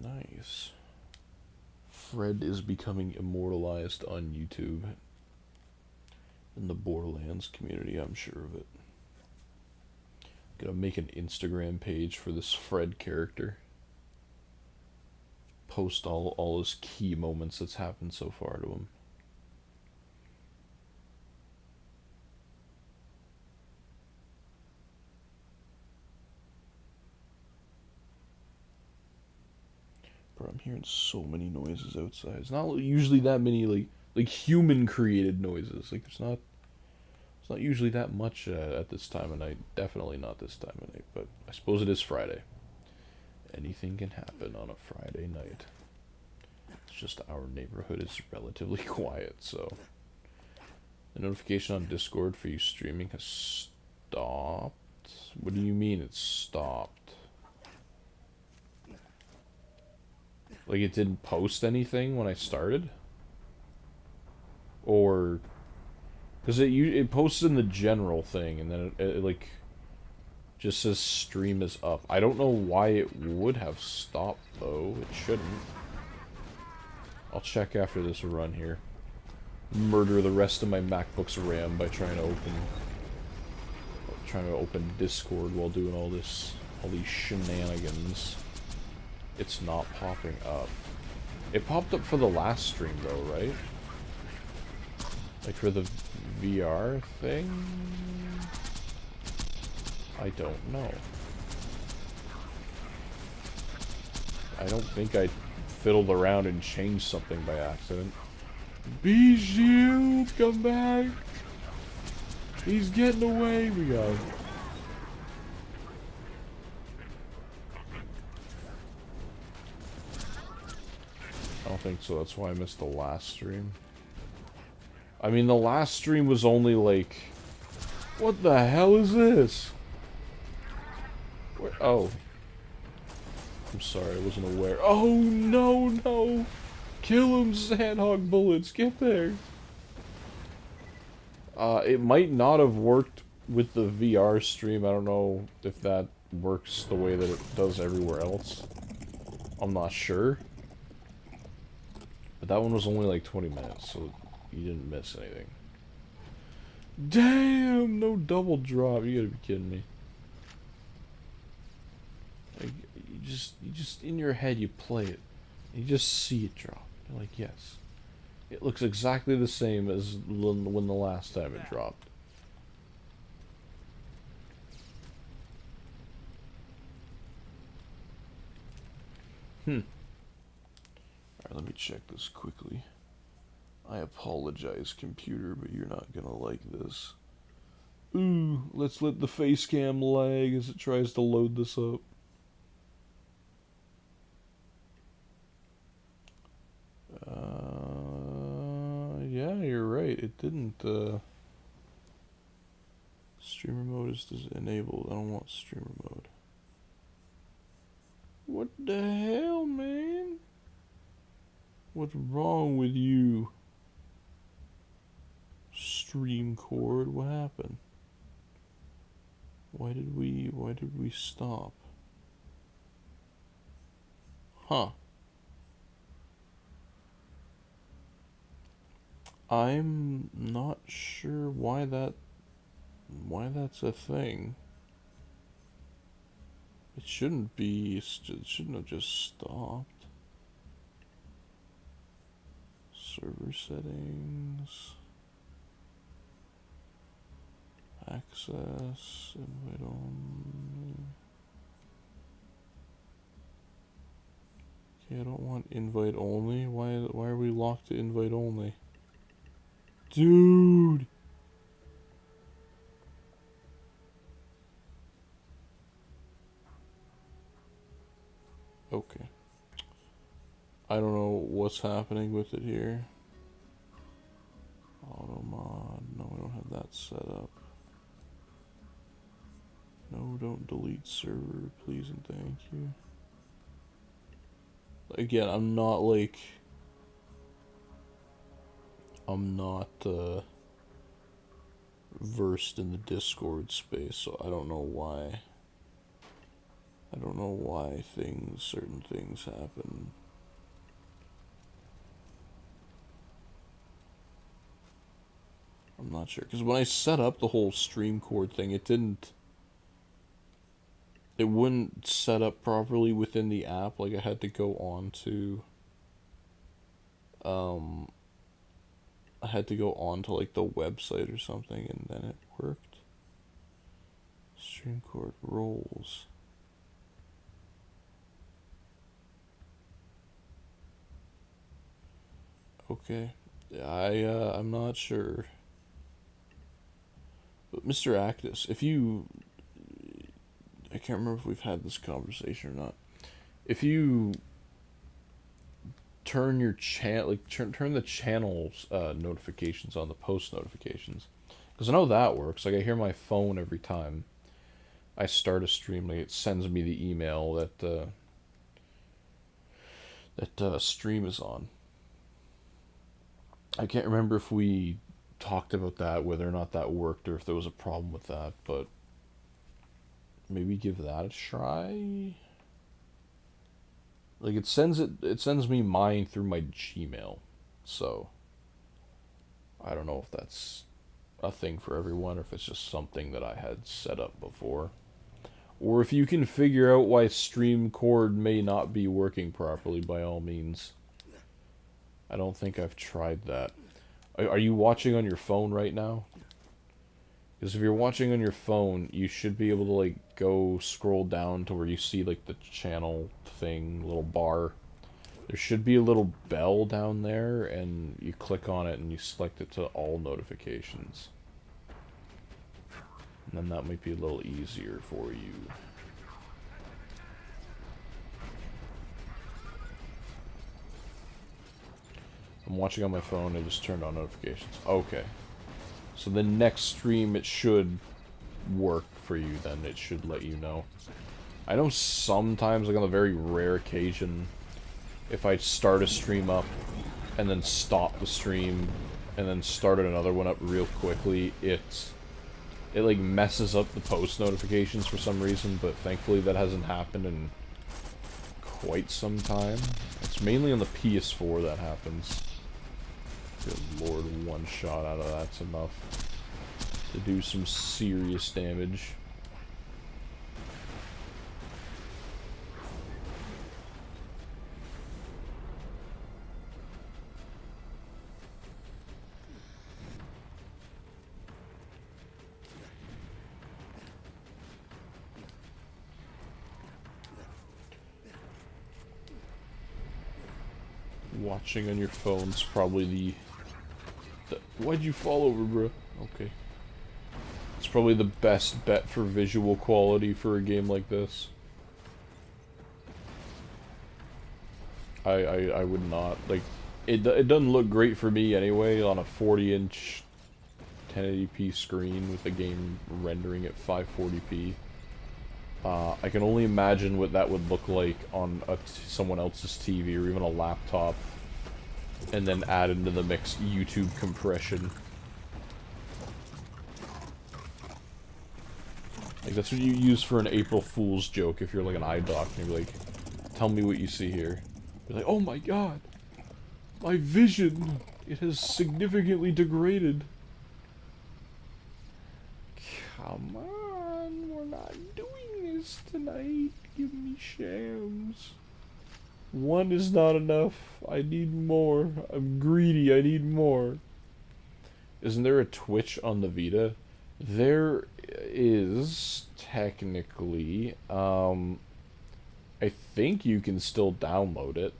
[SPEAKER 1] Nice. Fred is becoming immortalized on YouTube. In the Borderlands community, I'm sure of it. Gonna make an Instagram page for this Fred character. Post all his key moments that's happened so far to him. Bro, I'm hearing so many noises outside. It's not usually that many like human created noises. Like it's not usually that much at this time of night. Definitely not this time of night, but I suppose it is Friday. Anything can happen on a Friday night. It's just our neighborhood is relatively quiet, so. The notification on Discord for you streaming has stopped? What do you mean it's stopped? Like it didn't post anything when I started? Or... Because it posts in the general thing, and then it like just says stream is up. I don't know why it would have stopped though. It shouldn't. I'll check after this run here. Murder the rest of my MacBook's RAM by trying to open Discord while doing all these shenanigans. It's not popping up. It popped up for the last stream though, right? Like for the VR thing? I don't know. I don't think I fiddled around and changed something by accident. B-Shield, come back! He's getting away, we got him. I don't think so, that's why I missed the last stream. I mean, the last stream was only like... What the hell is this? Where, oh. I'm sorry, I wasn't aware. Oh, no, no! Kill him, Sandhog bullets, get there! It might not have worked with the VR stream. I don't know if that works the way that it does everywhere else. I'm not sure. But that one was only like 20 minutes, so... You didn't miss anything. Damn! No double drop. You gotta be kidding me. Like, you just in your head you play it. You just see it drop. You're like, yes. It looks exactly the same as when the last time it dropped. Let me check this quickly. I apologize, computer, but you're not gonna like this. Ooh, let's let the face cam lag as it tries to load this up. Yeah, you're right. It didn't, streamer mode is enabled. I don't want streamer mode. What the hell, man? What's wrong with you? Stream cord, what happened? Why did we stop? Huh. I'm not sure why that's a thing. It shouldn't be, it shouldn't have just stopped. Server settings. Access, invite only. Okay, I don't want invite only. Why are we locked to invite only? Dude! Okay. I don't know what's happening with it here. Auto mod. No, we don't have that set up. No, don't delete server, please and thank you. Again, I'm not versed in the Discord space, so I don't know why. I don't know why certain things happen. I'm not sure, because when I set up the whole stream cord thing, it wouldn't set up properly within the app. Like, I had to go on to, like the website or something, and then it worked. Stream cord rolls. Okay, I'm not sure. But Mr. Actus, I can't remember if we've had this conversation or not. If you turn your turn the channel's notifications on, the post notifications, because I know that works. Like, I hear my phone every time I start a stream. Like, it sends me the email that stream is on. I can't remember if we talked about that, whether or not that worked, or if there was a problem with that, but maybe give that a try. Like, it sends me mine through my Gmail, so I don't know if that's a thing for everyone, or if it's just something that I had set up before, or if you can figure out why stream cord may not be working properly. By all means. I don't think I've tried that. Are you watching on your phone right now? Because if you're watching on your phone, you should be able to, like, go scroll down to where you see, like, the channel thing, little bar. There should be a little bell down there, and you click on it and you select it to all notifications. And then that might be a little easier for you. I'm watching on my phone, I just turned on notifications. Okay. So the next stream, it should work for you then. It should let you know. I know sometimes, like on a very rare occasion, if I start a stream up and then stop the stream and then started another one up real quickly, it like messes up the post notifications for some reason, but thankfully that hasn't happened in quite some time. It's mainly on the PS4 that happens. Good lord, one shot out of that's enough to do some serious damage. Watching on your phone's probably the... Why'd you fall over, bro? Okay. It's probably the best bet for visual quality for a game like this. I would not. Like, it doesn't look great for me anyway on a 40-inch 1080p screen with the game rendering at 540p. I can only imagine what that would look like on someone else's TV or even a laptop. And then add into the mix YouTube compression. Like, that's what you use for an April Fool's joke if you're like an eye doctor and you're like, tell me what you see here. You're like, oh my god, my vision, it has significantly degraded. Come on, we're not doing this tonight. Give me shams. One is not enough. I need more. I'm greedy. I need more. Isn't there a Twitch on the Vita? There is, technically. I think you can still download it,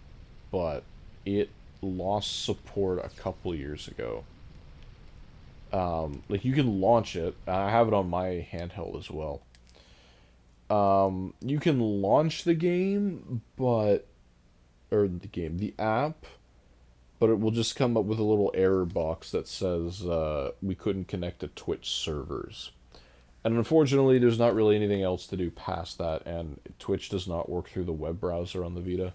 [SPEAKER 1] but it lost support a couple years ago. Like, you can launch it. I have it on my handheld as well. You can launch the game, but... Or the app, but it will just come up with a little error box that says, we couldn't connect to Twitch servers. And unfortunately, there's not really anything else to do past that, and Twitch does not work through the web browser on the Vita.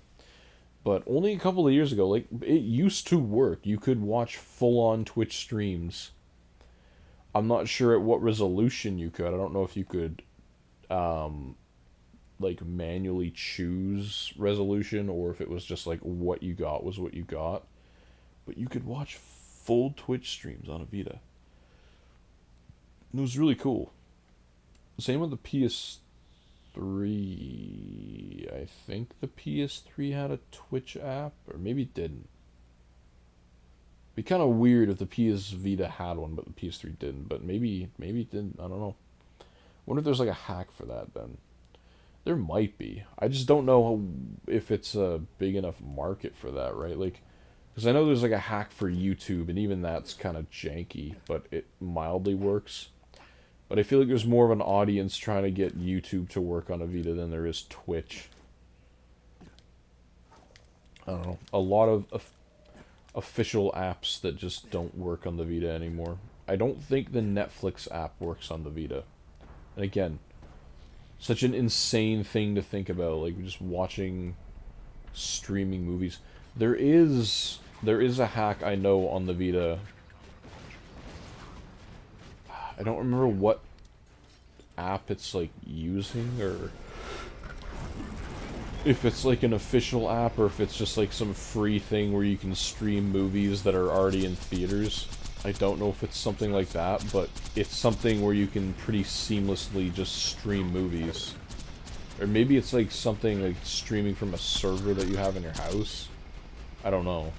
[SPEAKER 1] But only a couple of years ago, like, it used to work. You could watch full-on Twitch streams. I'm not sure at what resolution you could. I don't know if you could, like, manually choose resolution, or if it was just, like, what you got was what you got. But you could watch full Twitch streams on a Vita. And it was really cool. Same with the PS3. I think the PS3 had a Twitch app, or maybe it didn't. It'd be kind of weird if the PS Vita had one, but the PS3 didn't. But maybe it didn't. I don't know. Wonder if there's like a hack for that then. There might be. I just don't know if it's a big enough market for that, right? Like, because I know there's like a hack for YouTube, and even that's kind of janky, but it mildly works. But I feel like there's more of an audience trying to get YouTube to work on a Vita than there is Twitch. I don't know. A lot of official apps that just don't work on the Vita anymore. I don't think the Netflix app works on the Vita. And again, such an insane thing to think about, like just watching streaming movies. There is a hack I know on the Vita. I don't remember what app it's like using, or if it's like an official app, or if it's just like some free thing where you can stream movies that are already in theaters. I don't know if it's something like that, but it's something where you can pretty seamlessly just stream movies. Or maybe it's like something like streaming from a server that you have in your house. I don't know.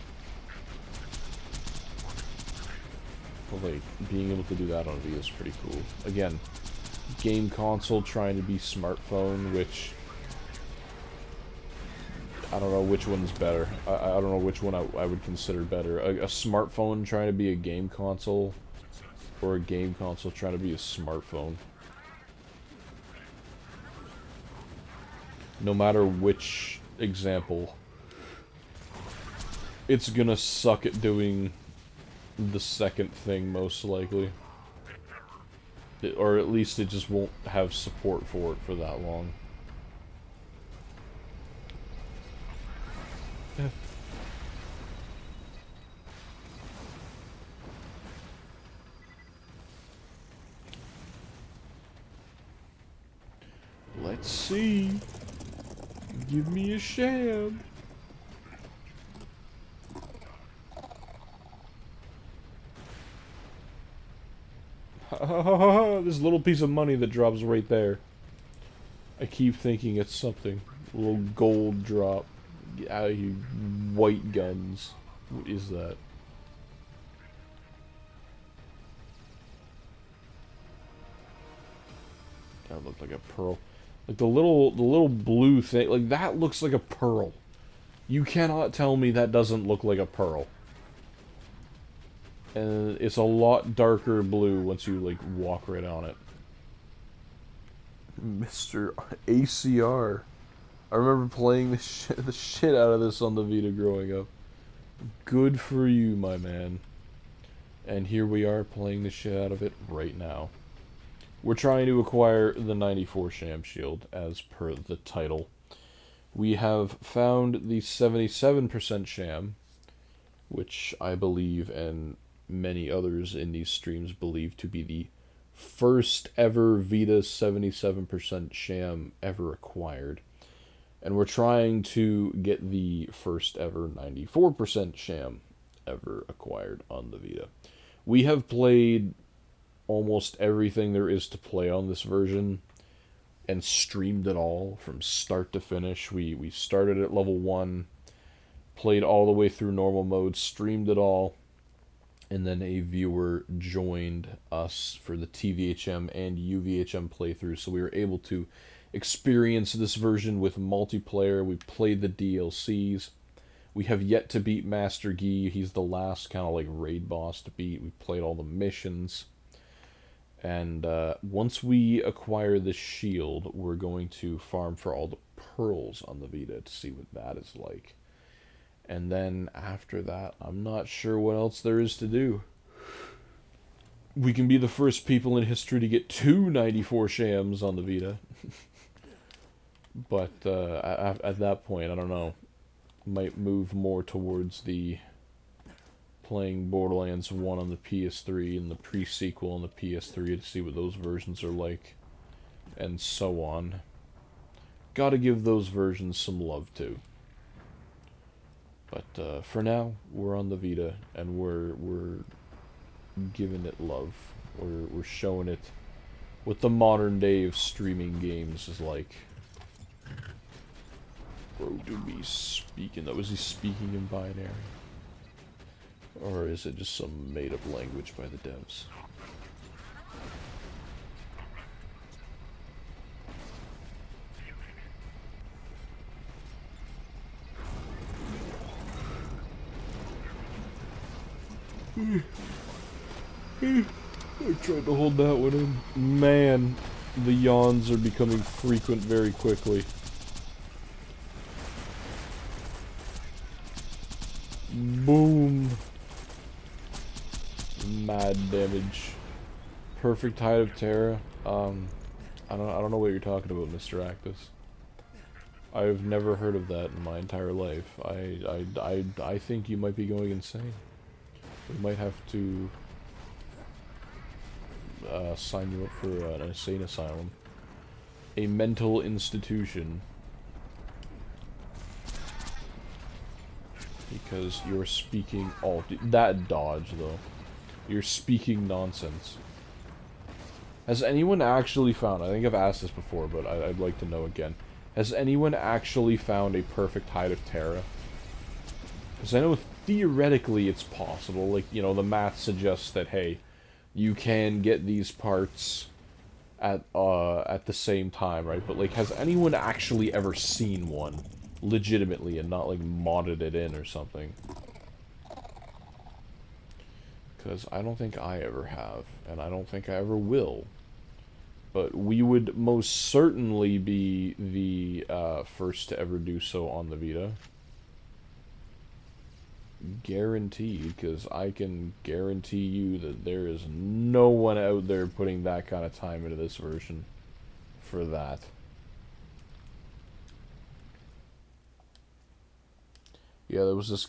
[SPEAKER 1] But like, being able to do that on a Vita is pretty cool. Again, game console trying to be smartphone, which... I don't know which one's better. I don't know which one I would consider better. A smartphone trying to be a game console, or a game console trying to be a smartphone. No matter which example, it's gonna suck at doing the second thing, most likely. Or at least it just won't have support for it for that long. Yeah. Let's see. Give me a sham. This little piece of money that drops right there. I keep thinking it's something. A little gold drop. Get out of here, white guns. What is that? That looked like a pearl. Like the little blue thing. Like that looks like a pearl. You cannot tell me that doesn't look like a pearl. And it's a lot darker blue once you, like, walk right on it. Mr. ACR. I remember playing the shit out of this on the Vita growing up. Good for you, my man. And here we are playing the shit out of it right now. We're trying to acquire the 94 Sham Shield, as per the title. We have found the 77% Sham, which I believe, and many others in these streams believe to be the first ever Vita 77% Sham ever acquired. And we're trying to get the first ever 94% Sham ever acquired on the Vita. We have played almost everything there is to play on this version and streamed it all from start to finish. We started at level 1, played all the way through normal mode, streamed it all, and then a viewer joined us for the TVHM and UVHM playthrough, so we were able to experience this version with multiplayer. We played the DLCs. We have yet to beat Master Yi. He's the last kind of like raid boss to beat. We played all the missions. And once we acquire the shield, we're going to farm for all the pearls on the Vita to see what that is like. And then after that, I'm not sure what else there is to do. We can be the first people in history to get 2 94 Shams on the Vita. But at that point, I don't know. Might move more towards the playing Borderlands 1 on the PS3 and the pre-sequel on the PS3 to see what those versions are like. And so on. Gotta give those versions some love too. But for now, we're on the Vita, and we're giving it love. We're showing it what the modern day of streaming games is like. Bro, do be speaking. That was he speaking in binary, or is it just some made-up language by the devs? I tried to hold that one in. Man, the yawns are becoming frequent very quickly. Boom. Mad damage. Perfect height of Terra. I don't know what you're talking about, Mr. Actus. I've never heard of that in my entire life. I think you might be going insane. We might have to sign you up for an insane asylum. A mental institution. Because you're speaking all... That dodge, though. You're speaking nonsense. Has anyone actually found... I think I've asked this before, but I'd like to know again. Has anyone actually found a perfect height of Terra? Because I know theoretically it's possible. Like, you know, the math suggests that, hey, you can get these parts at the same time, right? But, like, has anyone actually ever seen one? Legitimately, and not, like, modded it in or something? Because I don't think I ever have, and I don't think I ever will. But we would most certainly be the first to ever do so on the Vita. Guaranteed, because I can guarantee you that there is no one out there putting that kind of time into this version for that. Yeah, there was this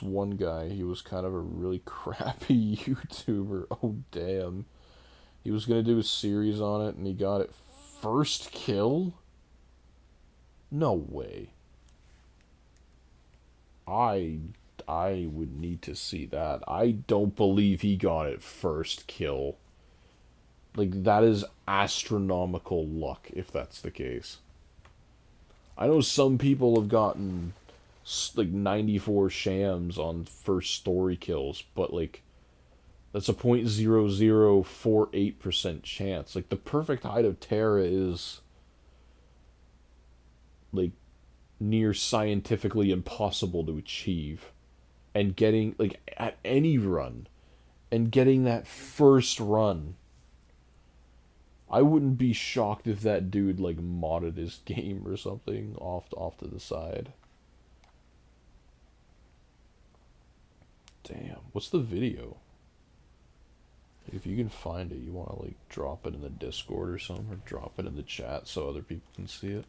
[SPEAKER 1] one guy, he was kind of a really crappy YouTuber. Oh, damn. He was going to do a series on it, and he got it first kill? No way. I would need to see that. I don't believe he got it first kill. Like, that is astronomical luck, if that's the case. I know some people have gotten, like, 94 shams on first story kills, but, like, that's a 0.0048% chance. Like, the perfect height of Terra is, like, near scientifically impossible to achieve. And getting, like, at any run, and getting that first run, I wouldn't be shocked if that dude, like, modded his game or something off to the side. Damn, what's the video? If you can find it, you want to, like, drop it in the Discord or something, or drop it in the chat so other people can see it.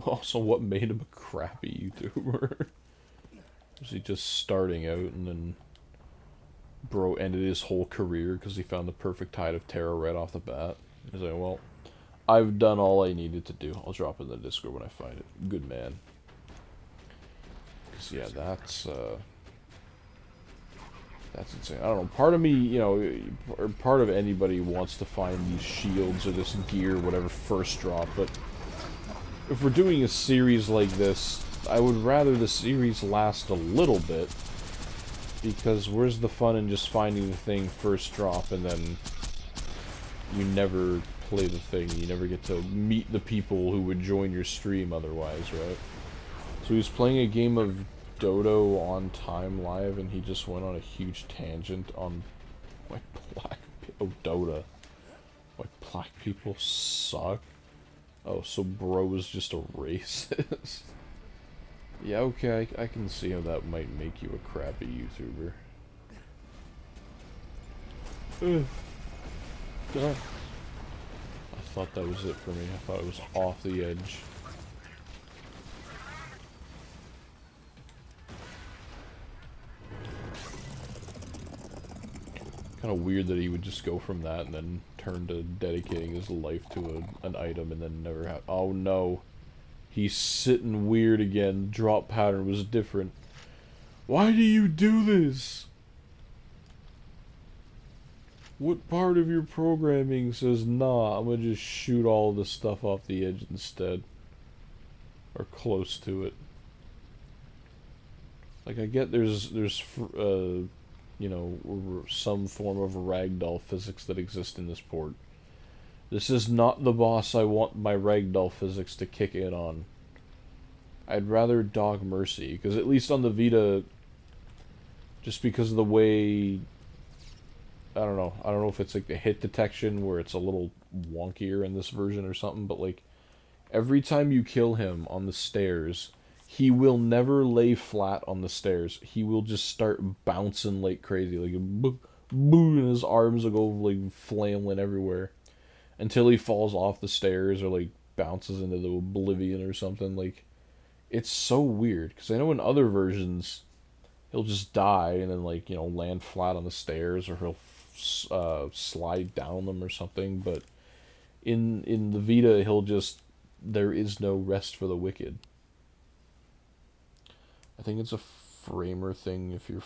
[SPEAKER 1] Also, what made him a crappy YouTuber? Was he just starting out and then bro ended his whole career because he found the perfect tide of terror right off the bat? He's like, well, I've done all I needed to do. I'll drop it in the Discord when I find it. Good man. Cause yeah, that's insane. I don't know. Part of me, you know, or part of anybody wants to find these shields or this gear, whatever, first drop, but if we're doing a series like this, I would rather the series last a little bit, because where's the fun in just finding the thing first drop and then you never play the thing, you never get to meet the people who would join your stream otherwise, right? So he was playing a game of Dodo on Time Live and he just went on a huge tangent on why black people, Dota, why black people suck. Oh, so bro is just a racist. Yeah, okay, I can see how that might make you a crappy YouTuber. I thought that was it for me. I thought it was off the edge. Kind of weird that he would just go from that and then turn to dedicating his life to an item and then never have. Oh no. He's sitting weird again. Drop pattern was different. Why do you do this? What part of your programming says, nah, I'm gonna just shoot all this stuff off the edge instead? Or close to it. Like, I get there's you know, some form of ragdoll physics that exist in this port. This is not the boss I want my ragdoll physics to kick in on. I'd rather Dog Mercy, because at least on the Vita, just because of the way, I don't know if it's like the hit detection where it's a little wonkier in this version or something, but like, every time you kill him on the stairs, he will never lay flat on the stairs. He will just start bouncing like crazy, like boo, boo, and his arms will go like flailing everywhere until he falls off the stairs or like bounces into the oblivion or something. Like, it's so weird because I know in other versions he'll just die and then, like, you know, land flat on the stairs, or he'll slide down them or something. But in the Vita, he'll just, there is no rest for the wicked. I think it's a framer thing. If your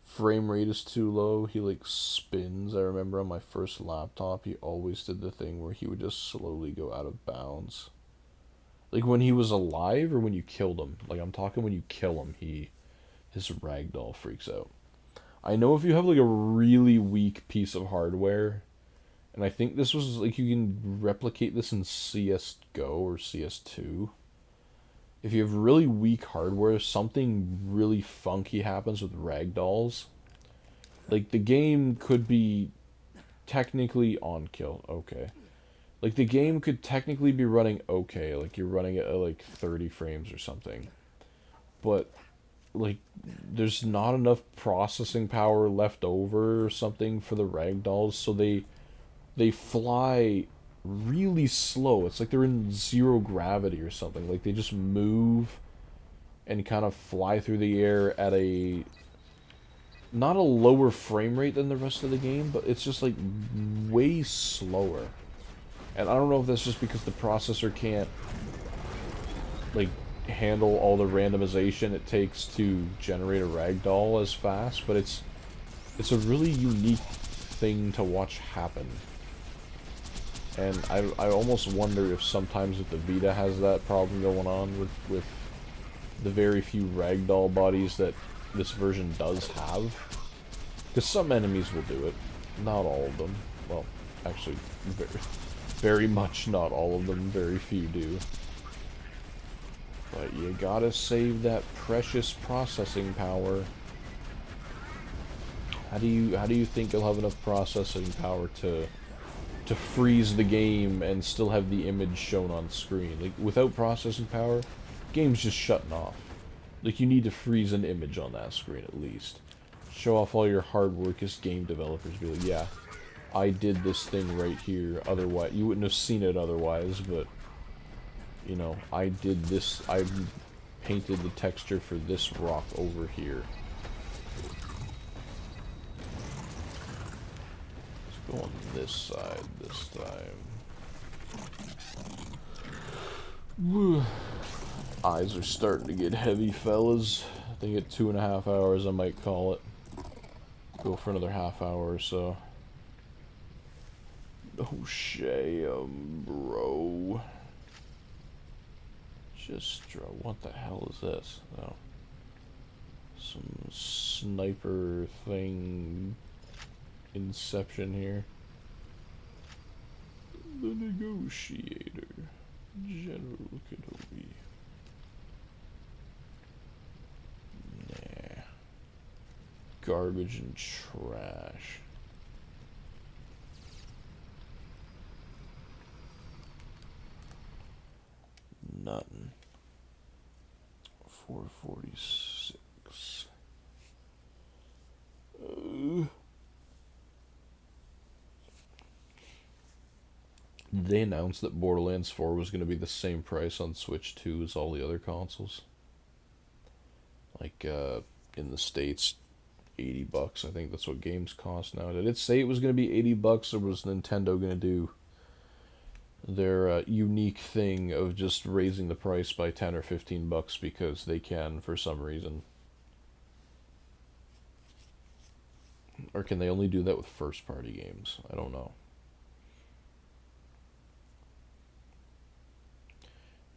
[SPEAKER 1] frame rate is too low, he like spins. I remember on my first laptop, he always did the thing where he would just slowly go out of bounds. Like when he was alive or when you killed him. Like, I'm talking when you kill him, his ragdoll freaks out. I know if you have like a really weak piece of hardware, and I think this was like, you can replicate this in CSGO or CS2. If you have really weak hardware, something really funky happens with ragdolls. Like, the game could be technically on kill. Okay. Like, the game could technically be running okay. Like, you're running it at, like, 30 frames or something. But, like, there's not enough processing power left over or something for the ragdolls, so they fly really slow. It's like they're in zero gravity or something. Like, they just move and kind of fly through the air at a, not a lower frame rate than the rest of the game, but it's just like way slower. And I don't know if that's just because the processor can't like handle all the randomization it takes to generate a ragdoll as fast, but it's a really unique thing to watch happen. And I almost wonder if sometimes if the Vita has that problem going on with the very few ragdoll bodies that this version does have. Because some enemies will do it. Not all of them. Well, actually, very much not all of them. Very few do. But you gotta save that precious processing power. How do you think you'll have enough processing power to freeze the game and still have the image shown on screen? Like, without processing power, game's just shutting off. Like, you need to freeze an image on that screen at least. Show off all your hard work as game developers. Be like, yeah, I did this thing right here. Otherwise, you wouldn't have seen it otherwise, but, you know, I did this. I painted the texture for this rock over here. Let's go on this side this time. Eyes are starting to get heavy, fellas. I think at 2.5 hours I might call it. Go for another half hour or so. Oh, Sham, bro. Just what the hell is this? Oh. Some sniper thing. Inception here. The Negotiator. General Kenobi. Nah. Garbage and trash. Nothing. 446. They announced that Borderlands 4 was going to be the same price on Switch 2 as all the other consoles. Like, in the States, $80. I think that's what games cost now. Did it say it was going to be $80, or was Nintendo going to do their unique thing of just raising the price by 10 or $15 because they can for some reason? Or can they only do that with first-party games? I don't know.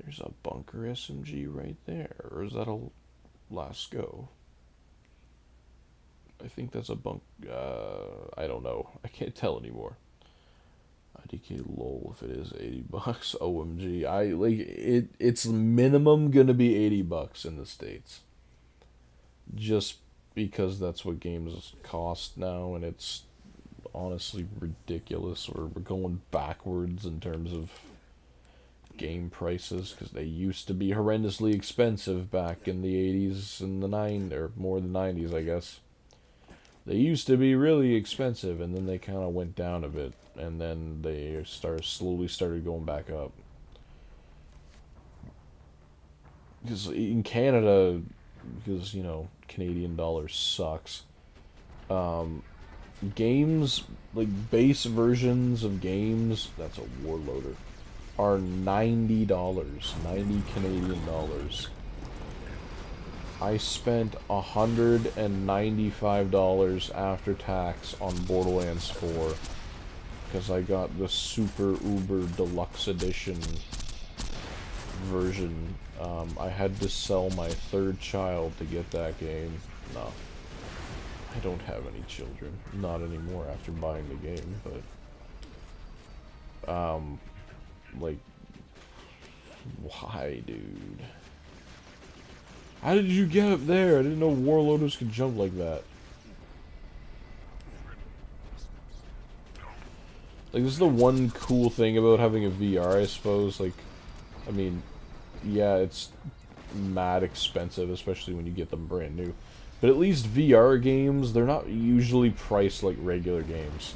[SPEAKER 1] There's a bunker SMG right there. Or is that a Lasco? I think that's a I don't know. I can't tell anymore. IDK lol if it is $80. OMG. It's minimum gonna be $80 in the States. Just because that's what games cost now, and it's honestly ridiculous. We're going backwards in terms of game prices, because they used to be horrendously expensive back in the 80s and the 90s, or more the 90s, I guess. They used to be really expensive, and then they kind of went down a bit, and then they slowly started going back up. Because in Canada, because, you know, Canadian dollar sucks, games, like base versions of games, that's a warloader, are $90, 90 Canadian dollars. I spent $195 after tax on Borderlands 4 because I got the super uber deluxe edition version. I had to sell my third child to get that game. No, I don't have any children, not anymore after buying the game, but like, why, dude? How did you get up there? I didn't know warlorders could jump like that. Like, this is the one cool thing about having a VR, I suppose. Like, I mean, yeah, it's mad expensive, especially when you get them brand new. But at least VR games, they're not usually priced like regular games.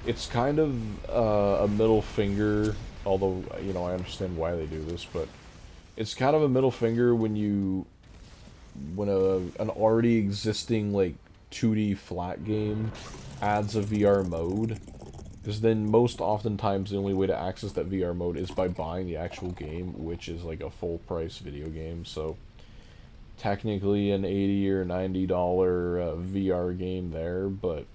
[SPEAKER 1] It's kind of a middle finger, although, you know, I understand why they do this, but it's kind of a middle finger when an already existing, like, 2D flat game adds a VR mode. Because then most oftentimes the only way to access that VR mode is by buying the actual game, which is like a full price video game. So technically an $80 or $90 VR game there, but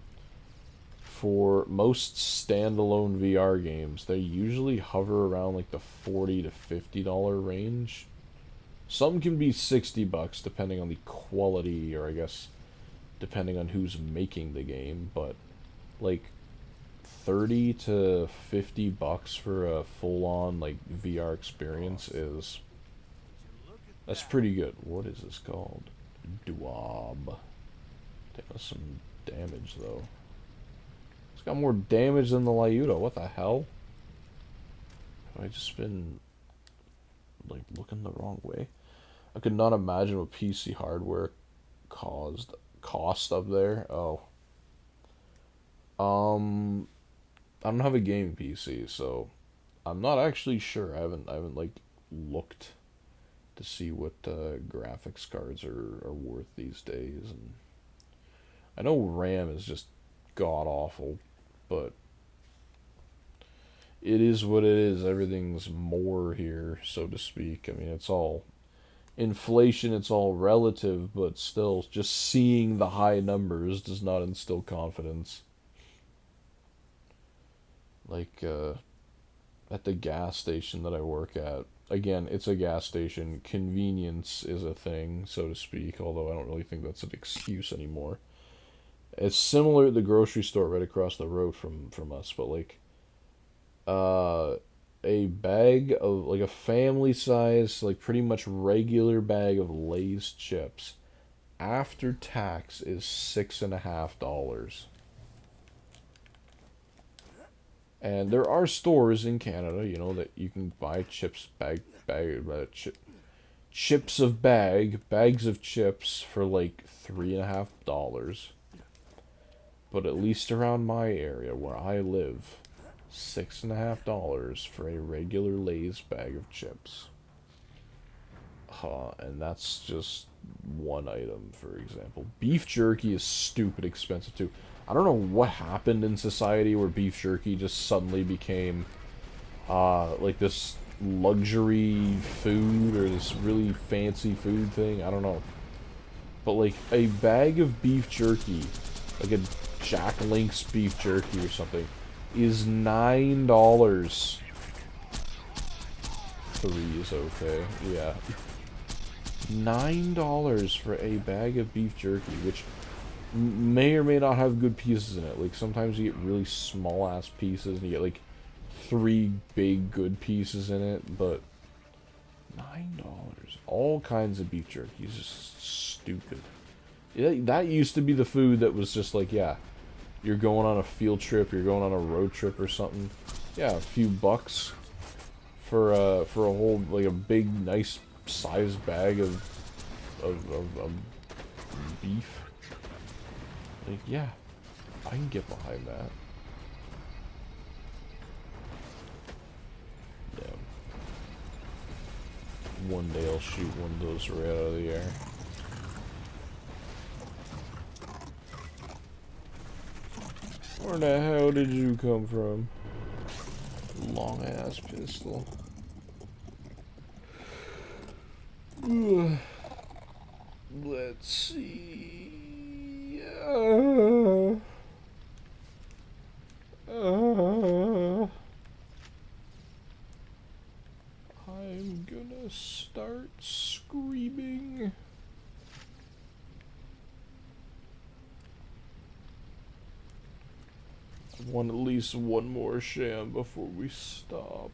[SPEAKER 1] for most standalone VR games, they usually hover around like the $40 to $50 range. Some can be $60 depending on the quality, or I guess depending on who's making the game, but like 30 to 50 bucks for a full-on like VR experience is that's pretty good. What is this called? Duab. Does some damage though. It's got more damage than the Lyuda. What the hell? Have I just been like looking the wrong way? I could not imagine what PC hardware cost up there. Oh. I don't have a gaming PC, so I'm not actually sure. I haven't like looked to see what graphics cards are worth these days, and I know RAM is just god awful, but it is what it is. Everything's more here, so to speak. I mean, it's all inflation, it's all relative, but still, just seeing the high numbers does not instill confidence. Like, at the gas station that I work at, again, it's a gas station. Convenience is a thing, so to speak, although I don't really think that's an excuse anymore. It's similar to the grocery store right across the road from us, but like, uh, a bag of, like a family size, like pretty much regular bag of Lay's chips, after tax is $6.50. And there are stores in Canada, you know, that you can buy chips chips of bags of chips for like $3.50. But at least around my area where I live, $6.50 for a regular Lay's bag of chips. And that's just one item, for example. Beef jerky is stupid expensive too. I don't know what happened in society where beef jerky just suddenly became like this luxury food or this really fancy food thing. I don't know. But like a bag of beef jerky, like a Jack Link's beef jerky or something, is $9. Three is okay. Yeah. $9 for a bag of beef jerky, which may or may not have good pieces in it. Like, sometimes you get really small ass pieces and you get like 3 big good pieces in it, but $9. All kinds of beef jerky is just stupid. Yeah, that used to be the food that was just like, yeah, you're going on a field trip, you're going on a road trip or something. Yeah, a few bucks for a whole, like, a big nice sized bag of beef. Like, yeah, I can get behind that. Yeah. One day I'll shoot one of those right out of the air. Where the hell did you come from? Long ass pistol. Let's see. I'm gonna start screaming. I want at least one more sham before we stop.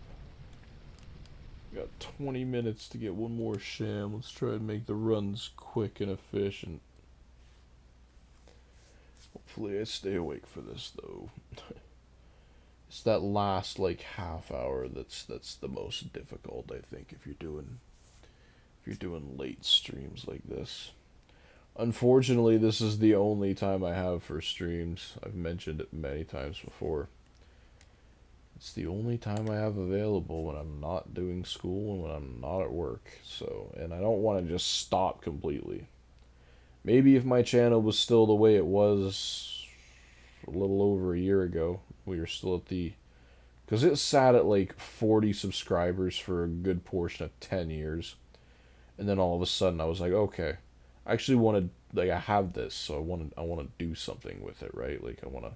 [SPEAKER 1] Got 20 minutes to get one more sham. Let's try and make the runs quick and efficient. Hopefully I stay awake for this though. It's that last like half hour that's the most difficult, I think, if you're doing late streams like this. Unfortunately, this is the only time I have for streams. I've mentioned it many times before. It's the only time I have available when I'm not doing school and when I'm not at work. So, and I don't want to just stop completely. Maybe if my channel was still the way it was a little over a year ago, we were still at the... Because it sat at like 40 subscribers for a good portion of 10 years. And then all of a sudden I was like, okay, I actually want to, like, I have this, so I want to do something with it, right? Like, I want to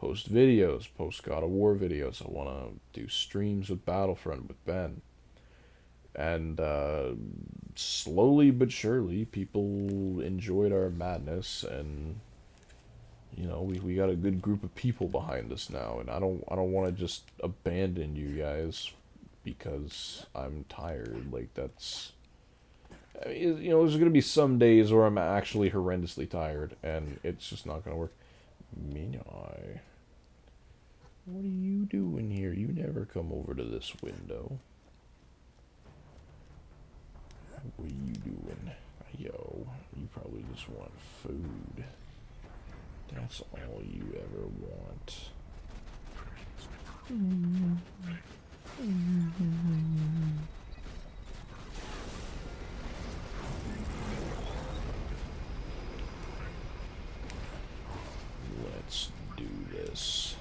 [SPEAKER 1] post videos, post God of War videos. I want to do streams with Battlefront with Ben. And slowly but surely, people enjoyed our madness, and you know, we got a good group of people behind us now. And I don't want to just abandon you guys because I'm tired. Like that's, I mean, you know, there's gonna be some days where I'm actually horrendously tired, and it's just not gonna work. Minai, what are you doing here? You never come over to this window. What are you doing? Yo, you probably just want food. That's all you ever want. Let's do this.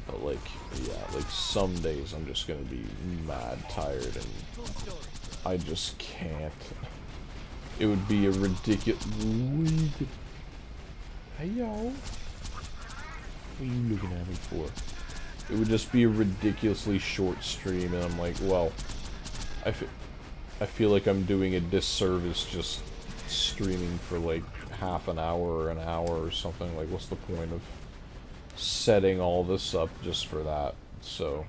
[SPEAKER 1] But like, yeah, like some days I'm just gonna be mad tired and I just can't. It would be a ridiculous. Hey yo, what are you looking at me for? It would just be a ridiculously short stream, and I'm like, well, I feel like I'm doing a disservice just streaming for like half an hour or an hour or something. Like, what's the point of setting all this up just for that? So,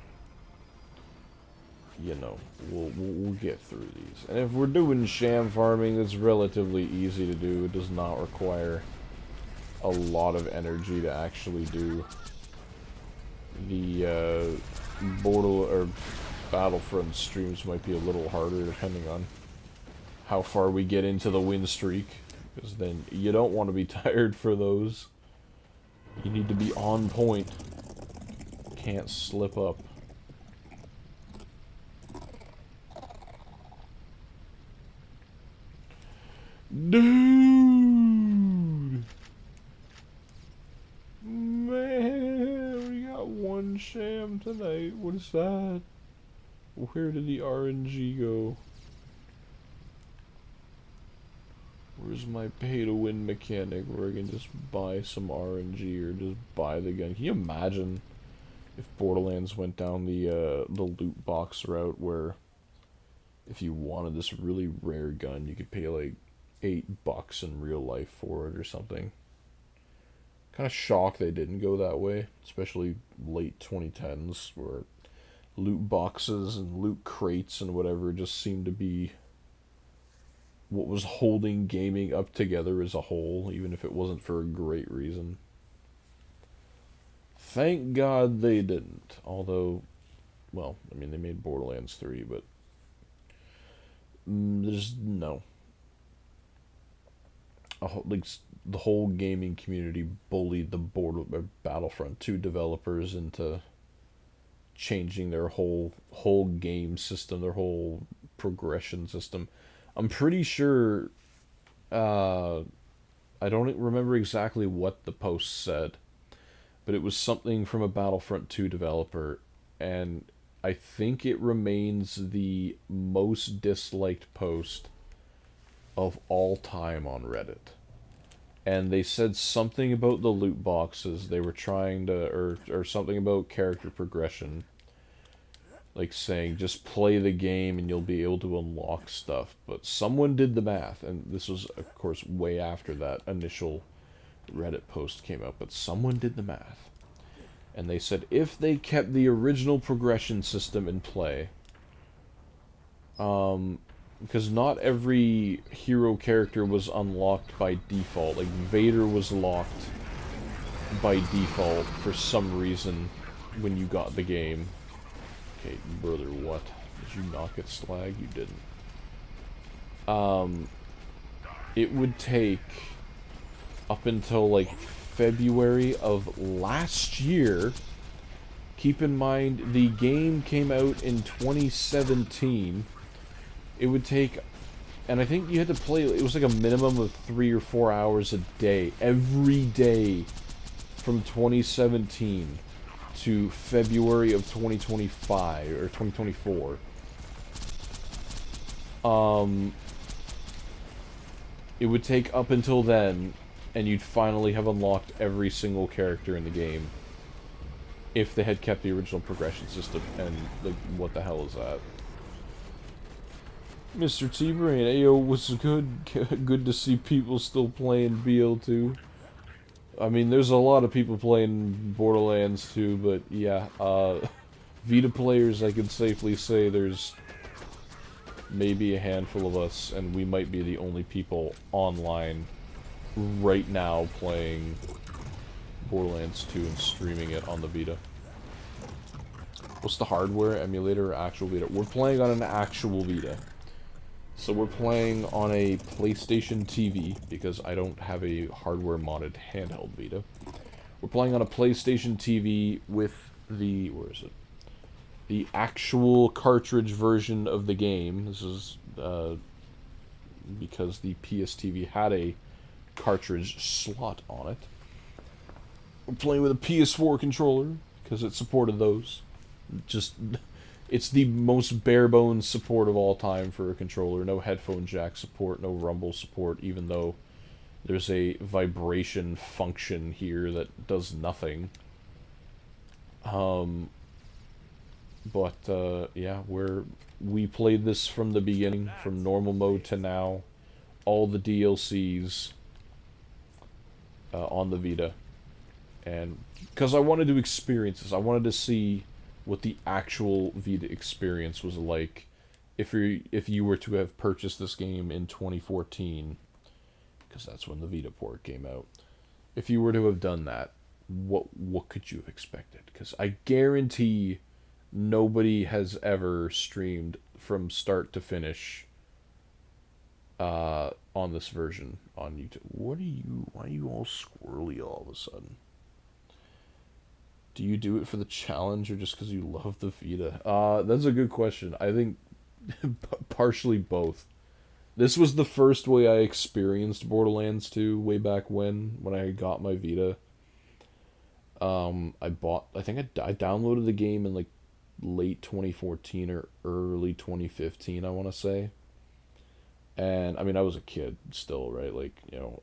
[SPEAKER 1] you know, we'll get through these. And if we're doing sham farming, it's relatively easy to do. It does not require a lot of energy to actually do. The Battlefront streams might be a little harder depending on how far we get into the win streak, because then you don't want to be tired for those. You need to be on point. Can't slip up. Dude! Man, we got one sham tonight. What is that? Where did the RNG go? Where's my pay-to-win mechanic where I can just buy some RNG or just buy the gun? Can you imagine if Borderlands went down the loot box route where if you wanted this really rare gun, you could pay like $8 in real life for it or something? Kind of shocked they didn't go that way, especially late 2010s, where loot boxes and loot crates and whatever just seemed to be what was holding gaming up together as a whole, even if it wasn't for a great reason. Thank God they didn't. Although, well, I mean, they made Borderlands 3, but there's no. Like, the whole gaming community bullied the Battlefront 2 developers into changing their whole game system, their whole progression system. I'm pretty sure, I don't remember exactly what the post said, but it was something from a Battlefront 2 developer, and I think it remains the most disliked post of all time on Reddit. And they said something about the loot boxes. They were trying to, or something about character progression. Like saying, just play the game and you'll be able to unlock stuff. But someone did the math, and this was, of course, way after that initial Reddit post came out, but someone did the math. And they said if they kept the original progression system in play, because not every hero character was unlocked by default. Like, Vader was locked by default for some reason when you got the game. Okay, brother, what? Did you not get slag? You didn't. It would take up until, like, February of last year. Keep in mind, the game came out in 2017. It would take, and I think you had to play, it was like a minimum of 3 or 4 hours a day, every day, from 2017 to February of 2025, or 2024. It would take up until then, and you'd finally have unlocked every single character in the game, if they had kept the original progression system, and, like, what the hell is that? Mr. T-Brain, ayo, what's good? Good to see people still playing BL2. I mean, there's a lot of people playing Borderlands 2, but yeah, Vita players, I can safely say there's maybe a handful of us, and we might be the only people online right now playing Borderlands 2 and streaming it on the Vita. What's the hardware? Emulator or actual Vita? We're playing on an actual Vita. So we're playing on a PlayStation TV, because I don't have a hardware modded handheld Vita. We're playing on a PlayStation TV with the, where is it? The actual cartridge version of the game. This is because the PS TV had a cartridge slot on it. We're playing with a PS4 controller, because it supported those. Just, it's the most bare bones support of all time for a controller. No headphone jack support, no rumble support, even though there's a vibration function here that does nothing. Yeah, we played this from the beginning, from normal mode to now, all the DLCs on the Vita, and because I wanted to experience this, I wanted to see what the actual Vita experience was like if you were to have purchased this game in 2014, because that's when the Vita port came out. If you were to have done that, what could you have expected? Because I guarantee nobody has ever streamed from start to finish on this version on YouTube. Why are you all squirrely all of a sudden? Do you do it for the challenge or just because you love the Vita? That's a good question. I think partially both. This was the first way I experienced Borderlands 2 way back when I got my Vita. I downloaded the game in like late 2014 or early 2015, I want to say. And I mean, I was a kid still, right? Like, you know,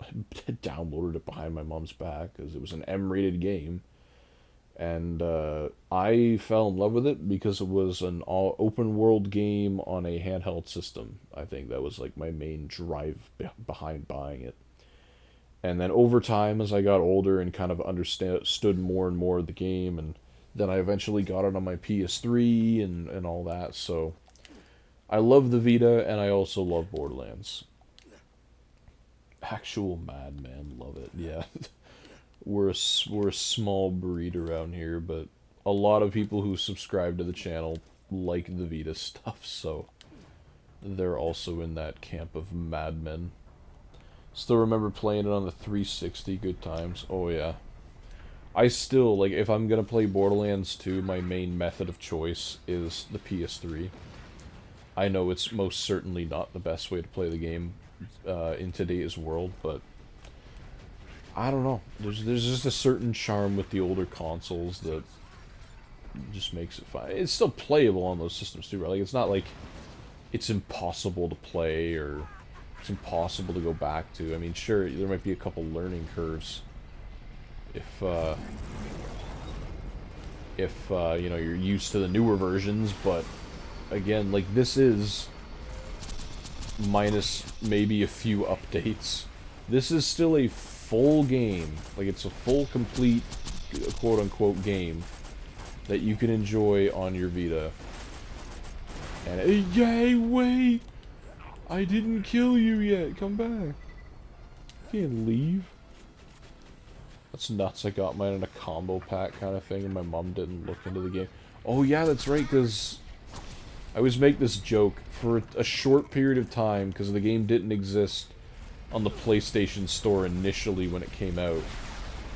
[SPEAKER 1] downloaded it behind my mom's back because it was an M-rated game. And I fell in love with it because it was an all open world game on a handheld system. I think that was like my main drive behind buying it. And then over time, as I got older and kind of understood more and more of the game, and then I eventually got it on my PS3 and all that. So I love the Vita, and I also love Borderlands. Actual madman, love it. Yeah. We're a small breed around here, but a lot of people who subscribe to the channel like the Vita stuff, so they're also in that camp of madmen. Still remember playing it on the 360, good times. Oh yeah. I still, like, if I'm gonna play Borderlands 2, my main method of choice is the PS3. I know it's most certainly not the best way to play the game in today's world, but I don't know. There's just a certain charm with the older consoles that just makes it fun. It's still playable on those systems too, right? Like, it's not like it's impossible to play or it's impossible to go back to. I mean, sure, there might be a couple learning curves if you know, you're used to the newer versions, but again, like, this is minus maybe a few updates. This is still a full game. Like, it's a full, complete, quote-unquote game that you can enjoy on your Vita. And, yay, wait! I didn't kill you yet. Come back. You can't leave. That's nuts. I got mine in a combo pack kind of thing, and my mom didn't look into the game. Oh, yeah, that's right, because I always make this joke. For a short period of time, because the game didn't exist on the PlayStation Store initially when it came out.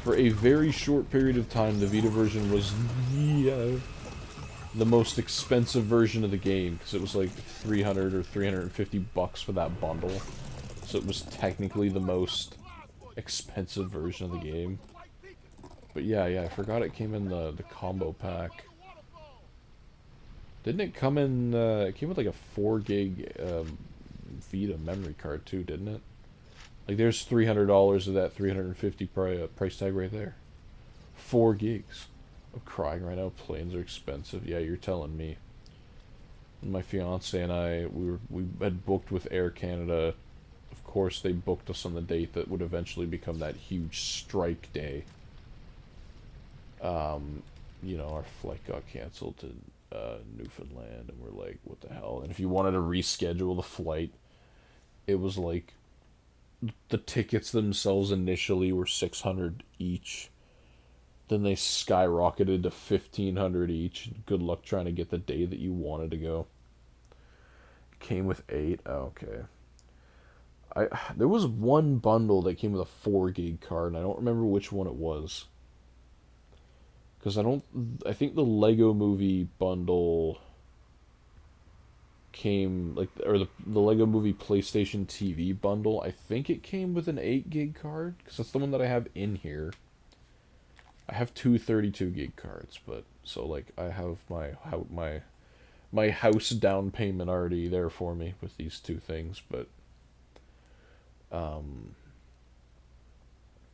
[SPEAKER 1] For a very short period of time, the Vita version was the most expensive version of the game, because it was like 300 or 350 bucks for that bundle. So it was technically the most expensive version of the game. But yeah, I forgot it came in the combo pack. Didn't it come in, it came with like a 4 gig Vita memory card too, didn't it? Like, there's $300 of that 350 price tag right there. 4 gigs. I'm crying right now. Planes are expensive. Yeah, you're telling me. My fiance and I, we had booked with Air Canada. Of course, they booked us on the date that would eventually become that huge strike day. Our flight got canceled to Newfoundland, and we're like, what the hell? And if you wanted to reschedule the flight, it was like the tickets themselves initially were 600 each. Then they skyrocketed to 1,500 each. Good luck trying to get the day that you wanted to go. Came with 8. Oh, okay. There was one bundle that came with a 4 gig card, and I don't remember which one it was. Because I think the Lego Movie bundle came, like, or the Lego Movie PlayStation TV bundle, I think it came with an 8 gig card, because that's the one that I have in here. I have two 32 gig cards, but, so, like, I have my house down payment already there for me with these two things, but,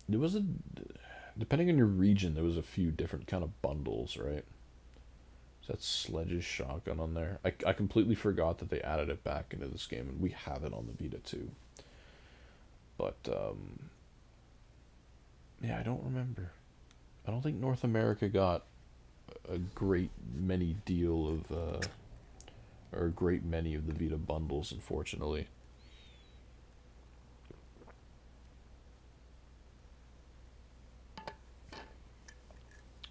[SPEAKER 1] there was depending on your region, there was a few different kind of bundles, right? Is that Sledge's shotgun on there? I completely forgot that they added it back into this game, and we have it on the Vita too. But, yeah, I don't remember. I don't think North America got a great many deal of, or a great many of the Vita bundles, unfortunately.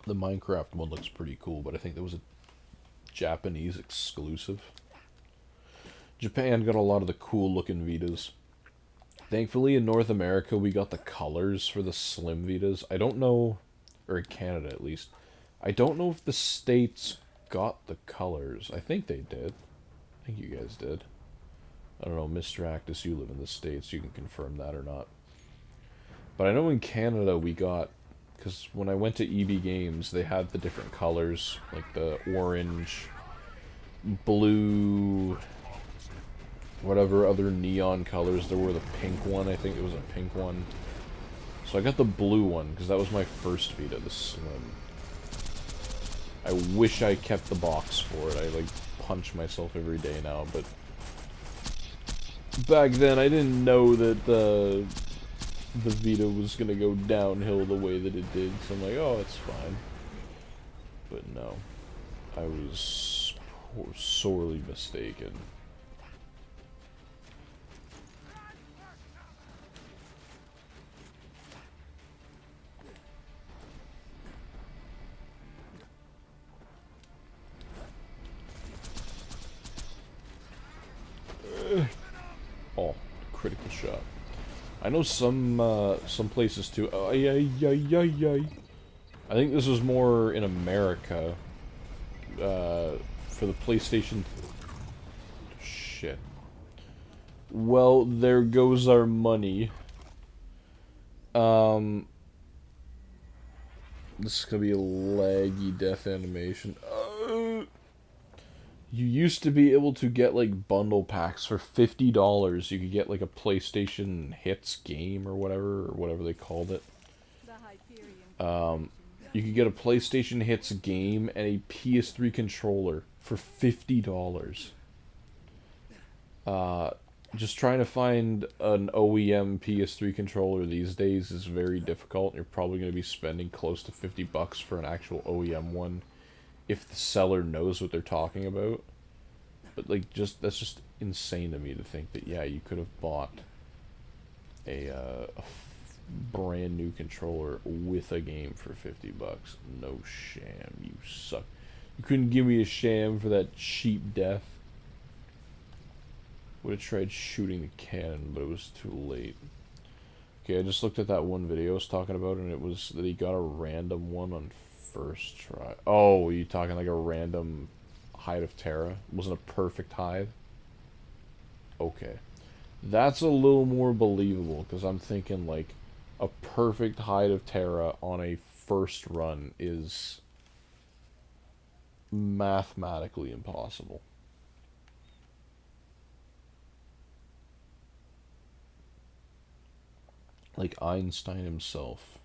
[SPEAKER 1] The Minecraft one looks pretty cool, but I think there was a Japanese exclusive. Japan got a lot of the cool looking Vitas. Thankfully, in North America, we got the colors for the Slim Vitas. I don't know, or in Canada at least, I don't know if the States got the colors. I think they did. I think you guys did. I don't know, Mr. Actus, you live in the States, you can confirm that or not. But I know in Canada we got, because when I went to EB Games, they had the different colors, like the orange, blue, whatever other neon colors there were. The pink one, I think it was a pink one. So I got the blue one, because that was my first Vita, the Slim. I wish I kept the box for it. I, like, punch myself every day now, but back then I didn't know that the Vita was gonna go downhill the way that it did, so I'm like, oh, it's fine. But no, I was sorely mistaken. Oh, critical shot. I know some places too. Ay, ay, ay, ay, ay. I think this was more in America. For the PlayStation. Shit. Well, there goes our money. This is gonna be a laggy death animation. You used to be able to get, like, bundle packs for $50. You could get, like, a PlayStation Hits game or whatever they called it. You could get a PlayStation Hits game and a PS3 controller for $50. Just trying to find an OEM PS3 controller these days is very difficult. You're probably going to be spending close to $50 for an actual OEM one, if the seller knows what they're talking about. But, like, that's just insane to me to think that, yeah, you could have bought a brand new controller with a game for $50. No, Sham, you suck. You couldn't give me a Sham for that cheap death. Would have tried shooting the cannon, but it was too late. Okay, I just looked at that one video I was talking about, and it was that he got a random one on first try. Oh, you talking like a random Hide of Terra? It wasn't a perfect hide? Okay. That's a little more believable, because I'm thinking, like, a perfect Hide of Terra on a first run is mathematically impossible. Like Einstein himself,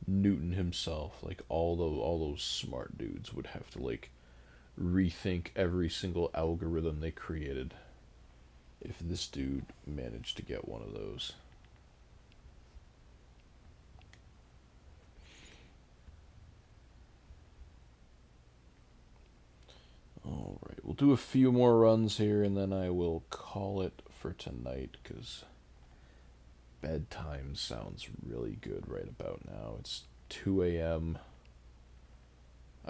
[SPEAKER 1] Newton himself, like all those smart dudes would have to, like, rethink every single algorithm they created if this dude managed to get one of those. Alright, we'll do a few more runs here and then I will call it for tonight because bedtime sounds really good right about now. It's 2 a.m.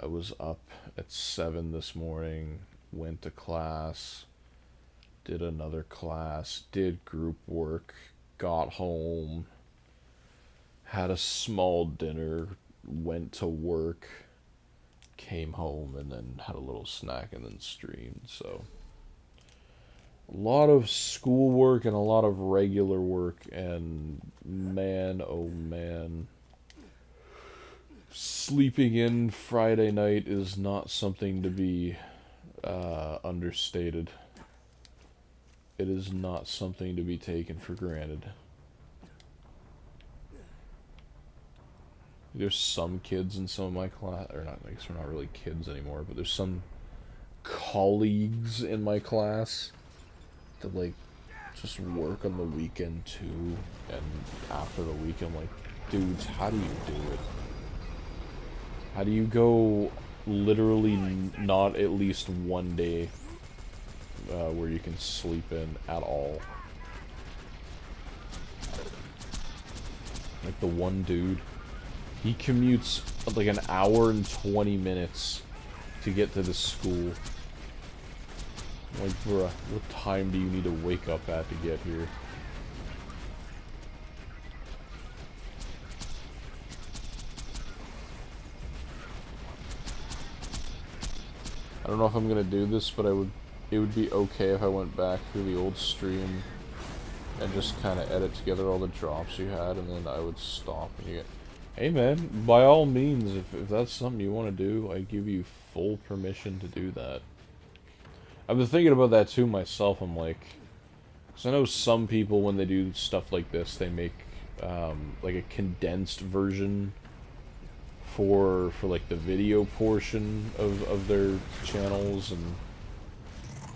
[SPEAKER 1] I was up at 7 this morning, went to class, did another class, did group work, got home, had a small dinner, went to work, came home, and then had a little snack and then streamed. So a lot of schoolwork and a lot of regular work, and man, oh man, sleeping in Friday night is not something to be understated. It is not something to be taken for granted. There's some kids in some of my class, or not, I guess we're not really kids anymore, but there's some colleagues in my class that, like, just work on the weekend too, and after the weekend, like, dudes, how do you do it? How do you go literally not at least one day where you can sleep in at all? Like the one dude, he commutes like an hour and 20 minutes to get to the school. Like, bruh, what time do you need to wake up at to get here? I don't know if I'm gonna do this, but it would be okay if I went back through the old stream and just kind of edit together all the drops you had, and then I would stop and you get, hey man, by all means, if that's something you want to do, I give you full permission to do that. I've been thinking about that too myself. I'm like, because I know some people when they do stuff like this, they make like a condensed version for like the video portion of their channels, and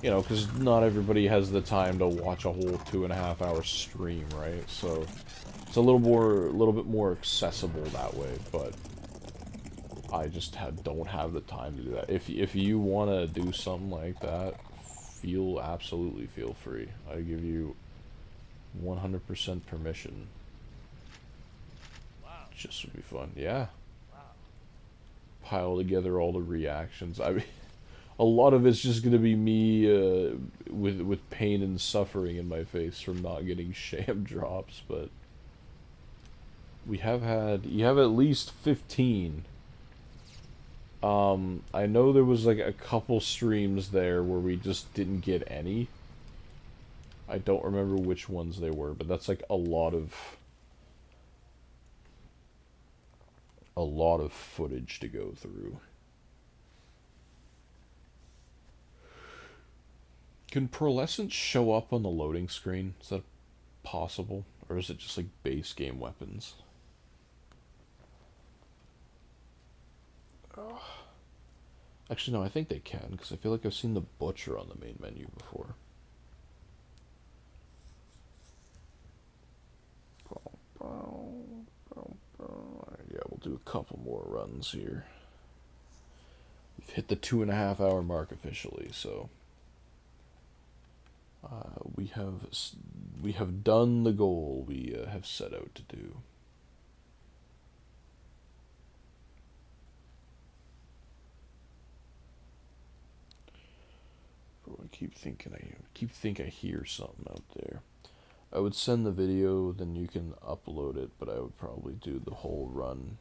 [SPEAKER 1] you know, because not everybody has the time to watch a whole 2.5-hour stream, right? So it's a little bit more accessible that way. But I just don't have the time to do that. If you want to do something like that, absolutely feel free. I give you 100% permission. Wow. Just would be fun, yeah. Wow. Pile together all the reactions. I mean, a lot of it's just gonna be me with pain and suffering in my face from not getting sham drops, but you have at least 15. I know there was like a couple streams there where we just didn't get any. I don't remember which ones they were, but that's like a lot of footage to go through. Can pearlescent show up on the loading screen? Is that possible? Or is it just like base game weapons? Actually, no, I think they can, because I feel like I've seen the butcher on the main menu before. Yeah, we'll do a couple more runs here. We've hit the 2.5-hour mark officially, so we have done the goal we have set out to do. I keep thinking I hear something out there. I would send the video, then you can upload it, but I would probably do the whole run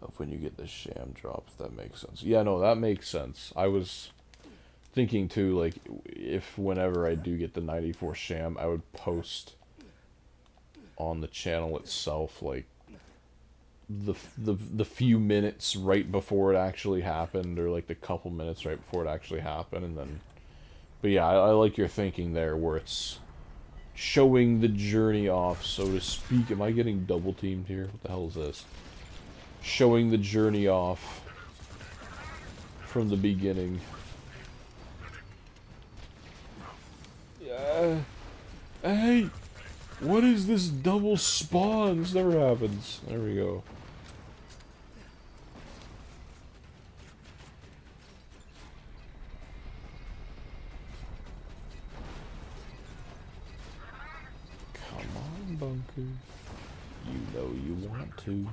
[SPEAKER 1] of when you get the sham drop, if that makes sense. Yeah, no, that makes sense. I was thinking too, like, if whenever I do get the 94 sham, I would post on the channel itself, like, the few minutes right before it actually happened, or like the couple minutes right before it actually happened, and then, but yeah, I like your thinking there, where it's showing the journey off, so to speak. Am I getting double teamed here? What the hell is this? Showing the journey off from the beginning. Hey! What is this double spawn? This never happens. There we go. Come on, Bunker. You know you want to.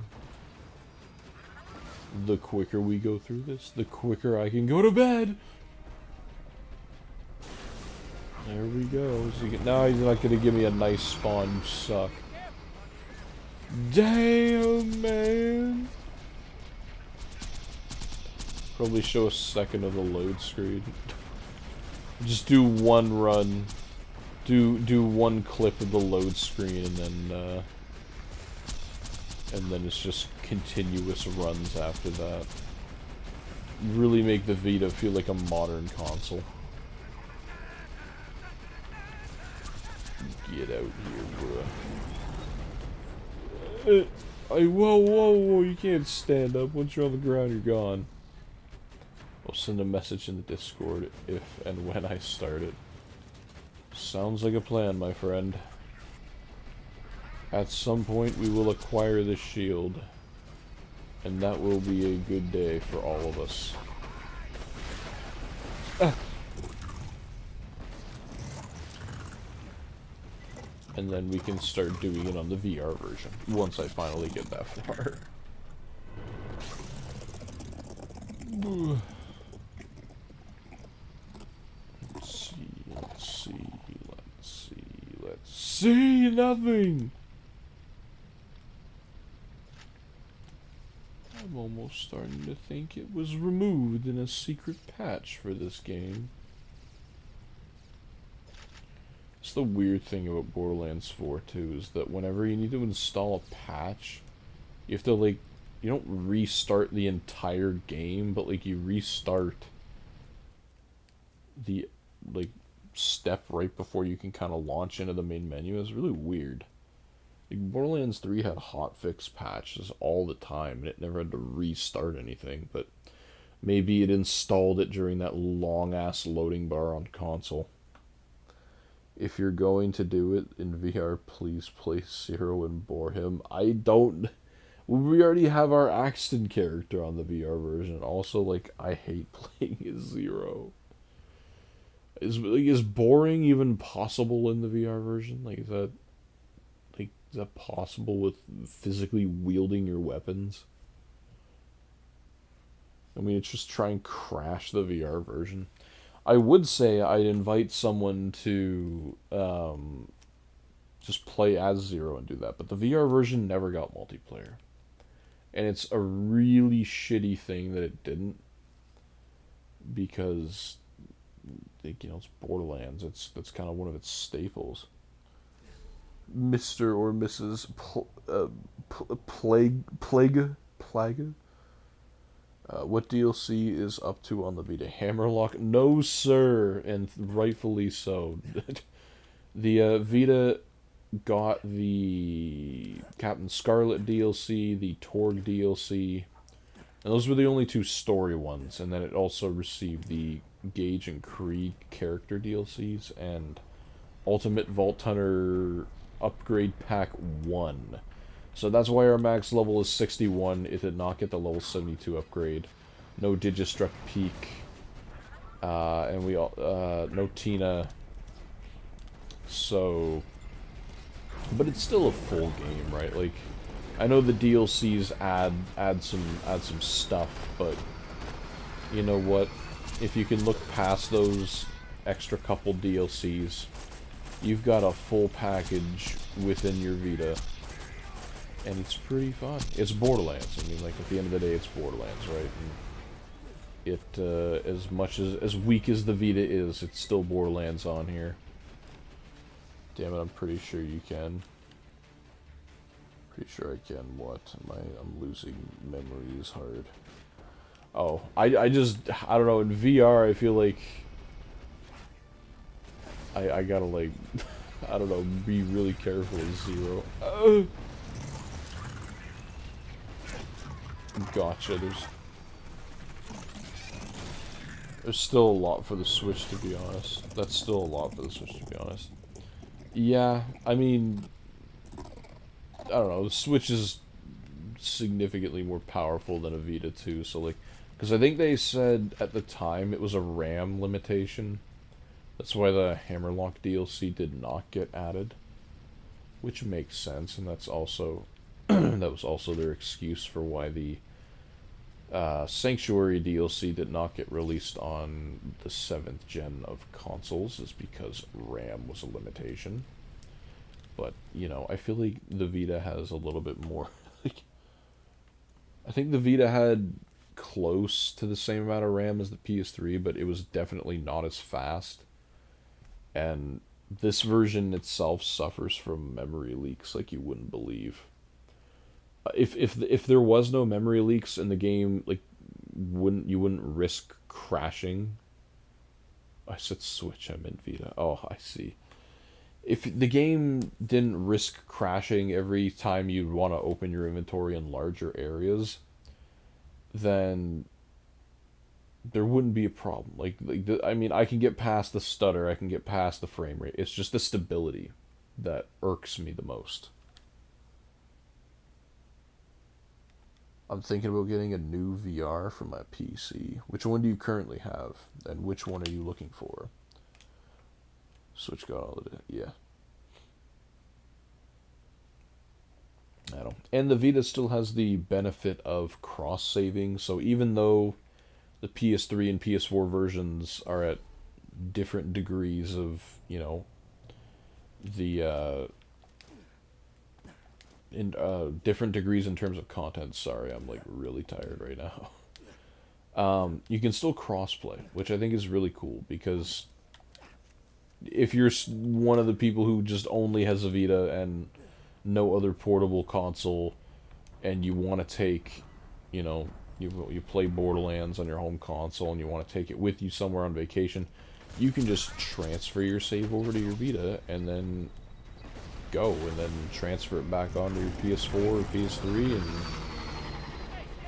[SPEAKER 1] The quicker we go through this, the quicker I can go to bed! There we go. So now he's not gonna give me a nice spawn, you suck. Damn, man! Probably show a second of the load screen. Just do one run. Do one clip of the load screen and then it's just continuous runs after that. Really make the Vita feel like a modern console. Get out here, bro. Whoa, whoa, whoa, you can't stand up. Once you're on the ground, you're gone. I'll send a message in the Discord if and when I start it. Sounds like a plan, my friend. At some point, we will acquire the shield. And that will be a good day for all of us. And then we can start doing it on the VR version, once I finally get that far. Let's see, nothing! I'm almost starting to think it was removed in a secret patch for this game. It's the weird thing about Borderlands 4 too, is that whenever you need to install a patch, you have to like, you don't restart the entire game, but like you restart the like step right before you can kind of launch into the main menu. It's really weird. Like Borderlands 3 had hotfix patches all the time, and it never had to restart anything, but maybe it installed it during that long-ass loading bar on console. If you're going to do it in VR, please play Zero and bore him. We already have our Axton character on the VR version. Also, like, I hate playing as Zero. Is boring even possible in the VR version? Like, is that possible with physically wielding your weapons? I mean, it's just try and crash the VR version. I would say I'd invite someone to just play as Zero and do that, but the VR version never got multiplayer. And it's a really shitty thing that it didn't, because, like, you know, it's Borderlands. That's kind of one of its staples. Mr. or Mrs. Plague? What DLC is up to on the Vita? Hammerlock? No, sir, and rightfully so. The Vita got the Captain Scarlet DLC, the Torg DLC, and those were the only two story ones, and then it also received the Gage and Krieg character DLCs, and Ultimate Vault Hunter Upgrade Pack 1. So that's why our max level is 61. It did not get the level 72 upgrade. No Digistruct Peak. And we all, no Tina. So, but it's still a full game, right? Like, I know the DLCs add some stuff, but you know what? If you can look past those extra couple DLCs, you've got a full package within your Vita. And it's pretty fun. It's Borderlands. I mean, like, at the end of the day, it's Borderlands, right? And it, as much as weak as the Vita is, it's still Borderlands on here. Damn it, I'm pretty sure you can. Pretty sure I can. What? I'm losing memories hard. Oh, I don't know, in VR, I feel like I gotta, like, I don't know, be really careful with Zero. Gotcha, There's still a lot for the Switch, to be honest. That's still a lot for the Switch, to be honest. Yeah, I mean, I don't know. The Switch is significantly more powerful than a Vita too. So like, because I think they said at the time it was a RAM limitation. That's why the Hammerlock DLC did not get added, which makes sense, and that's also that was also their excuse for why the Sanctuary DLC did not get released on the 7th gen of consoles, is because RAM was a limitation. But, you know, I feel like the Vita has a little bit more. Like, I think the Vita had close to the same amount of RAM as the PS3, but it was definitely not as fast. And this version itself suffers from memory leaks like you wouldn't believe. If there was no memory leaks in the game, like wouldn't risk crashing. I said Switch, I meant Vita. Oh, I see. If the game didn't risk crashing every time you'd want to open your inventory in larger areas, then there wouldn't be a problem. I mean, I can get past the stutter, I can get past the frame rate. It's just the stability that irks me the most. I'm thinking about getting a new VR for my PC. Which one do you currently have, and which one are you looking for? Switch got all of it. Yeah. I don't. And the Vita still has the benefit of cross saving. So even though the PS3 and PS4 versions are at different degrees of, you know, the in different degrees in terms of content. Sorry, I'm like really tired right now. You can still crossplay, which I think is really cool because if you're one of the people who just only has a Vita and no other portable console, and you want to take, you know, you play Borderlands on your home console and you want to take it with you somewhere on vacation, you can just transfer your save over to your Vita and then go, and then transfer it back onto your PS4 or PS3 and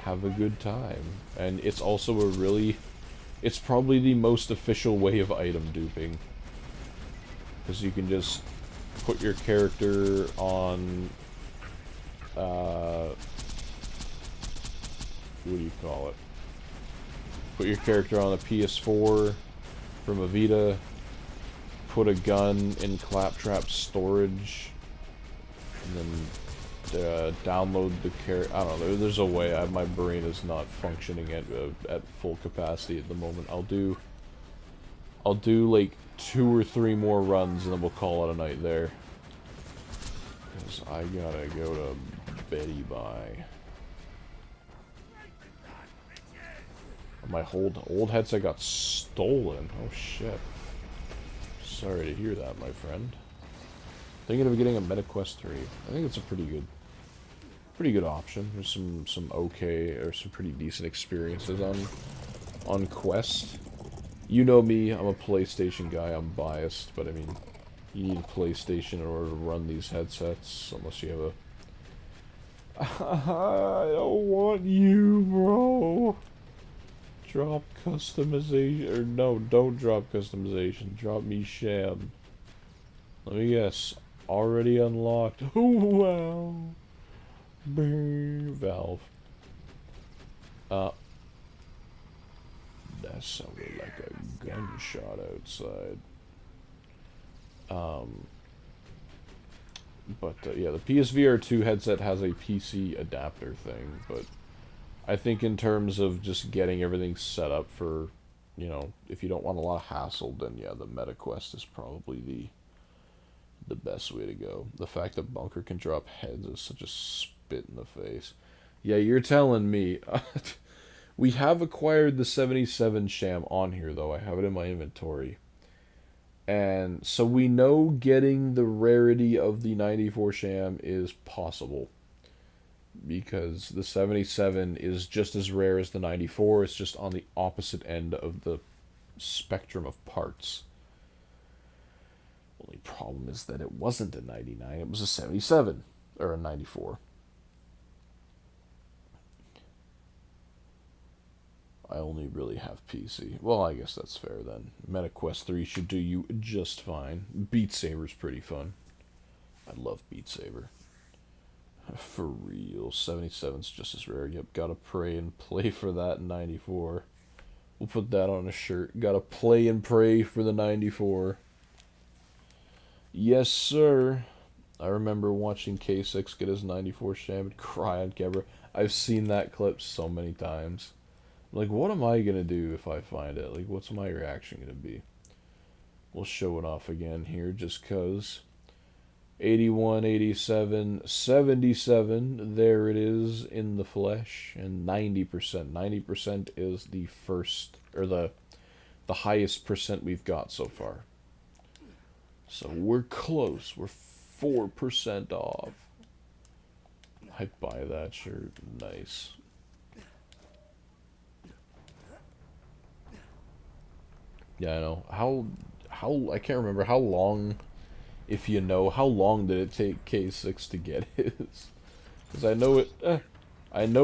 [SPEAKER 1] have a good time. And it's also it's probably the most official way of item duping, because you can just put your character on what do you call it? Put your character on a PS4 from a Vita, put a gun in Claptrap storage, and then download the character. I don't know. There's a way. My brain is not functioning at full capacity at the moment. I'll do like 2 or 3 more runs, and then we'll call it a night there. Because I gotta go to Betty Bye. My old headset got stolen. Oh shit. Sorry to hear that, my friend. Thinking of getting a MetaQuest 3. I think it's a pretty good option. There's some okay, or some pretty decent experiences on Quest. You know me, I'm a PlayStation guy, I'm biased, but I mean, you need a PlayStation in order to run these headsets, unless you have a... I don't want you, bro. Drop customization, or no, don't drop customization. Drop me Sham. Let me guess. Already unlocked. Oh, wow. Valve. That sounded like a gunshot outside. Yeah, the PSVR 2 headset has a PC adapter thing, but I think in terms of just getting everything set up for, you know, if you don't want a lot of hassle, then yeah, the MetaQuest is probably the best way to go. The fact that Bunker can drop heads is such a spit in the face. Yeah, you're telling me. We have acquired the 77 Sham on here, though. I have it in my inventory. And so we know getting the rarity of the 94 Sham is possible, because the 77 is just as rare as the 94. It's just on the opposite end of the spectrum of parts. Only problem is that it wasn't a 99, it was a 77, or a 94. I only really have PC. Well, I guess that's fair then. MetaQuest 3 should do you just fine. Beat Saber's pretty fun. I love Beat Saber. For real, 77's just as rare. Yep, gotta pray and play for that in 94. We'll put that on a shirt. Gotta play and pray for the 94. Yes, sir. I remember watching K6 get his 94 Sham and cry on camera. I've seen that clip so many times. Like, what am I gonna do if I find it? Like, what's my reaction gonna be? We'll show it off again here just cause. 81, 87, 77, there it is in the flesh, and 90%. 90% is the first, or the highest percent we've got so far. So we're close, we're 4% off. I buy that shirt, nice. Yeah, I know. How, I can't remember how long... If you know, how long did it take K6 to get his? Because I know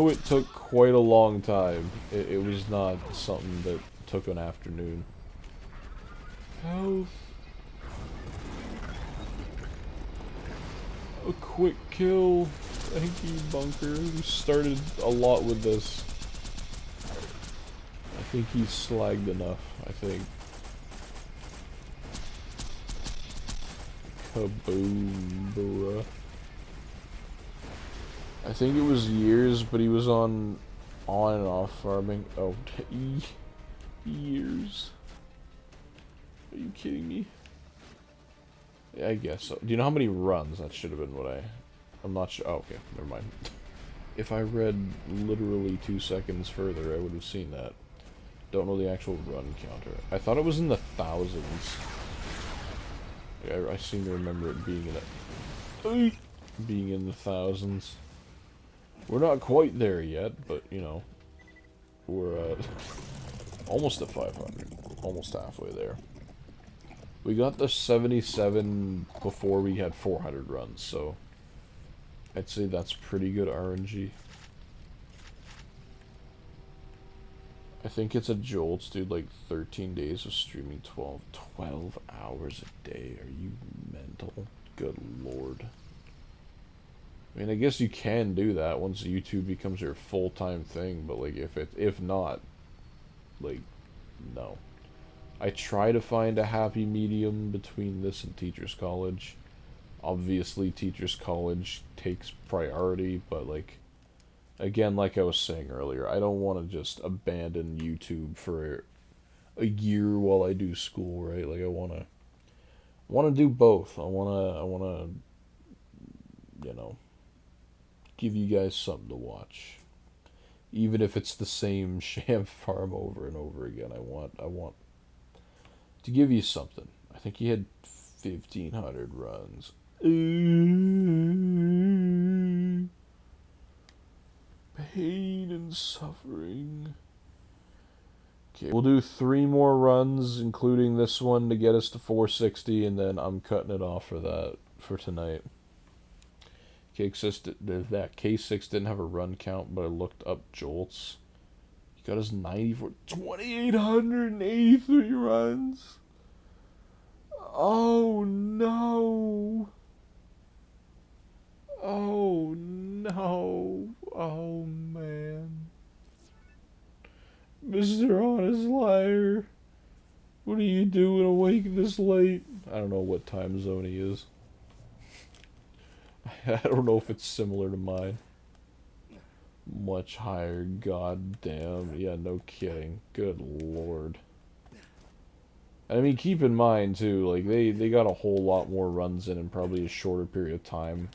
[SPEAKER 1] it took quite a long time. It was not something that took an afternoon. Health. A quick kill. Thank you, Bunker. We started a lot with this. I think he's slagged enough, I think. Kaboom, bruh. I think it was years, but he was on and off farming. Oh, years. Are you kidding me? Yeah, I guess so. Do you know how many runs? That should have been what I'm not sure. Oh, okay, never mind. If I read literally 2 seconds further, I would have seen that. Don't know the actual run counter. I thought it was in the thousands. I seem to remember it being in the thousands. We're not quite there yet, but you know, we're almost at 500, almost halfway there. We got the 77 before we had 400 runs, so I'd say that's pretty good RNG. I think it's a Jolts, dude, like 13 days of streaming, 12 hours a day. Are you mental? Good lord. I mean, I guess you can do that once YouTube becomes your full-time thing, but like if not, like, no. I try to find a happy medium between this and Teachers College. Obviously, Teachers College takes priority, but like, again, like I was saying earlier, I don't want to just abandon YouTube for a year while I do school, right? Like I want to do both. I want to, you know, give you guys something to watch. Even if it's the same Sham farm over and over again, I want to give you something. I think he had 1,500 runs. Pain and suffering. Okay, we'll do 3 more runs, including this one, to get us to 460, and then I'm cutting it off for tonight. K6 didn't have a run count, but I looked up Jolts. He got his 94, 2,883 runs. Oh no. Oh no. Oh man. Mr. Honest Liar. What are you doing awake this late? I don't know what time zone he is. I don't know if it's similar to mine. Much higher, goddamn. Yeah, no kidding. Good lord. I mean, keep in mind, too, like, they got a whole lot more runs in probably a shorter period of time.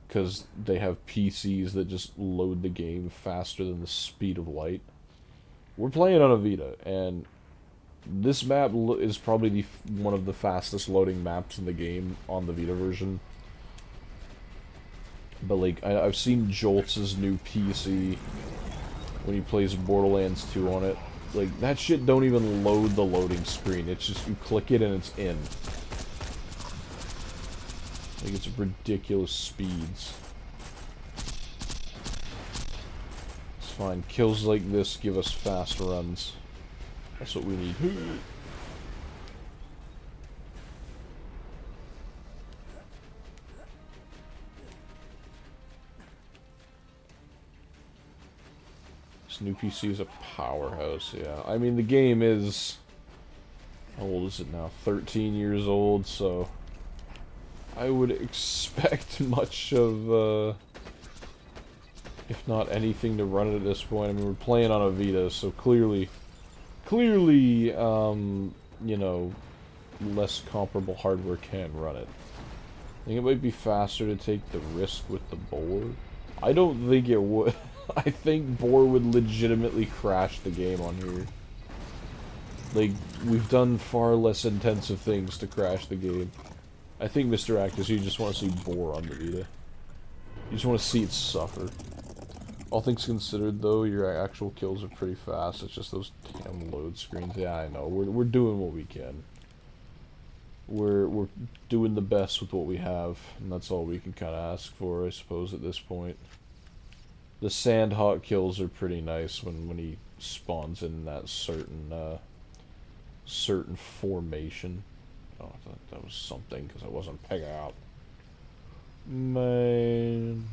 [SPEAKER 1] Because they have PCs that just load the game faster than the speed of light. We're playing on a Vita, and this map is probably one of the fastest loading maps in the game on the Vita version. But, like, I've seen Jolts' new PC when he plays Borderlands 2 on it. Like, that shit don't even load the loading screen. It's just, you click it and it's in. Like, it's ridiculous speeds. It's fine. Kills like this give us fast runs. That's what we need. This new PC is a powerhouse, yeah. I mean, the game is... How old is it now? 13 years old, so... I would expect much of, if not anything to run it at this point. I mean, we're playing on a Vita, so clearly, you know, less comparable hardware can run it. I think it might be faster to take the risk with the board. I don't think it would. I think board would legitimately crash the game on here. Like, we've done far less intensive things to crash the game. I think, Mr. Actus, you just want to see Boar on the Vita. You just want to see it suffer. All things considered, though, your actual kills are pretty fast. It's just those damn load screens. Yeah, I know. We're doing what we can. We're doing the best with what we have, and that's all we can kind of ask for, I suppose, at this point. The Sandhawk kills are pretty nice when he spawns in that certain formation. Oh, I thought that was something, because I wasn't pegging out. Man.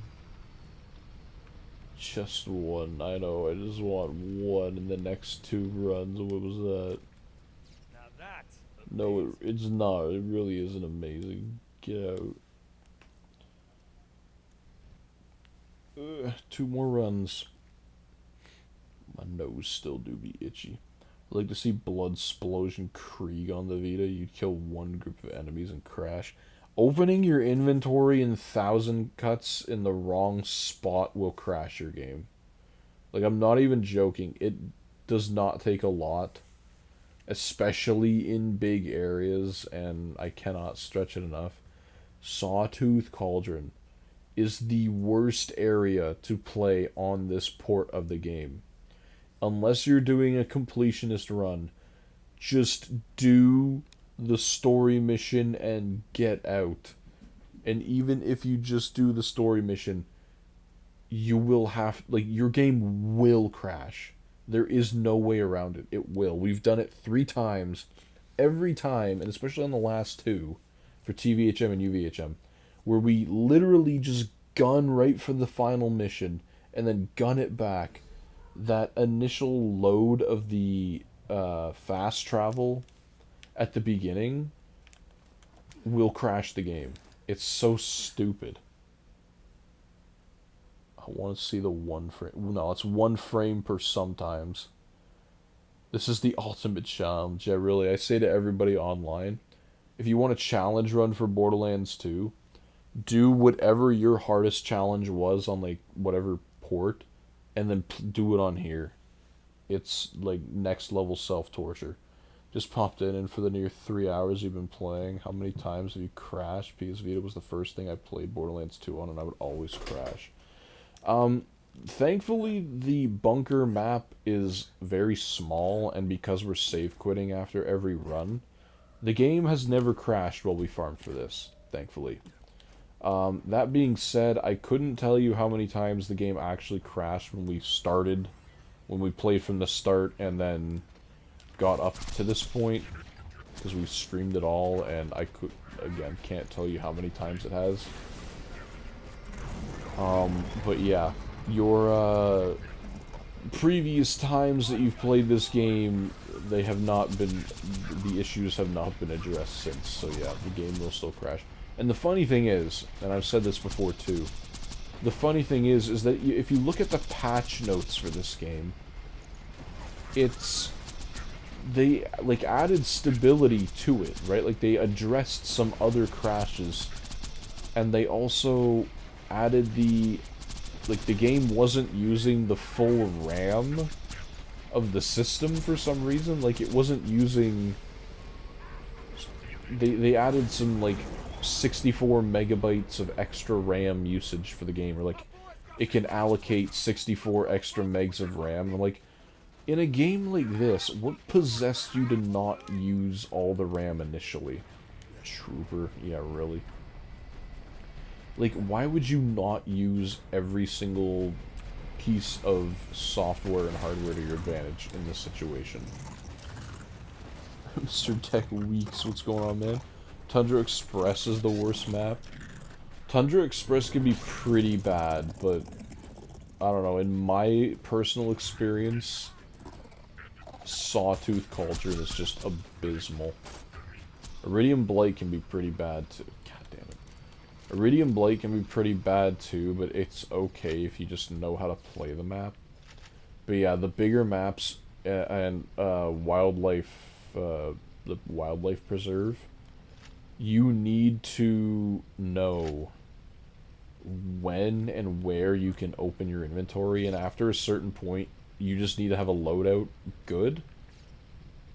[SPEAKER 1] Just one. I know, I just want one in the next 2 runs. What was that?
[SPEAKER 3] Now that's
[SPEAKER 1] no, it's not. It really isn't amazing. Get out. 2 more runs. My nose still do be itchy. I'd like to see Bloodsplosion Krieg on the Vita. You'd kill 1 group of enemies and crash. Opening your inventory in 1,000 cuts in the wrong spot will crash your game. Like, I'm not even joking. It does not take a lot. Especially in big areas, and I cannot stretch it enough. Sawtooth Cauldron is the worst area to play on this port of the game. Unless you're doing a completionist run, just do the story mission and get out. And even if you just do the story mission, you will have, like, your game will crash. There is no way around it. It will. We've done it 3 times. Every time, and especially on the last 2, for TVHM and UVHM, where we literally just gun right for the final mission, and then gun it back. That initial load of the fast travel at the beginning will crash the game. It's so stupid. I want to see the 1 frame. No, it's 1 frame per sometimes. This is the ultimate challenge. Yeah, really, I say to everybody online, if you want a challenge run for Borderlands 2, do whatever your hardest challenge was on, like, whatever port, and then do it on here. It's like next level self-torture. Just popped in, and for the near 3 hours you've been playing, how many times have you crashed? PS Vita was the first thing I played Borderlands 2 on, and I would always crash. Thankfully, the bunker map is very small, and because we're save quitting after every run, the game has never crashed while we farmed for this, thankfully. That being said, I couldn't tell you how many times the game actually crashed when we started, when we played from the start and then got up to this point, because we streamed it all, and I can't tell you how many times it has. But yeah, your previous times that you've played this game, the issues have not been addressed since, so yeah, the game will still crash. And the funny thing is, and I've said this before too, the funny thing is that if you look at the patch notes for this game, they, like, added stability to it, right? Like, they addressed some other crashes, and they also added the game wasn't using the full RAM of the system for some reason. Like, it wasn't using... They added some, like, 64 megabytes of extra RAM usage for the game, or, like, it can allocate 64 extra megs of RAM. And, like, in a game like this, what possessed you to not use all the RAM initially? Trooper, yeah, really. Like, why would you not use every single piece of software and hardware to your advantage in this situation. Mr. Tech Weeks, what's going on, man? Tundra Express is the worst map. Tundra Express can be pretty bad, but I don't know, in my personal experience, Sawtooth Culture is just abysmal. Iridium Blight can be pretty bad too. God damn it. Iridium Blight can be pretty bad too, but it's okay if you just know how to play the map. But yeah, the bigger maps and wildlife, the wildlife preserve, you need to know when and where you can open your inventory, and after a certain point, you just need to have a loadout good,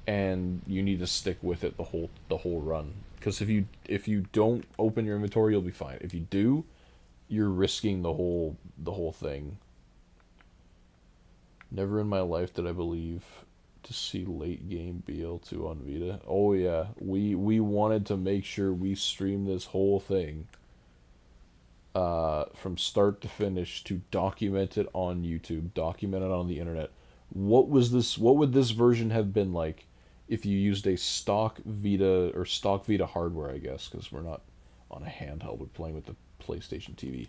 [SPEAKER 1] and you need to stick with it the whole run. Because if you don't open your inventory, you'll be fine. If you do, you're risking the whole thing. Never in my life did I believe to see late game BL2 on Vita. Oh yeah, we wanted to make sure we streamed this whole thing from start to finish to document it on YouTube, document it on the internet. What would this version have been like if you used a stock Vita or stock Vita hardware, I guess, because we're not on a handheld, we're playing with the PlayStation TV.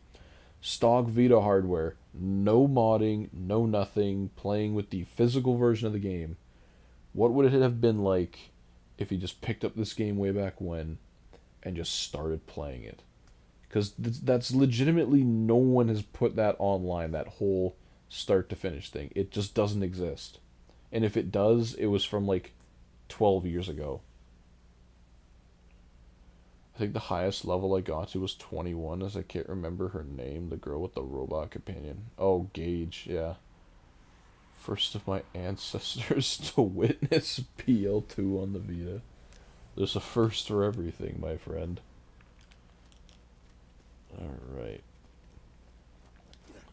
[SPEAKER 1] Stock Vita hardware, no modding, no nothing, playing with the physical version of the game. What would it have been like if you just picked up this game way back when and just started playing it? Because that's legitimately, no one has put that online, that whole start to finish thing. It just doesn't exist. And if it does, it was from like 12 years ago. I think the highest level I got to was 21, as I can't remember her name, the girl with the robot companion. Oh, Gage, yeah. First of my ancestors to witness PL2 on the Vita. There's a first for everything, my friend. Alright.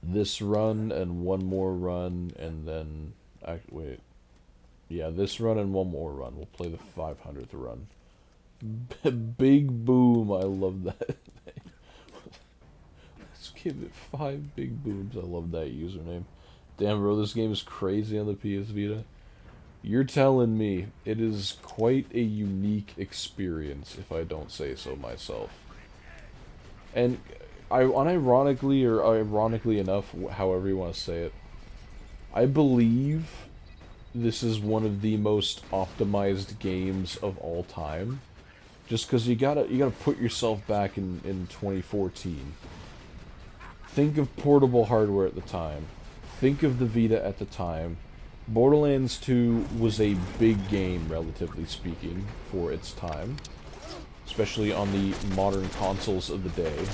[SPEAKER 1] This run and one more run, and then... wait. Yeah, this run and one more run. We'll play the 500th run. Big Boom, I love that. Let's give it 5 big booms. I love that username. Damn, bro, this game is crazy on the PS Vita. You're telling me it is quite a unique experience, if I don't say so myself. And unironically, or ironically enough, however you want to say it, I believe this is one of the most optimized games of all time. Just because you gotta put yourself back in 2014. Think of portable hardware at the time. Think of the Vita at the time. Borderlands 2 was a big game, relatively speaking, for its time. Especially on the modern consoles of the day.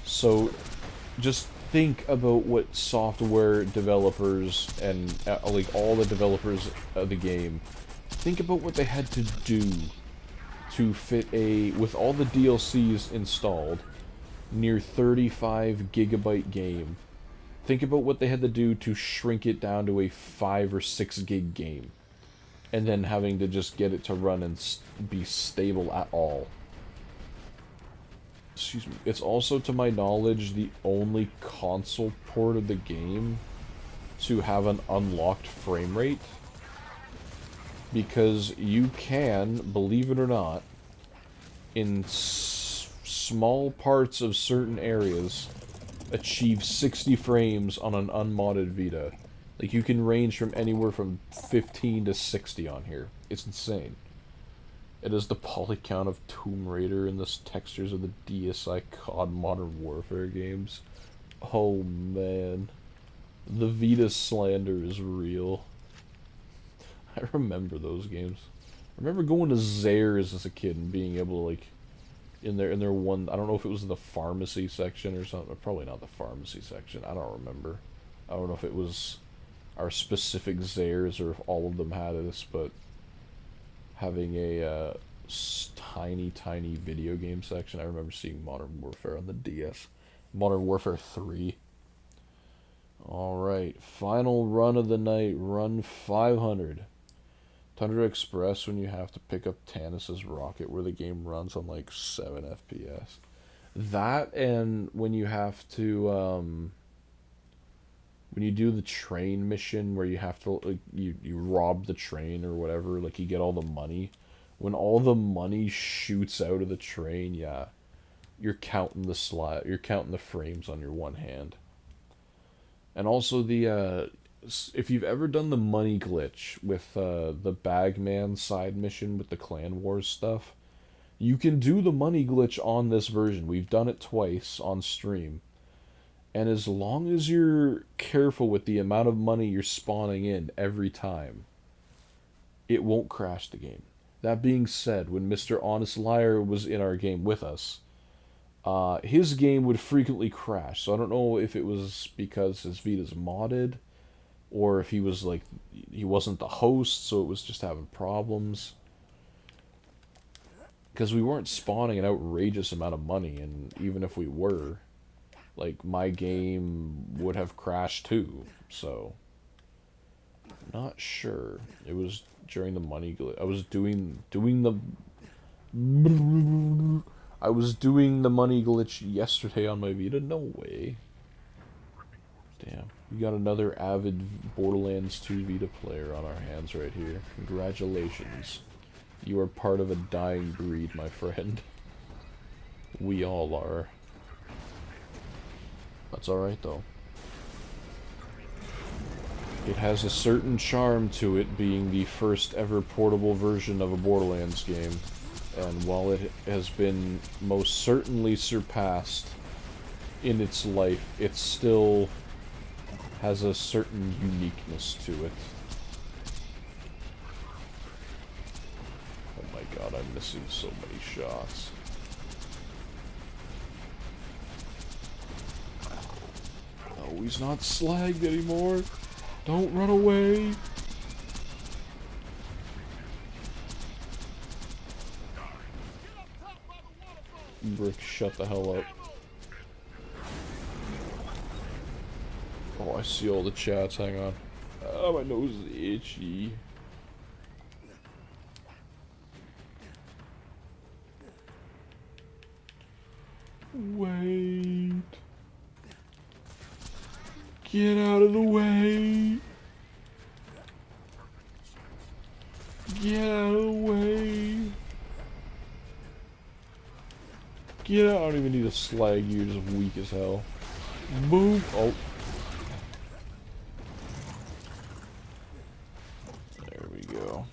[SPEAKER 1] So, just think about what software developers and, like, all the developers of the game, think about what they had to do to fit with all the DLCs installed, near 35 gigabyte game. Think about what they had to do to shrink it down to a 5 or 6 gig game. And then having to just get it to run and be stable at all. Excuse me. It's also, to my knowledge, the only console port of the game to have an unlocked frame rate. Because you can, believe it or not, in small parts of certain areas, achieve 60 frames on an unmodded Vita. Like, you can range from anywhere from 15 to 60 on here. It's insane. It is the poly count of Tomb Raider and the textures of the DSi COD Modern Warfare games. Oh man. The Vita slander is real. I remember those games. I remember going to Zares as a kid and being able to, like, in their one, I don't know if it was the pharmacy section or something, probably not the pharmacy section, I don't remember. I don't know if it was our specific Zares or if all of them had this, but having a tiny video game section. I remember seeing Modern Warfare on the DS. Modern Warfare 3. Alright, final run of the night, run 500. Tundra Express, when you have to pick up Tannis's rocket where the game runs on like 7 FPS. That, and when you have to when you do the train mission where you have to like you rob the train or whatever, like you get all the money. When all the money shoots out of the train, yeah, you're counting the frames on your one hand. And also if you've ever done the money glitch with the Bagman side mission with the Clan Wars stuff, you can do the money glitch on this version. We've done it twice on stream. And as long as you're careful with the amount of money you're spawning in every time, it won't crash the game. That being said, when Mr. Honest Liar was in our game with us, his game would frequently crash. So I don't know if it was because his Vita's modded, or if he was like, he wasn't the host, so it was just having problems. Because we weren't spawning an outrageous amount of money, and even if we were, like, my game would have crashed too, so not sure. It was during the money glitch. I was doing the money glitch yesterday on my Vita. No way. Damn. We got another avid Borderlands 2 Vita player on our hands right here. Congratulations. You are part of a dying breed, my friend. We all are. That's alright, though. It has a certain charm to it, being the first ever portable version of a Borderlands game. And while it has been most certainly surpassed in its life, it still has a certain uniqueness to it. Oh my god, I'm missing so many shots. Oh, he's not slagged anymore. Don't run away. Brick, shut the hell up. Oh, I see all the chats. Hang on. Oh, my nose is itchy. Wait. Get out of the way. Get out of the way. Get out. I don't even need to slag you. You're just weak as hell. Boom. Oh. There we go.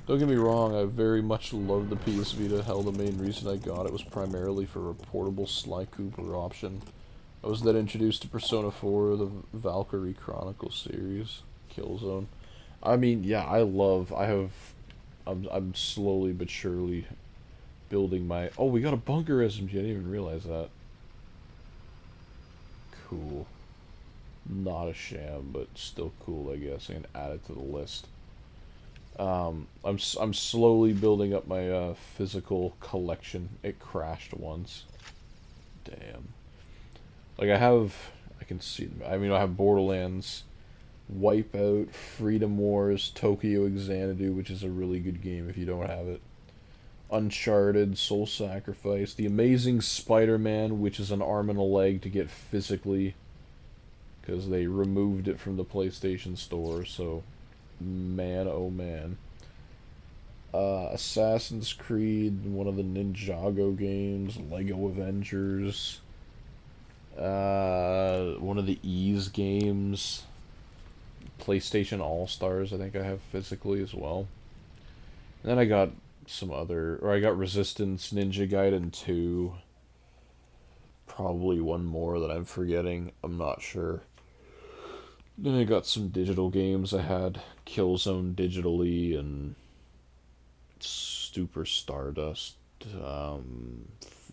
[SPEAKER 1] Don't get me wrong, I very much love the PS Vita. Hell, the main reason I got it was primarily for a portable Sly Cooper option. I was then introduced to Persona 4, the Valkyrie Chronicle series, Killzone. I mean, yeah, I'm slowly but surely building my... Oh, we got a bunker SMG, I didn't even realize that. Cool. Not a sham, but still cool, I guess. I can add it to the list. I'm slowly building up my physical collection. It crashed once. Damn. Like I can see them. I mean, I have Borderlands, Wipeout, Freedom Wars, Tokyo Xanadu, which is a really good game if you don't have it. Uncharted, Soul Sacrifice, The Amazing Spider-Man, which is an arm and a leg to get physically, because they removed it from the PlayStation Store, so man oh man. Assassin's Creed, one of the Ninjago games, Lego Avengers, one of the Ease games, PlayStation All-Stars I think I have physically as well. And then I got I got Resistance, Ninja Gaiden 2, probably one more that I'm forgetting, I'm not sure. Then I got some digital games. I had Killzone digitally and Super Stardust.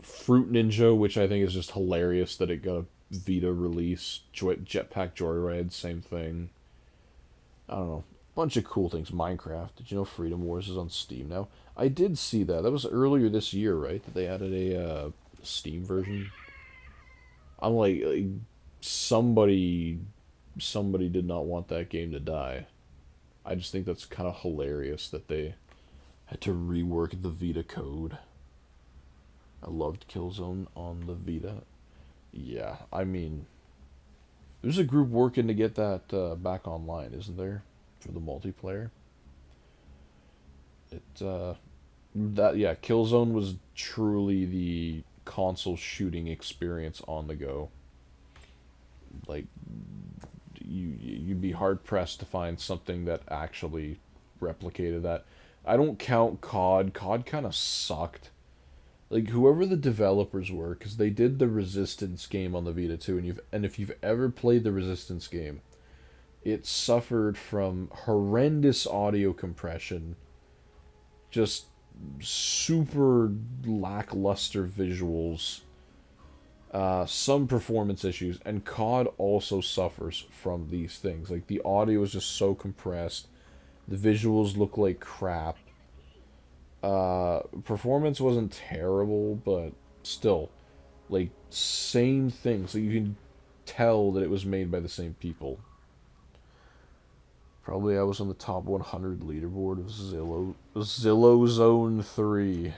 [SPEAKER 1] Fruit Ninja, which I think is just hilarious that it got a Vita release. Jetpack Joyride, same thing. I don't know. Bunch of cool things. Minecraft. Did you know Freedom Wars is on Steam now? I did see that. That was earlier this year, right? That they added a Steam version. I'm like somebody did not want that game to die. I just think that's kind of hilarious that they had to rework the Vita code. I loved Killzone on the Vita. Yeah, I mean, There's a group working to get that back online, isn't there? For the multiplayer. Killzone was truly the console shooting experience on the go. Like, you'd be hard pressed to find something that actually replicated that. I don't count COD. COD kind of sucked. Like, whoever the developers were, because they did the Resistance game on the Vita too, and if you've ever played the Resistance game, it suffered from horrendous audio compression, just super lackluster visuals, some performance issues, and COD also suffers from these things. Like, the audio is just so compressed, the visuals look like crap. Performance wasn't terrible, but still, like, same thing. So you can tell that it was made by the same people. Probably I was on the top 100 leaderboard of Zillow Zone 3.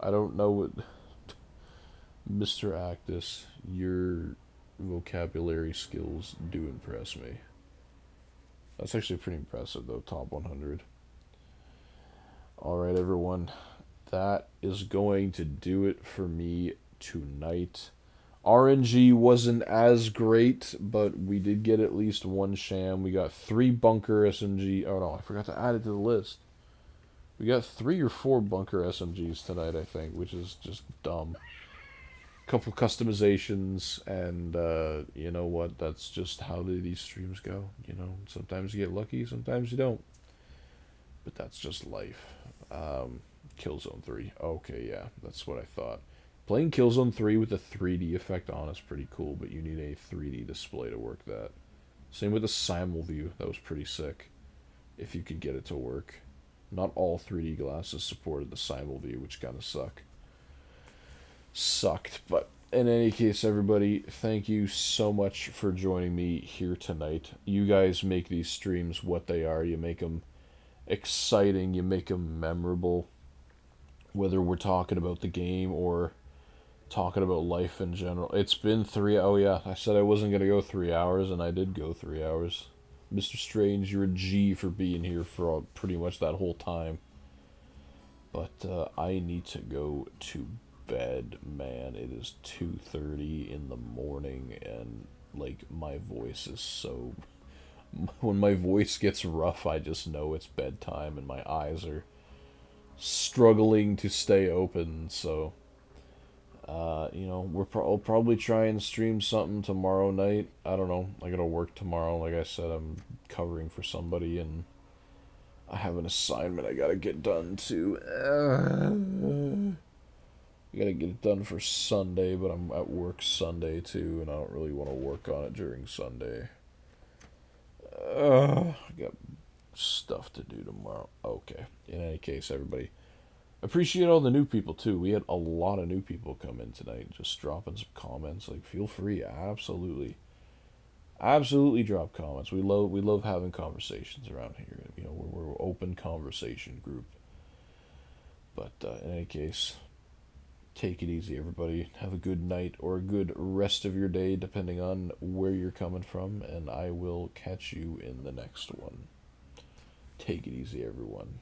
[SPEAKER 1] I don't know what... Mr. Actus, your vocabulary skills do impress me. That's actually pretty impressive, though, top 100. Alright, everyone. That is going to do it for me tonight. RNG wasn't as great, but we did get at least one sham. We got 3 bunker SMG. Oh no, I forgot to add it to the list. We got 3 or 4 bunker SMGs tonight, I think, which is just dumb. Couple customizations, and you know what? That's just how these streams go. You know, sometimes you get lucky, sometimes you don't. But that's just life. Killzone 3. Okay, yeah, that's what I thought. Playing Killzone 3 with the 3D effect on is pretty cool, but you need a 3D display to work that. Same with the Simul View. That was pretty sick, if you could get it to work. Not all 3D glasses supported the Simul View, which kind of sucked. But in any case, everybody, thank you so much for joining me here tonight. You guys make these streams what they are. You make them exciting. You make them memorable. Whether we're talking about the game or talking about life in general. It's been 3... Oh, yeah, I said I wasn't going to go 3 hours, and I did go 3 hours. Mr. Strange, you're a G for being here for pretty much that whole time. But I need to go to bed, man. It is 2:30 in the morning, and, like, my voice is so... When my voice gets rough, I just know it's bedtime, and my eyes are struggling to stay open, so... you know, I'll probably try and stream something tomorrow night. I don't know. I gotta work tomorrow. Like I said, I'm covering for somebody, and I have an assignment I gotta get done too. I gotta get it done for Sunday, but I'm at work Sunday too, and I don't really want to work on it during Sunday. I got stuff to do tomorrow. Okay. In any case, everybody, appreciate all the new people too. We had a lot of new people come in tonight, just dropping some comments. Like, feel free, absolutely drop comments. We love having conversations around here. You know, we're an open conversation group. But in any case, take it easy, everybody. Have a good night or a good rest of your day, depending on where you're coming from, and I will catch you in the next one. Take it easy, everyone.